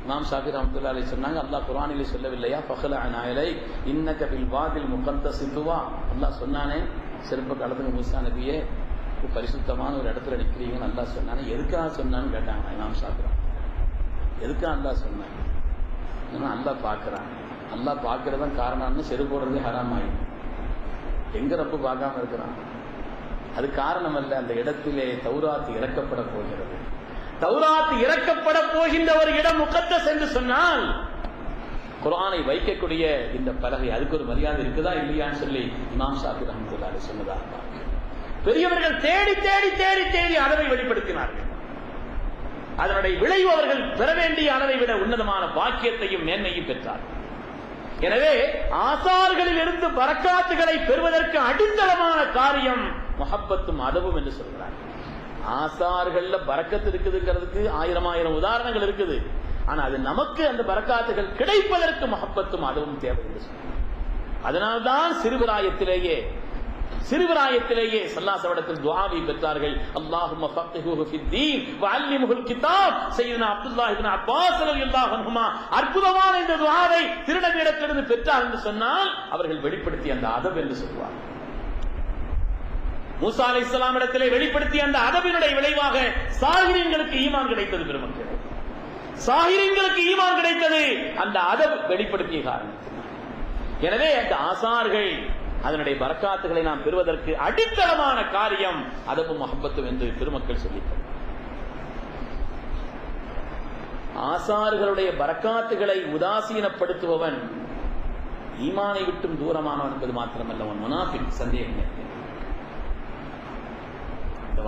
Speaker 1: இமாம் ஷாஃபி ரஹ்மத்துல்லாஹி அலைஹி சொன்னாங்க, அல்லாஹ் குர்ஆனிலே சொல்லவில்லையா, ஃபഖலஅனா அலைக் இன்னக பில் வாதில் முகத்தஸி துவா, அல்லாஹ் சொன்னானே செருப்பு கலத்துக்கு மூசா நபியே பரிசுத்தமான ஒரு இடத்துல நிற்கிறீங்கன்னு அல்லாஹ் சொன்னானே, எதுக்காக சொன்னான்னு கேட்டாங்க இமாம் ஷாஃபி. எதுக்காக அல்லாஹ் சொன்னாங்க, அல்லாஹ் பார்க்கிறான், அல்லாஹ் பார்க்கறதான் காரணம்னு செருப்பு போடுறதே ஹராம் ஆயிடும். எங்க ரப்பு பார்க்காம இருக்கிறான், அது காரணம் அல்ல. அந்த இடத்திலே தௌராத் இறக்கப்பட போகிறது. தௌராத் இறக்கப்பட போகின்ற ஒரு இடம் முகத்தஸ் என்று சொன்னால் குர்ஆனை வைக்கக்கூடிய இந்த பலகை, அதுக்கு ஒரு மரியாதை இருக்குதா இல்லையான்னு சொல்லி இமாம் ஷாஃபி ரஹ்மத்துல்லாஹி அலைஹி சொன்னதாக பெரியவர்கள் தேடி தேடி தேடி தேடி அளவை வெளிப்படுத்தினார்கள். அதனுடைய விளைவு அவர்கள் பெற வேண்டிய அளவை விட உன்னதமான பாக்கியத்தையும் மேன்மையும் பெற்றார்கள். எனவே ஆசார்களில் இருந்து பரக்காத்துகளை பெறுவதற்கு அடித்தளமான காரியம் முஹப்பத்தும் அதபும் என்று சொல்கிறார். ஆசார்கள்ல பரக்கத்து இருக்குதுங்கிறதுக்கு ஆயிரம் உதாரணங்கள் இருக்குது. ஆனா அது நமக்கு அந்த பரக்காத்துகள் கிடைப்பதற்கு முஹப்பத்தும் அதபும் தேவை என்று சொல்றார். அதனால்தான் சிறுபிராயத்திலேயே ஸல்லல்லாஹு துஆவை பெற்றார்கள். அல்லாஹும்ம ஃபக்ஹுஹு ஃபித்தீன் வஅல்லிம்ஹுல் கிதாப். சையதுனா அப்துல்லாஹ் இப்னு அப்பாஸ் ரலியல்லாஹு அன்ஹுமா அற்புதமான இந்த துஆவை திருநபியிடத்திலிருந்து பெற்றார் என்று சொன்னால் அவர்கள் வெளிப்படுத்திய அந்த அதப் என்று சொல்வார். மூசா அலைஹிஸ்ஸலாம் இடத்திலே வெளிப்படுத்திய அந்த அதபினுடைய விளைவாக சாஹிரீன்களுக்கு ஈமான் கிடைத்தது. பெருமக்களே, சாஹிரீன்களுக்கு ஈமான் கிடைத்தது அந்த அதப் வெளிப்படுத்திய காரணத்தினால். எனவே அந்த ஆசார்கள் அதனுடைய பரக்காத்துகளை நாம் பெறுவதற்கு அடித்தளமான காரியம் அதபும் முஹப்பத்தும் என்று பெருமக்கள் சொல்லிட்டார். ஆசார்களுடைய பரக்காத்துகளை உதாசீனப்படுத்துபவன் ஈமானை விட்டும் தூரமானவன் என்பது மாத்திரமல்ல, அவன் முனாஃபிக். சந்தேகம். இந்த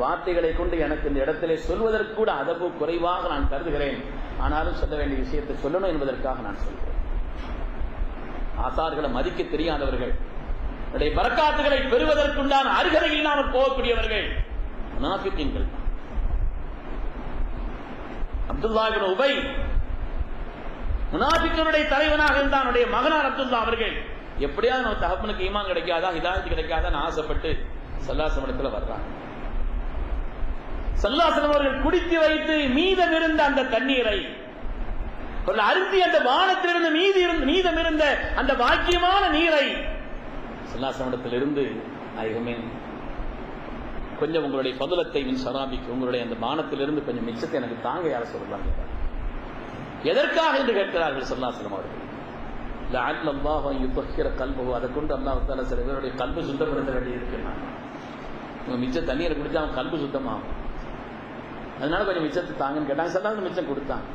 Speaker 1: வார்த்தைகளை கொண்டு எனக்கு இந்த இடத்திலே சொல்வதற்கு கூட அதபு குறைவாக நான் கருதுகிறேன். ஆனாலும் சொல்ல வேண்டிய விஷயத்தை சொல்லணும் என்பதற்காக நான் சொல்கிறேன். ஆசார்களை மதிக்க தெரியாதவர்கள், பரக்காத்துகளை பெறுவதற்குண்டான அருகதை இல்லாமல் போகக்கூடியவர்கள் முனாஃபிக்கீன்கள். அப்துல்லாஹ் இப்னு உபை முனாஃபிக்குடைய தலைவனாக இருந்தான். அவருடைய மகனார் அப்துல்லா அவர்கள் எப்படியாவது நம்ம தகப்பனுக்கு ஈமான் கிடைக்காதா, ஹிதாயத் கிடைக்காதான்னு ஆசைப்பட்டு ஸல்லல்லாஹு இடத்துல வர்றாங்க. ஸல்லல்லாஹு அவர்கள் குடித்து வைத்து மீதம் இருந்த அந்த தண்ணீரை அருந்தி அந்த வானத்திலிருந்து மீதம் இருந்த அந்த பாக்கியமான நீரை ஸல்லல்லாஹு இடத்திலிருந்து நாயகமே கொஞ்சம் உங்களுடைய பதுலத்தை மின் ஷராபிக்கு, உங்களுடைய அந்த பானத்திலிருந்து கொஞ்சம் மிச்சத்தை எனக்கு தாங்க யார சொல்லலாம். எதற்காக என்று கேட்கிறார்கள் ஸல்லல்லாஹு அவர்கள்.
Speaker 2: லஅல்லல்லாஹு அன் யுதஹ்ஹிர கல்பஹு, அதை கொண்டு அல்லாஹ் தஆலா சில பேருடைய கல்பு சுத்தப்படுத்த வேண்டியிருக்குன்னா மிச்ச தண்ணீரை குடிச்சா அவன் கல்பு சுத்தமாகும். அதனால கொஞ்சம் மிச்சத்தை தாங்கன்னு கேட்டாங்க. சல்லாஹ் மிச்சம் கொடுத்தாங்க.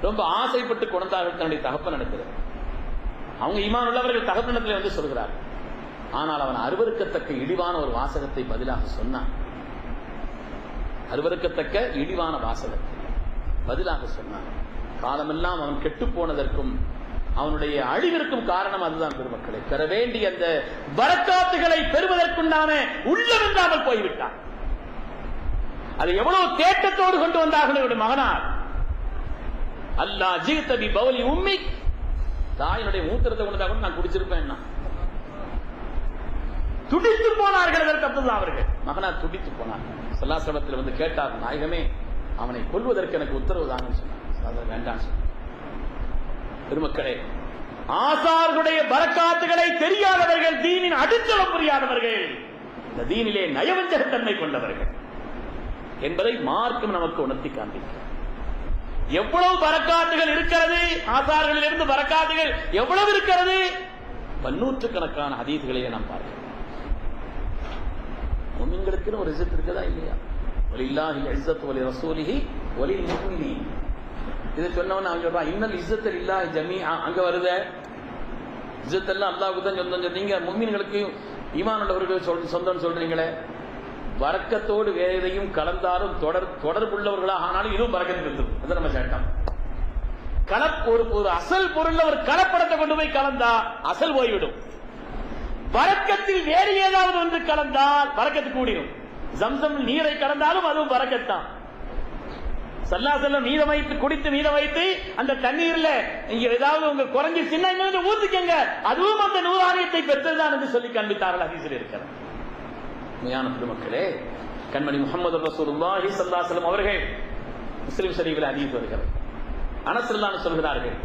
Speaker 2: ரொம்ப ஆசைப்பட்டு கொண்டார்கள் தன்னுடைய தகப்பன் நடக்கிறது. அவங்க ஈமான் உள்ளவர்கள் தகப்பனிடத்தில் வந்து சொல்கிறார். ஆனால் அவன் அருவருக்கத்தக்க இழிவான ஒரு வாசகத்தை பதிலாக சொன்னான். அருவருக்கத்தக்க இழிவான வாசகத்தை பதிலாக சொன்னான். காலமெல்லாம் அவன் கெட்டு போனதற்கும் அவனுடைய அழிவிற்கும் காரணம் அதுதான் பெருமக்களை. பெற வேண்டிய அந்த பரக்காத்துகளை பெறுவதற்குண்டான உள்ளமில்லாமல் போய்விட்டான். அதை எவ்வளவு தேட்டத்தோடு கொண்டு வந்தார்கள் இவருடைய மகனார். அல்லா ஜீத்தபி பௌலி உம்மி, தாயினுடைய மூத்திரத்தை கொண்டதாக கூட நான் குடிச்சிருப்பேன். துடித்து போனார்கள். அதற்கு அப்துல்லா அவர்கள் மகனார் துடித்து போனார்கள். சல்லாசலத்தில் வந்து கேட்டார், நாயகமே அவனை கொல்வதற்கு எனக்கு உத்தரவு தாங்கன்னு சொன்னார். வேண்டாம் சொன்னார். பெருமக்களே, ஆசார்களுடைய பரக்காத்துகளை தெரியாதவர்கள், தீனின் அடித்தளம் புரியாதவர்கள், இந்த தீனிலே நயவஞ்சகத்தன்மை கொண்டவர்கள் என்பதை மார்க்கம் நமக்கு உணர்த்தி காண்பிக்கிறது. எவ்வளவு பரக்காத்துகள் இருக்கிறது, ஆசார்களில் இருந்து பரக்காத்துகள் எவ்வளவு இருக்கிறது, பன்னூற்றுக்கணக்கான ஹதீஸ்களையே நாம் பார்க்கிறோம். முஃமின்களுக்கு ஒரு இஸ்ஸத் இருக்கதா இல்லையா? வலில்லாஹில் இஸ்ஸத்து வலி ரசூலிஹி வலில் முஃமினீன். இதை சொன்னவன் அவன் சொல்றான், இன்னல் இஸ்ஸத்து லில்லாஹி ஜமீஆ. அங்க வருத இஸ்ஸத் எல்லாம் அல்லாஹ்வுக்கு தான் சொந்தம். நீங்க முஃமின்களுக்கு ஈமான் உள்ளவர்கள் சொந்தம் சொல்றீங்களே, வரக்கத்தோடு வேற எதையும் கலந்தாலும் தொடர்புள்ளவர்களாக ஆனாலும் இதுவும் பரக்கத்து இருக்குது. அது நம்ம சட்டம். ஒரு அசல் பொருள் ஒரு கலப்படத்தை கொண்டு போய் கலந்தா அசல் போய்விடும். பரக்கத்தில் வேறு ஏதாவது ஒன்று கலந்தால் பரக்கத்து கூடிடும். ஜம்சம் நீரை கலந்தாலும் அதுவும் பரக்கத்தான். சல்லாசல்லம் மீதம் வைத்து குடித்து மீதம் வைத்து அந்த தண்ணீர்ல இங்க ஏதாவது உங்க குறைஞ்சிருச்சுன்னா இன்னும் ஊத்துக்கங்க, அதுவும் அந்த நூறாரியத்தை பெற்றதுதான் என்று சொல்லி காண்பித்தார்கள். ஹதீஸில் இருக்கிறது. உண்மையான பெருமக்களே, கண்மணி முஹம்மது ரசூலுல்லாஹி ஸல்லல்லாஹு அலைஹி வஸல்லம் அவர்கள் முஸ்லிம் ஷரீஃபில் ஹதீஸ் வருகிறது. அனஸ் ரலியல்லாஹு அன்ஹு சொல்கிறார்கள்,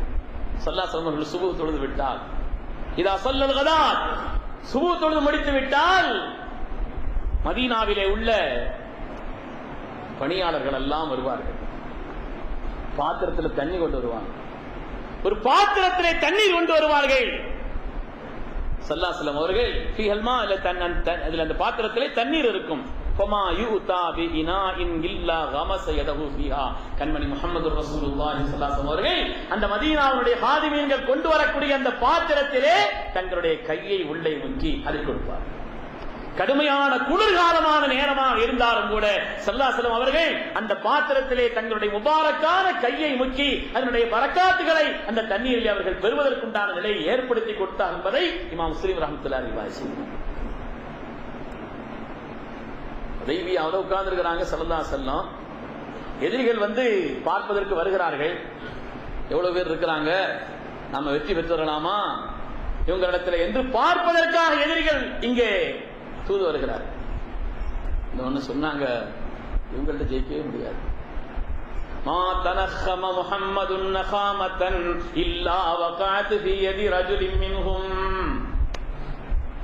Speaker 2: ஸல்லல்லாஹு அலைஹி வஸல்லம் சுபஹ் தொழுது விட்டால், இதா ஸல்லல் கதாத், சுபஹ் தொழுது முடித்து விட்டால் மதீனாவிலே உள்ள பணியாளர்கள் எல்லாம் வருவார்கள். பாத்திரத்தில் தண்ணி கொண்டு வருவாங்க. ஒரு பாத்திரத்திலே தண்ணீர் கொண்டு வருவார்கள். ஸல்லல்லாஹு அலைஹி வஸல்லம் அவர்கள் ஃபீஹல்மா, அதில் அந்த பாத்திரத்திலே தண்ணீர் இருக்கும். ஃபமா யுதா பி இனாஇன் இல்லா கமஸ யதஹு ஃபீஹா. கண்மணி முஹம்மது ரசூலுல்லாஹி ஸல்லல்லாஹு அலைஹி வஸல்லம் அவர்கள் அந்த மதீனாவுடைய ஹாதிமீன்கள் கொண்டு வரக்கூடிய அந்த பாத்திரத்திலே தங்களுடைய கையை உள்ளே முக்கி அதை கொடுப்பார். கடுமையான குளிர்காலமான நேரமாக இருந்தாலும் கூட ஸல்லல்லாஹு அலைஹி வஸல்லம் அவர்கள் அந்த பாத்திரத்திலே தங்களுடைய முபாரக்கான கையை முக்கி அதனுடைய பரக்காத்துகளை அந்த தண்ணீரில் அவர்கள் பெறுவதற்குண்டான நிலையை ஏற்படுத்தி கொடுத்தார் என்பதை இமாம் முஸ்லிம் ரஹ்மத்துல்லாஹி அலைஹி செய்கிறார். ஹுதைபியாவுல உட்கார்ந்து இருக்கிறாங்க ஸல்லல்லாஹு அலைஹி வஸல்லம். எதிரிகள் வந்து பார்ப்பதற்கு வருகிறார்கள். எவ்வளவு பேர் இருக்கிறாங்க, நாம வெற்றி பெற்றுடலாமா இவங்களிடத்தில் என்று பார்ப்பதற்காக எதிரிகள் இங்கே தூது வருகிறார். இந்த ஒண்ணு சொன்னாங்க, இவங்கள்ட்ட ஜெயிக்கவே முடியாது. மா தனஹம முஹம்மதுன் நகாமத்தன் இல்லா வகாத் ஃபீ யதி ரஜுலின் மின்ஹும்.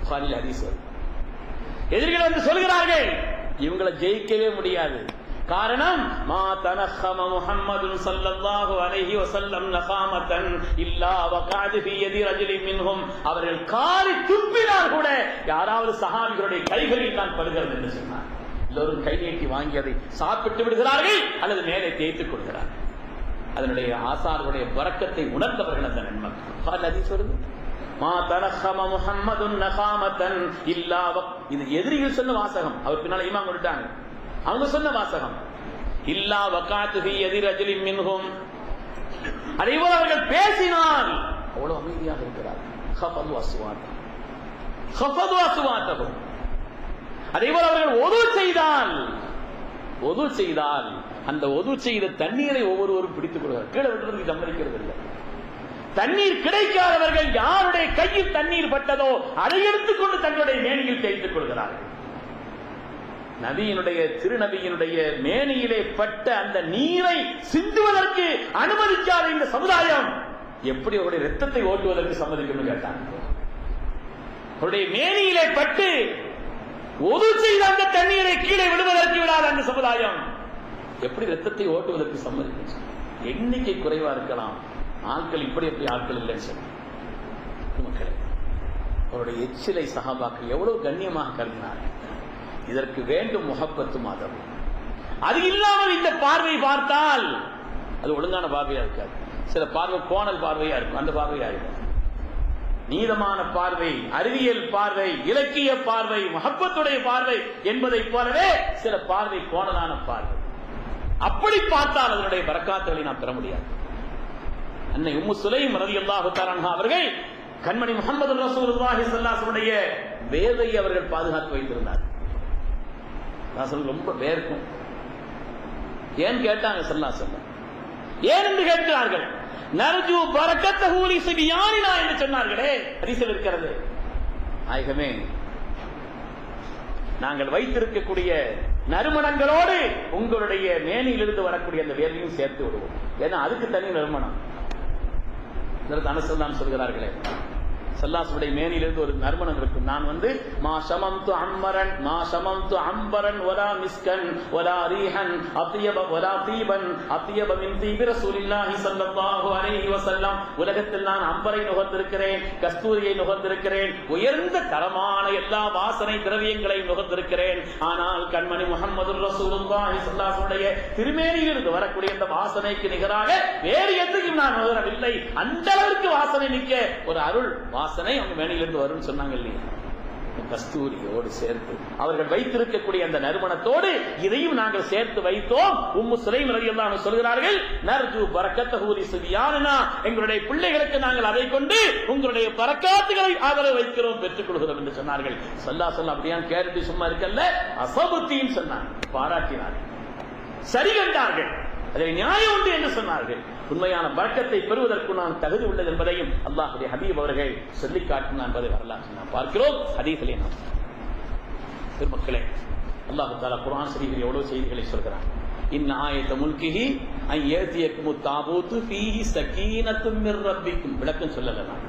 Speaker 2: புகாரில் ஹதீஸ். எதிரிகள் வந்து சொல்கிறார்கள், இவங்களை ஜெயிக்கவே முடியாது. காரணம், மா தனஹம முஹம்மதுன் ஸல்லல்லாஹு அலைஹி வஸல்லம் நகாமத்தன் இல்லா வகாத் ஃபீ யதி ரஜுலின் மின்ஹும். அவர்கள் காரி துப்பினால் கூட யாராவது சஹாபிகளுடைய கைகளில் தான் படுகிறது என்று சொன்னார். எல்லோரும் கை நீட்டி வாங்கி அதை சாப்பிட்டு விடுகிறார்கள் அல்லது மேலே தேய்த்துக் கொள்கிறார்கள். அதனுடைய ஆசார்களுடைய பரக்கத்தை உணர்ந்தவர்கள் அந்த நன்மக்கள். ஹதீஸ் வருது, மா தனஹம முஹம்மதுன் நகாமத்தன் இல்லா. இது எதிரிகள் சொன்ன வாசகம். அவர் பின்னால இமாம் விட்டாங்க, அவங்க சொன்ன வாசகம். இல்லா வகாத் ஃபீ யதி ரஜுலின் மின்ஹும். அதேபோல் அவர்கள் பேசினால் அவ்வளவு அமைதியாக இருக்கிறார். ஹஃபது அஸ்வாத்தஹும். அதேபோல் அவர்கள் ஒது செய்தால் அந்த ஒது செய்த தண்ணீரை ஒவ்வொருவரும் பிடித்துக் கொள்கிறார். கீழே விடுறதுக்கு சம்மதிக்கிறது இல்லை. தண்ணீர் கிடைக்காதவர்கள் யாருடைய கையில் தண்ணீர் பட்டதோ அதை எடுத்துக்கொண்டு தங்களுடைய மேனியில் தேய்த்துக் கொள்கிறார்கள். நபியினுடைய திருநபியினுடைய மேனியிலே பட்ட அந்த நீரை சிந்துவதற்கு அனுமதிக்காத இந்த சமுதாயம் எப்படி அவருடைய ரத்தத்தை ஓட்டுவதற்கு சம்மதிக்கும் கேட்டாங்க. அவருடைய மேனியிலே பட்டு ஒது செய்த அந்த தண்ணீரை கீழே விடுவதற்கு விடாத அந்த சமுதாயம் எப்படி ரத்தத்தை ஓட்டுவதற்கு சம்மதிக்கும்? எண்ணிக்கை குறைவா இருக்கலாம், ஆட்கள் இப்படி எப்படி ஆட்கள் இல்லைன்னு சொல்லி மக்களே, அவருடைய எச்சிலை சஹாபாக்கள் எவ்வளவு கண்ணியமாக கருதினார்கள். இதற்கு வேண்டும் முஹப்பத்து மாதம். அது இல்லாமல் இந்த பார்வை பார்த்தால் அது ஒழுங்கான பார்வையா இருக்காது. சில பார்வை கோணல் பார்வையா இருக்கும், அந்த பார்வையா இருக்கும். நீதமான பார்வை, அறிவியல் பார்வை, இலக்கிய பார்வை, முஹப்பத்துடைய பார்வை என்பதை போலவே சில பார்வை கோணலான பார்வை. அப்படி பார்த்தால் அதனுடைய பரக்காத்துகளை நாம் பெற முடியாது. அன்னை உம்மு சுலைம் ரலியல்லாஹு தஆலா அன்ஹா அவர்கள் கண்மணி முஹம்மது ரசூலுல்லாஹி ஸல்லல்லாஹு அலைஹி வஸல்லம் வேதை அவர்கள் பாதுகாத்து வைத்திருந்தார். ரொம்ப வேர்க்கும். ஏன் கேட்டாங்க ஸல்லல்லாஹு அலைஹி வஸல்லம், ஏன் என்று கேட்கிறார்கள். நர்ஜு பரக்கத்தஹு லி சிபியானினா என்று சொன்னார்களே, ஹதீஸில் இருக்கிறது. நாயகமே, நாங்கள் வைத்திருக்கக்கூடிய நறுமணங்களோடு உங்களுடைய மேனியிலிருந்து வரக்கூடிய அந்த வேர்வையும் சேர்த்து விடுவோம். ஏன்னா அதுக்கு தனி நறுமணம். அனஸ் தான் சொல்கிறார்களே, ஸல்லல்லாஹு மேனியிலிருந்து ஒரு நறுமணம் இருக்கும். நான் மா ஷமம்து அம்பரன் வலா மிஸ்கன் வலா ரீஹன் அத்யப வலா தீபன் அத்யப மின் தீபி ரசூலில்லாஹி ஸல்லல்லாஹு அலைஹி வஸல்லம். உலகத்தில் நான் அம்பரை நுகர்ந்திருக்கிறேன், கஸ்தூரியை நுகர்ந்திருக்கிறேன், உயர்ந்த தரமான எல்லா வாசனை திரவியங்களையும் நுகர்ந்திருக்கிறேன். ஆனால் கண்மணி முஹம்மது ரசூலுல்லாஹி ஸல்லல்லாஹு அலைஹி திருமேனியிலிருந்து வரக்கூடிய அந்த வாசனைக்கு நிகராக வேறு எதையும் நான் நுகரவில்லை. அந்த அளவிற்கு வாசனை மிக்க ஒரு அருள் வாசனை அவங்க மேனிலிருந்து வரும் சொன்னாங்க இல்லையா. கஸ்தூரியோடு சேர்த்து அவர்கள் வைத்திருக்கக்கூடிய அந்த நறுமணத்தோடு இதையும் நாங்கள் சேர்த்து வைத்தோம். உம்மு சுலைம் ரலியல்லாஹு அன்ஹா சொல்கிறார்கள், நர்ஜு பரக்கத்தஹு லி சிபியானினா, எங்களுடைய பிள்ளைகளுக்கு நாங்கள் அதை கொண்டு உங்களுடைய பரக்காத்துகளை ஆதரவு வைக்கிறோம், பெற்றுக் கொள்கிறோம் என்று சொன்னார்கள். ஸல்லல்லாஹு அலைஹி வஸல்லம் அப்படியே கேட்டுட்டு சும்மா இருக்கல்ல, அஸபுத்தீன் சொன்னாங்க, பாராட்டினார்கள், சரி கண்டார்கள், அதை நியாயம் உண்டு என்று சொன்னார்கள். உண்மையான பரக்கத்தை பெறுவதற்கு நான் தகுதி உள்ளது என்பதையும் அல்லாஹ்வுடைய ஹபீப் அவர்கள் சொல்லி காட்டினார் என்பதை வரலாற்று நாம் பார்க்கிறோம். ஹதீஸிலே நாம் பெருமக்களே, அல்லாஹ் தஆலா குர்ஆன் ஷரீஃபில் எவ்வளவு செய்திகளை சொல்கிறார். இன் ஆயத முல்கிஹி அன் யதியக்கும் தாபூத் ஃபீஹி சகீனத்தும் மிர் ரப்பிக்கும். விளக்கம் சொல்லல நான்.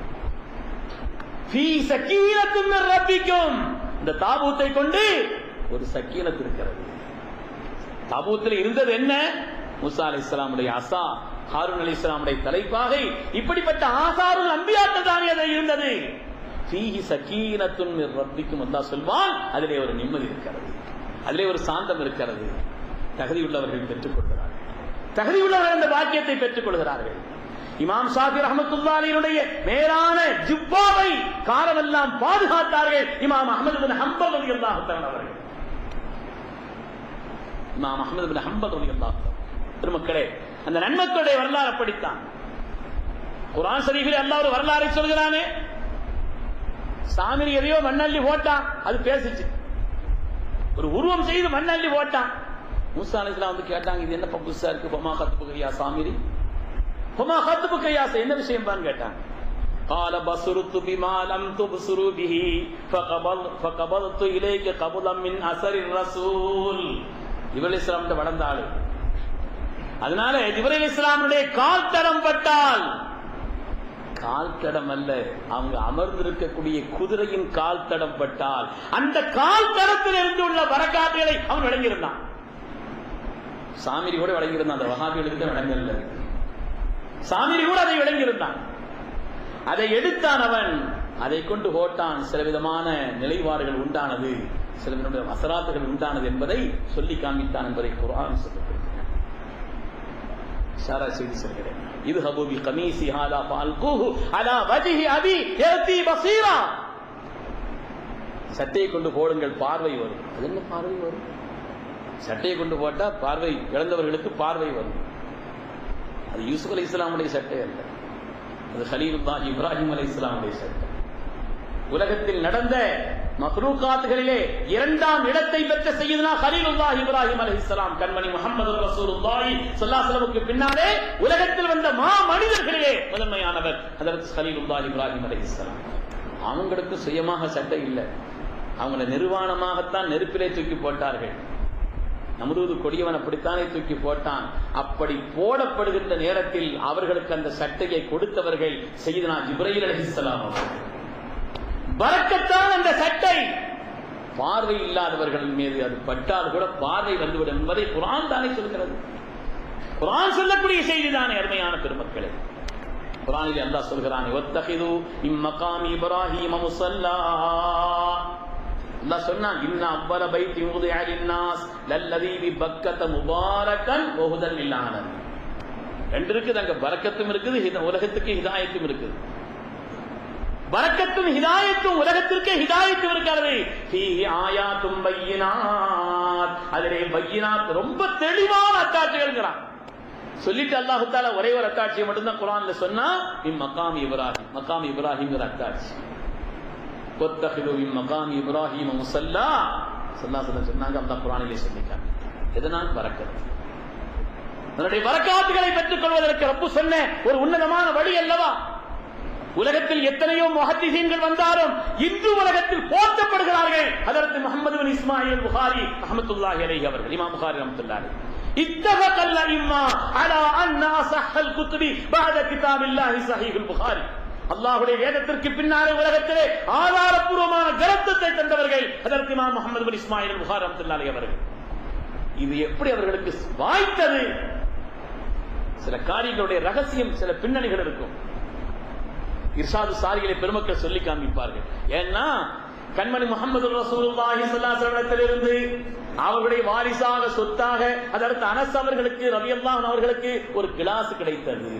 Speaker 2: ஃபீஹி சகீனத்தும் மிர் ரப்பிக்கும், இந்த தாபூத்தை கொண்டு ஒரு சக்கீனத் இருக்கிறது. தாபூத்தில் இருந்தது என்ன? மூசா அலைஹிஸ்ஸலாமுடைய அஸா, ஹாரூன் அலைஹிஸ்ஸலாமுடைய தலைப்பாகை, இப்படிப்பட்ட ஆசாருல் அன்பியாக்கள் தானே அது இருந்தது. ஃபீஹி சகீனத்துன் மிர் ரப்பிக்கும். அல்லாஹ் சொல்வான், அதிலே ஒரு நிம்மதி இருக்கிறது, அதிலே ஒரு சாந்தம் இருக்கிறது. தகுதியுள்ளவர்கள் பெற்றுக் கொள்கிறார்கள், தகுதியுள்ளவர்கள் அந்த பாக்கியத்தை பெற்றுக் கொள்கிறார்கள். இமாம் ஷாஃபி ரஹ்மத்துல்லாஹி அலைஹியுடைய மேலான ஜுப்பாவை காலமெல்லாம் பாதுகாத்தார்கள் இமாம் அஹ்மத் பின் ஹம்பல் ரலியல்லாஹு தஆலா அவர்கள். இமாம் அஹ்மத் பின் ஹம்பல் ரலியல்லாஹு தஆலா பெருமக்களே, அந்த நன்மக்களுடைய வரலாறு அப்படித்தான். குர்ஆன் ஷரீஃபில் அல்லாஹ் ஒரு வரலாறை சொல்கிறானே, சாமிரி எதையோ மண்ணள்ளி போட்டான், அது பேசிச்சு. ஒரு உருவம் செய்து மண்ணள்ளி போட்டான். மூசா அலைஹிஸ்ஸலாம் வந்து கேட்டாங்க, இது என்ன புதுசா இருக்கு? பமா கத்துபுக யா சாமிரி, பமா கத்துபுக யா, என்ன விஷயம் பான்னு கேட்டாங்க. قال بصرت بما لم تبصروا به فقبضت اليك قبضا من اثر الرسول. ஜிப்ரீல் அலைஹிஸ்ஸலாம் வளர்ந்த ஆளு, அதனால ஜிப்ரீல் அலைஹிஸ்ஸலாமுடைய கால் தடம் பட்டால், கால் தடம் அல்ல, அவங்க அமர்ந்திருக்கக்கூடிய குதிரையின் கால் தடம் பட்டால் அந்த கால் தடத்தில் இருந்து உள்ள பரக்காத்துகளை அவன் வழங்கியிருந்தான். சாமிரி கூட வழங்கியிருந்தான், அந்த வஹாபிகளுக்கு தான் வழங்கல. சாமிரி கூட அதை வழங்கியிருந்தான். அதை எடுத்தான் அவன், அதை கொண்டு போட்டான். சில விதமான நிலைப்பாடுகள் உண்டானது, சில விதமான அசராத்துகள் உண்டானது என்பதை சொல்லி காண்பித்தான் என்பதை குர்ஆன் சொல்லுகிறது. சாரா செய்தி சொல்கிறேன், இது ஹபூபி கமீசி ஹாதா ஃபஅல்கூஹு அலா வஜ்ஹி அபி யதி பஸீரா. சட்டையை கொண்டு போடுங்கள், பார்வை வரும். அது என்ன பார்வை வரும்? சட்டையை கொண்டு போட்டா பார்வை இழந்தவர்களுக்கு பார்வை வரும். அது யூசுப் அலைஹிஸ்ஸலாமுடைய சட்டை அல்ல, அது கலீலுல்லாஹ் இப்ராஹிம் அலைஹிஸ்ஸலாமுடைய சட்டை. உலகத்தில் நடந்த மக்லூகாத்துகளிலே இரண்டாம் இடத்தை பெற்ற சையதுனா கலீலுல்லாஹ் இப்ராஹிம் அலைஹிஸ்ஸலாம், கண்மணி முஹம்மது ரசூலுல்லாஹி ஸல்லல்லாஹு அலைஹி வஸல்லம் பின்னாலே உலகத்தில் வந்த மா மனிதர்களிலே முதன்மையானவர் ஹஜ்ரத் கலீலுல்லாஹ் இப்ராஹிம் அலைஹிஸ்ஸலாம். அவங்களுக்கு சுயமாக சட்டை இல்லை, அவங்களை நிர்வாணமாகத்தான் நெருப்பிலே தூக்கி போட்டார்கள். நம்ரூது கொடியவன் அப்படித்தானே தூக்கி போட்டான். அப்படி போடப்படுகின்ற நேரத்தில் அவர்களுக்கு அந்த சட்டையை கொடுத்தவர்கள் சையதுனா ஜிப்ரீல் அலைஹிஸ்ஸலாம். பரக்கத்தான் அந்த சட்டை. பார்வை இல்லாதவர்கள் மீது அது பட்டால் கூட பார்வை வந்துவிடும் என்பதை குர்ஆன் தானே சொல்கிறது. குர்ஆன் சொல்லக்கூடிய செய்தி தானே அருமையான பெருமக்களே. குர்ஆனிலே அல்லாஹ் சொல்கிறான் வத்தகிது மின் மகாமி இப்ராஹீம முஸல்லா. அல்லாஹ் சொன்னான் இன்னா அவ்வல பைத்தி உதிஅ லின்னாஸ் லல்லதீ பிபக்கத முபாரக்கன் வஹுதல் லில் ஆலமீன். ரெண்டு இருக்குது, அங்க பரக்கத்தும் இருக்குது, உலகத்துக்கு ஹிதாயத்தும் இருக்குது. பரக்கத்தும் ஹிதாயத்தும் உலகத்திற்கு ஹிதாயத்தும் இருக்கிறது. ஃபீஹி ஆயாத்தும் பையினாத், அதிலே பையினாத் ரொம்ப தெளிவான அத்தாட்சிகள்ங்கறான். சொல்லிட்டு அல்லாஹ் தஆலா ஒரே ஒரு அத்தாட்சியை மட்டும் தான் குர்ஆன்ல சொன்னா, மின் மகாமி இப்ராஹிம், மகாமி இப்ராஹிம்ங்கற அத்தாட்சி. வத்தகிது மின் மகாமி இப்ராஹீம முஸல்லா ஸல்லல்லாஹு சொன்னாங்க. அல்லாஹ் குர்ஆனிலே சொல்லிட்டாங்க. இதனால் பரக்கத், அதனுடைய பரக்காத்துகளை பெற்றுக் கொள்வதற்கு ரப்பு சொன்ன ஒரு உன்னதமான வழி அல்லவா. உலகத்தில் எத்தனையோ முஹத்திஸீன்கள் வந்தாலும் இன்று உலகத்தில் போற்றப்படுகிறார்கள். ஹஜ்ரத் முஹம்மது பின் இஸ்மாயில் புகாரி ரஹ்மத்துல்லாஹி அலைஹி அவர்கள், இமாம் புகாரி ரஹ்மத்துல்லாஹி அலைஹி, இத்தஃபகல் அஇம்மா அலா அன்ன அஸஹல் குதுபி பஅத கிதாபில்லாஹி ஸஹீஹுல் புகாரி. அல்லாஹ்வுடைய வேதத்திற்கு பின்னாலே உலகத்திலே ஆதாரபூர்வமான கிரந்தத்தை தந்தவர்கள் ஹஜ்ரத் இமாம் முஹம்மது பின் இஸ்மாயில் புகாரி ரஹ்மத்துல்லாஹி அலைஹி அவர்கள். இது எப்படி அவர்களுக்கு வாய்த்தது? சில காரியங்களுடைய ரகசியம், சில பின்னணிகள் இருக்கும். இர்ஷாது சாரிகளை பெருமக்கள் சொல்லி காண்பிப்பார்கள். ஏன்னா கண்மணி முஹம்மது ரசூலுல்லாஹி ஸல்லல்லாஹு அலைஹி வஸல்லத்திலிருந்து அவர்களுடைய வாரிசாக சொத்தாக அதற்கு அனஸ் அவர்களுக்கு ரலியல்லாஹு அன்ஹு அவர்களுக்கு ஒரு கிளாஸ் கிடைத்தது.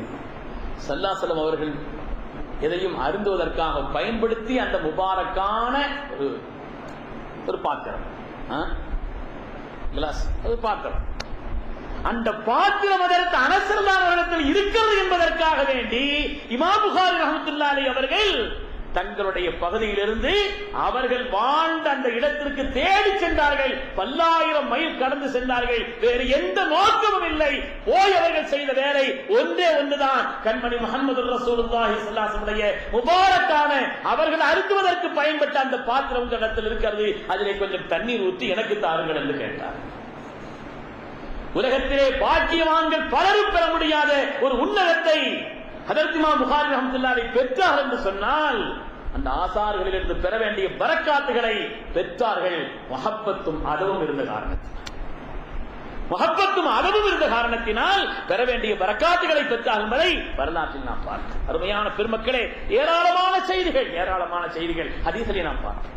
Speaker 2: ஸல்லல்லாஹு அலைஹி வஸல்லம் அவர்கள் எதையும் அருந்துவதற்காக பயன்படுத்தி அந்த முபாரக்கான ஒரு பாத்திரம், கிளாஸ், ஒரு பாத்திரம். அந்த பாத்திரம் அதற்கு அனஸ் அவர்களிடத்தில் இருக்கிறது என்பதற்காக வேண்டி இமாம் புகாரி ரஹ்மத்துல்லாஹி அலைஹி அவர்கள் தங்களுடைய பகுதியிலிருந்து அவர்கள் வாழ்ந்த அந்த இடத்திற்கு தேடி சென்றார்கள். பல்லாயிரம் மைல் கடந்து சென்றார்கள். வேறு எந்த நோக்கமும் இல்லை. போய் அவர்கள் செய்த வேலை ஒன்றே ஒன்றுதான். கண்மணி முஹம்மது ரசூலுல்லாஹி ஸல்லல்லாஹு அலைஹி வஸல்லம் முபாரக்கான அவர்கள் அருந்துவதற்கு பயன்பட்ட அந்த பாத்திரம் இடத்தில் இருக்கிறது, அதிலே கொஞ்சம் தண்ணீர் ஊற்றி எனக்கு தாருங்கள் என்று கேட்டார். உலகத்திலே பாக்கியவான்கள் பலரும் பெற முடியாத ஒரு உன்னதத்தை ஹஜ்ரத் இமாம் புகாரி ரஹ்மத்துல்லாஹி அலைஹி பெற்றார்கள் என்று சொன்னால், அந்த ஆசார்களிலிருந்து பெற வேண்டிய பரக்காத்துகளை பெற்றார்கள். முஹப்பத்தும் அதவும் இருந்த காரணத்தினால் பெற வேண்டிய பரக்காத்துகளை பெற்றார்கள் என்பதை வரலாற்றில் நாம் பார்த்தோம். அருமையான பெருமக்களே, ஏராளமான செய்திகள் ஹதீஸிலே நாம் பார்த்தோம்.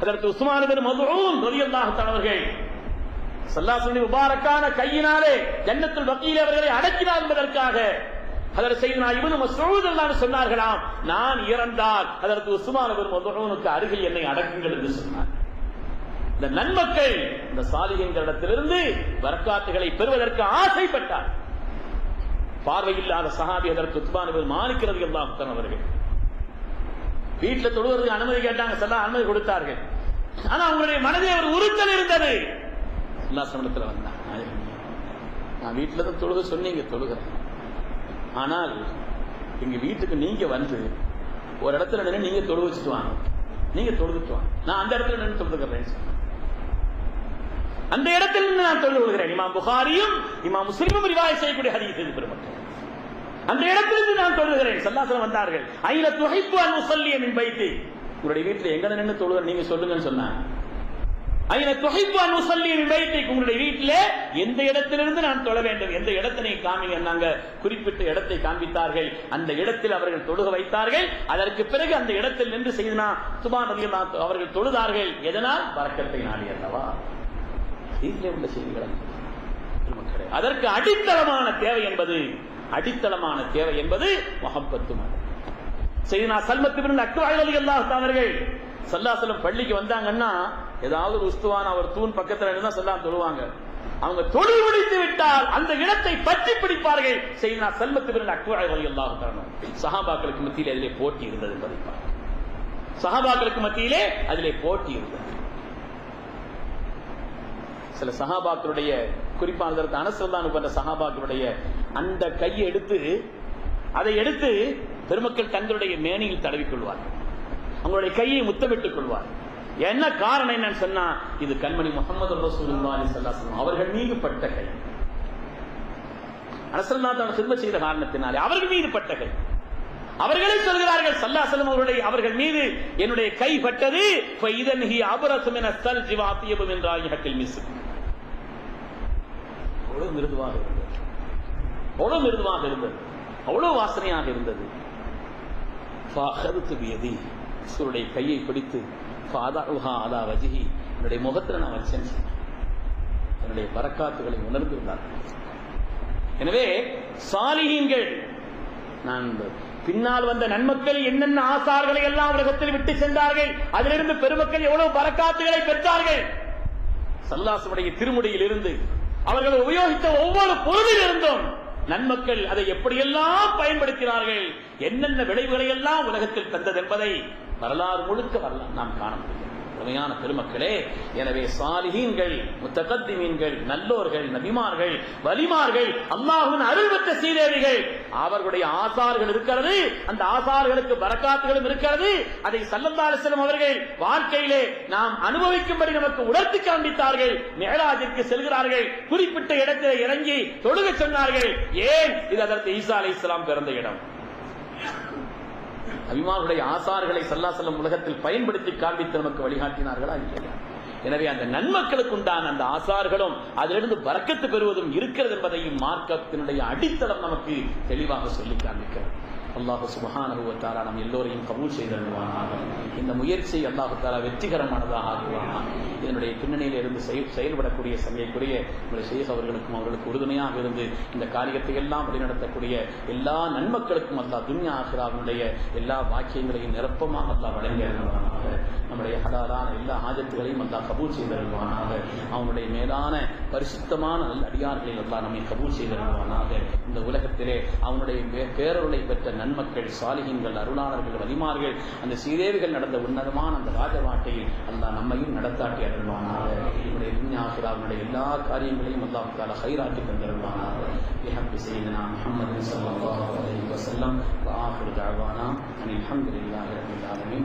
Speaker 2: ஹஜ்ரத் உஸ்மான் இப்னு மத்ஊன் ரலியல்லாஹு தஆலா அவர்கள் ஸல்லல்லாஹு அலைஹி முபாரக்கான கையினாலே ஜன்னத்துல் பக்கீல் அவர்களை அடக்கினார் என்பதற்காக ஹஜ்ரத் சையதுனா இப்னு மஸ்ஊத் ரலியல்லாஹு சொன்னார்களாம், நான் இறந்தால் ஹஜ்ரத் உஸ்மான் இப்னு மத்ஊனுக்கு அருகில் என்னை அடக்குங்கள் என்று சொன்னார். இந்த நன்மக்கள் இந்த சாலிஹீன்களிடத்திலிருந்து பரக்காத்துகளை பெறுவதற்கு ஆசைப்பட்டார். பார்வையில்லாத சஹாபி ஹஜ்ரத் உத்பான் இப்னு மாலிக் ரலியல்லாஹு தஆலா அவர்கள் வீட்டில் தொழுவதற்கு அனுமதி கேட்டாங்க. ஸல்லல்லாஹு அனுமதி கொடுத்தார்கள். ஆனா அவங்களுடைய மனதில் ஒரு உறுத்தல் இருந்தது. ஸல்லல்லாஹு வந்தாங்க, நான் வீட்டில் தான் தொழுக சொன்னீங்க, தொழுகிறேன். ஆனால் எங்க வீட்டுக்கு நீங்க வந்து ஒரு இடத்துல நின்று நீங்க தொழு வச்சுட்டு வாங்க, நீங்க தொழுதுட்டு வாங்க, நான் அந்த இடத்துல நின்று தொழுதுகிறேன். அந்த இடத்தில் நின்று நான் தொழுது கொள்கிறேன். இமாம் புகாரியும் இமாம் முஸ்லிமும் ரிவாயத் செய்யக்கூடிய ஹதீஸ் இது பெருமக்கள். அந்த இடத்திலிருந்து நான் தொழுகிறேன். ஸல்லல்லாஹு அலைஹி வந்தார்கள். ஐன துஹிப்பு அன் உஸல்லிய மின் பைத்தி, உங்களுடைய வீட்டில் எங்க நின்று தொழுக நீங்க சொல்லுங்கன்னு சொன்னாங்க. ஐன துஹிப்பு அன் உஸல்லிய மின் பைத்தி, உங்களுடைய வீட்டிலே எந்த இடத்திலிருந்து நான் தொழ வேண்டும், எந்த இடத்தினை காமிங்க. நாங்க குறிப்பிட்ட இடத்தை காண்பித்தார்கள். அந்த இடத்தில் அவர்கள் தொழுக வைத்தார்கள். அதற்கு பிறகு அந்த இடத்தில் நின்று செய்தனா சுப்ஹான் ரலியல்லாஹு அவர்கள் தொழுதார்கள். எதனால்? பரக்கத்தை நாடி அல்லவா. வீட்டிலே உள்ள செய்திகள். அதற்கு அடித்தளமான தேவை என்பது முஹப்பத்து. சையதுனா சல்மத் இப்னு அக்வா ரலியல்லாஹு தஆலா அவர்கள் ஸல்லல்லாஹு அலைஹி வஸல்லம் பள்ளிக்கு வந்தாங்கன்னா ஏதாவது ஒரு உஸ்துவான ஒரு தூண் பக்கத்துல இருந்தா ஸல்லல்லாஹு தொழுவாங்க. அவங்க தொழுது முடித்து விட்டால் அந்த இடத்தை பற்றி பிடிப்பார்கள். சையதுனா சல்மத் இப்னு அக்வா ரலியல்லாஹு தஆலா சஹாபாக்களுக்கு மத்தியிலே அதிலே போட்டி இருந்தது என்பதை பார்க்கிறோம். சில சஹாபாக்களுடைய குறிப்பாக அனஸ் ரலியல்லாஹு அன்ஹு சஹாபாக்களுடைய அந்த கையை அதை எடுத்து பெருமக்கள் தங்களுடைய மேனியில் தடவிக்கொள்வார், அவங்களுடைய கையை முத்தமிட்டுக் கொள்வார். என்ன காரணம் என்னன்னு சொன்னா, இது கண்மணி முஹம்மது ரசூலுல்லாஹி ஸல்லல்லாஹு அலைஹி வஸல்லம் அவர்கள் மீது பட்ட கை. அனஸ் ரலியல்லாஹு அன்ஹு ஹிதமத் செய்த காரணத்தினாலே அவர்கள் மீது பட்ட கை. அவர்களே சொல்கிறார்கள் ஸல்லல்லாஹு அலைஹி வஸல்லம் அவர்கள் மீது என்னுடைய கை பட்டது. ஃபைதன் ஹி அப்ரஸு மின ஸல்ஜி வ அத்யபு மின் ராயிஹத்தில் மிஸ்க். அவ்வளவு மிருதுவாக இருந்தது. அவ்வளவு வாசனையாக இருந்தது. அவருடைய கையை பிடித்து என்னுடைய முகத்தில் நான் வச்சேன், என்னுடைய பரக்காத்துகளை உணர்ந்திருந்தார்கள். எனவே சாலிஹீன்கள், நான் பின்னால் வந்த நன்மக்கள் என்னென்ன ஆசார்களை எல்லாம் உலகத்தில் விட்டு சென்றார்கள், அதிலிருந்து பெருமக்கள் எவ்வளவு பரக்காத்துகளை பெற்றார்கள். ஸல்லல்லாஹு திருமுடியில் இருந்து அவர்கள் உபயோகித்த ஒவ்வொரு பொருளில் இருந்தும் நன்மக்கள் அதை எப்படியெல்லாம் பயன்படுத்தினார்கள், என்னென்ன விளைவுகளை எல்லாம் உலகத்தில் தந்தது என்பதை வரலாறு முழுக்க நாம் காண முடியும். உண்மையான பெருமக்களே, எனவே சாலிஹீன்கள், முத்தகத்திமீன்கள், நல்லோர்கள், நபிமார்கள், வலிமார்கள், அல்லாஹ்வின் அருள் பெற்ற சீதேவிகள், அவர்களுடைய ஆசார்கள் இருக்கிறது. அந்த ஆசார்களுக்கு பரக்காத்துகளும் இருக்கிறது. அதை ஸல்லல்லாஹு அலைஹி வஸல்லம் அவர்கள் வாழ்க்கையிலே நாம் அனுபவிக்கும்படி நமக்கு உணர்த்தி காண்பித்தார்கள். மிஅராஜிற்கு செல்கிறார்கள், குறிப்பிட்ட இடத்திலே இறங்கி தொழுக சொன்னார்கள். ஏன்? இது அதற்கு ஈசா அலைஹிஸ்ஸலாம் பிறந்த இடம். நபிமார்களுடைய ஆசார்களை ஸல்லல்லாஹு அலைஹி வஸல்லம் உலகத்தில் பயன்படுத்தி காண்பித்து நமக்கு வழிகாட்டினார்களா இல்லையா? எனவே அந்த நன்மக்களுக்கு உண்டான அந்த ஆசார்களும் அதிலிருந்து பரக்கத்து பெறுவதும் இருக்கிறது என்பதையும் மார்க்கத்தினுடைய அடித்தளம் நமக்கு தெளிவாக சொல்லி காண்பிக்கிறது. அல்லாஹ் சுப்ஹானஹு வ தஆலா நம் எல்லோரையும் கபூல் செய்தருள்வானாக. இந்த முயற்சியை அல்லாஹ் தஆலா வெற்றிகரமானதாக ஆக்குவானாக. இதனுடைய பின்னணியில் இருந்து செயல்படக்கூடிய சமயக்குரிய உங்களுடைய ஷேக் அவர்களுக்கும் அவர்களுக்கு உறுதுணையாக இருந்து இந்த காரியத்தை எல்லாம் வழிநடத்தக்கூடிய எல்லா நன்மக்களுக்கும் அல்லாஹ் துன்யா ஆகிராவுடைய எல்லா வாக்கியங்களையும் நிரப்பமாக அல்லாஹ் வழங்கி அருள்வானாக. நம்முடைய ஹலாலான எல்லா ஆஜத்துகளையும் அல்லாஹ் கபூல் செய்தருள்வானாக. அவனுடைய மேலான பரிசுத்தமான அடியார்களில் அல்லாஹ் நம்மை கபூல் செய்தருள்வானாக. இந்த உலகத்திலே அவனுடைய பேரருளை பெற்ற நன்மக்கள், சாலிஹீன்கள், அருளாளர்கள், வலிமார்கள், அந்த சீதேவிகள் நடந்த உன்னதமான அந்த ராஜ வாழ்க்கையில் அல்லாஹ் நம்மையும் நடத்தாட்டி அருள்வானாக. நம்முடைய துன்யா ஆகிராவுடைய எல்லா காரியங்களையும் அல்லாஹ் தஆலா கைராட்டி தந்தருள்வானாக. بحق سيدنا محمد صلى الله عليه وسلم وآخر دعوانا أن الحمد لله رب العالمين.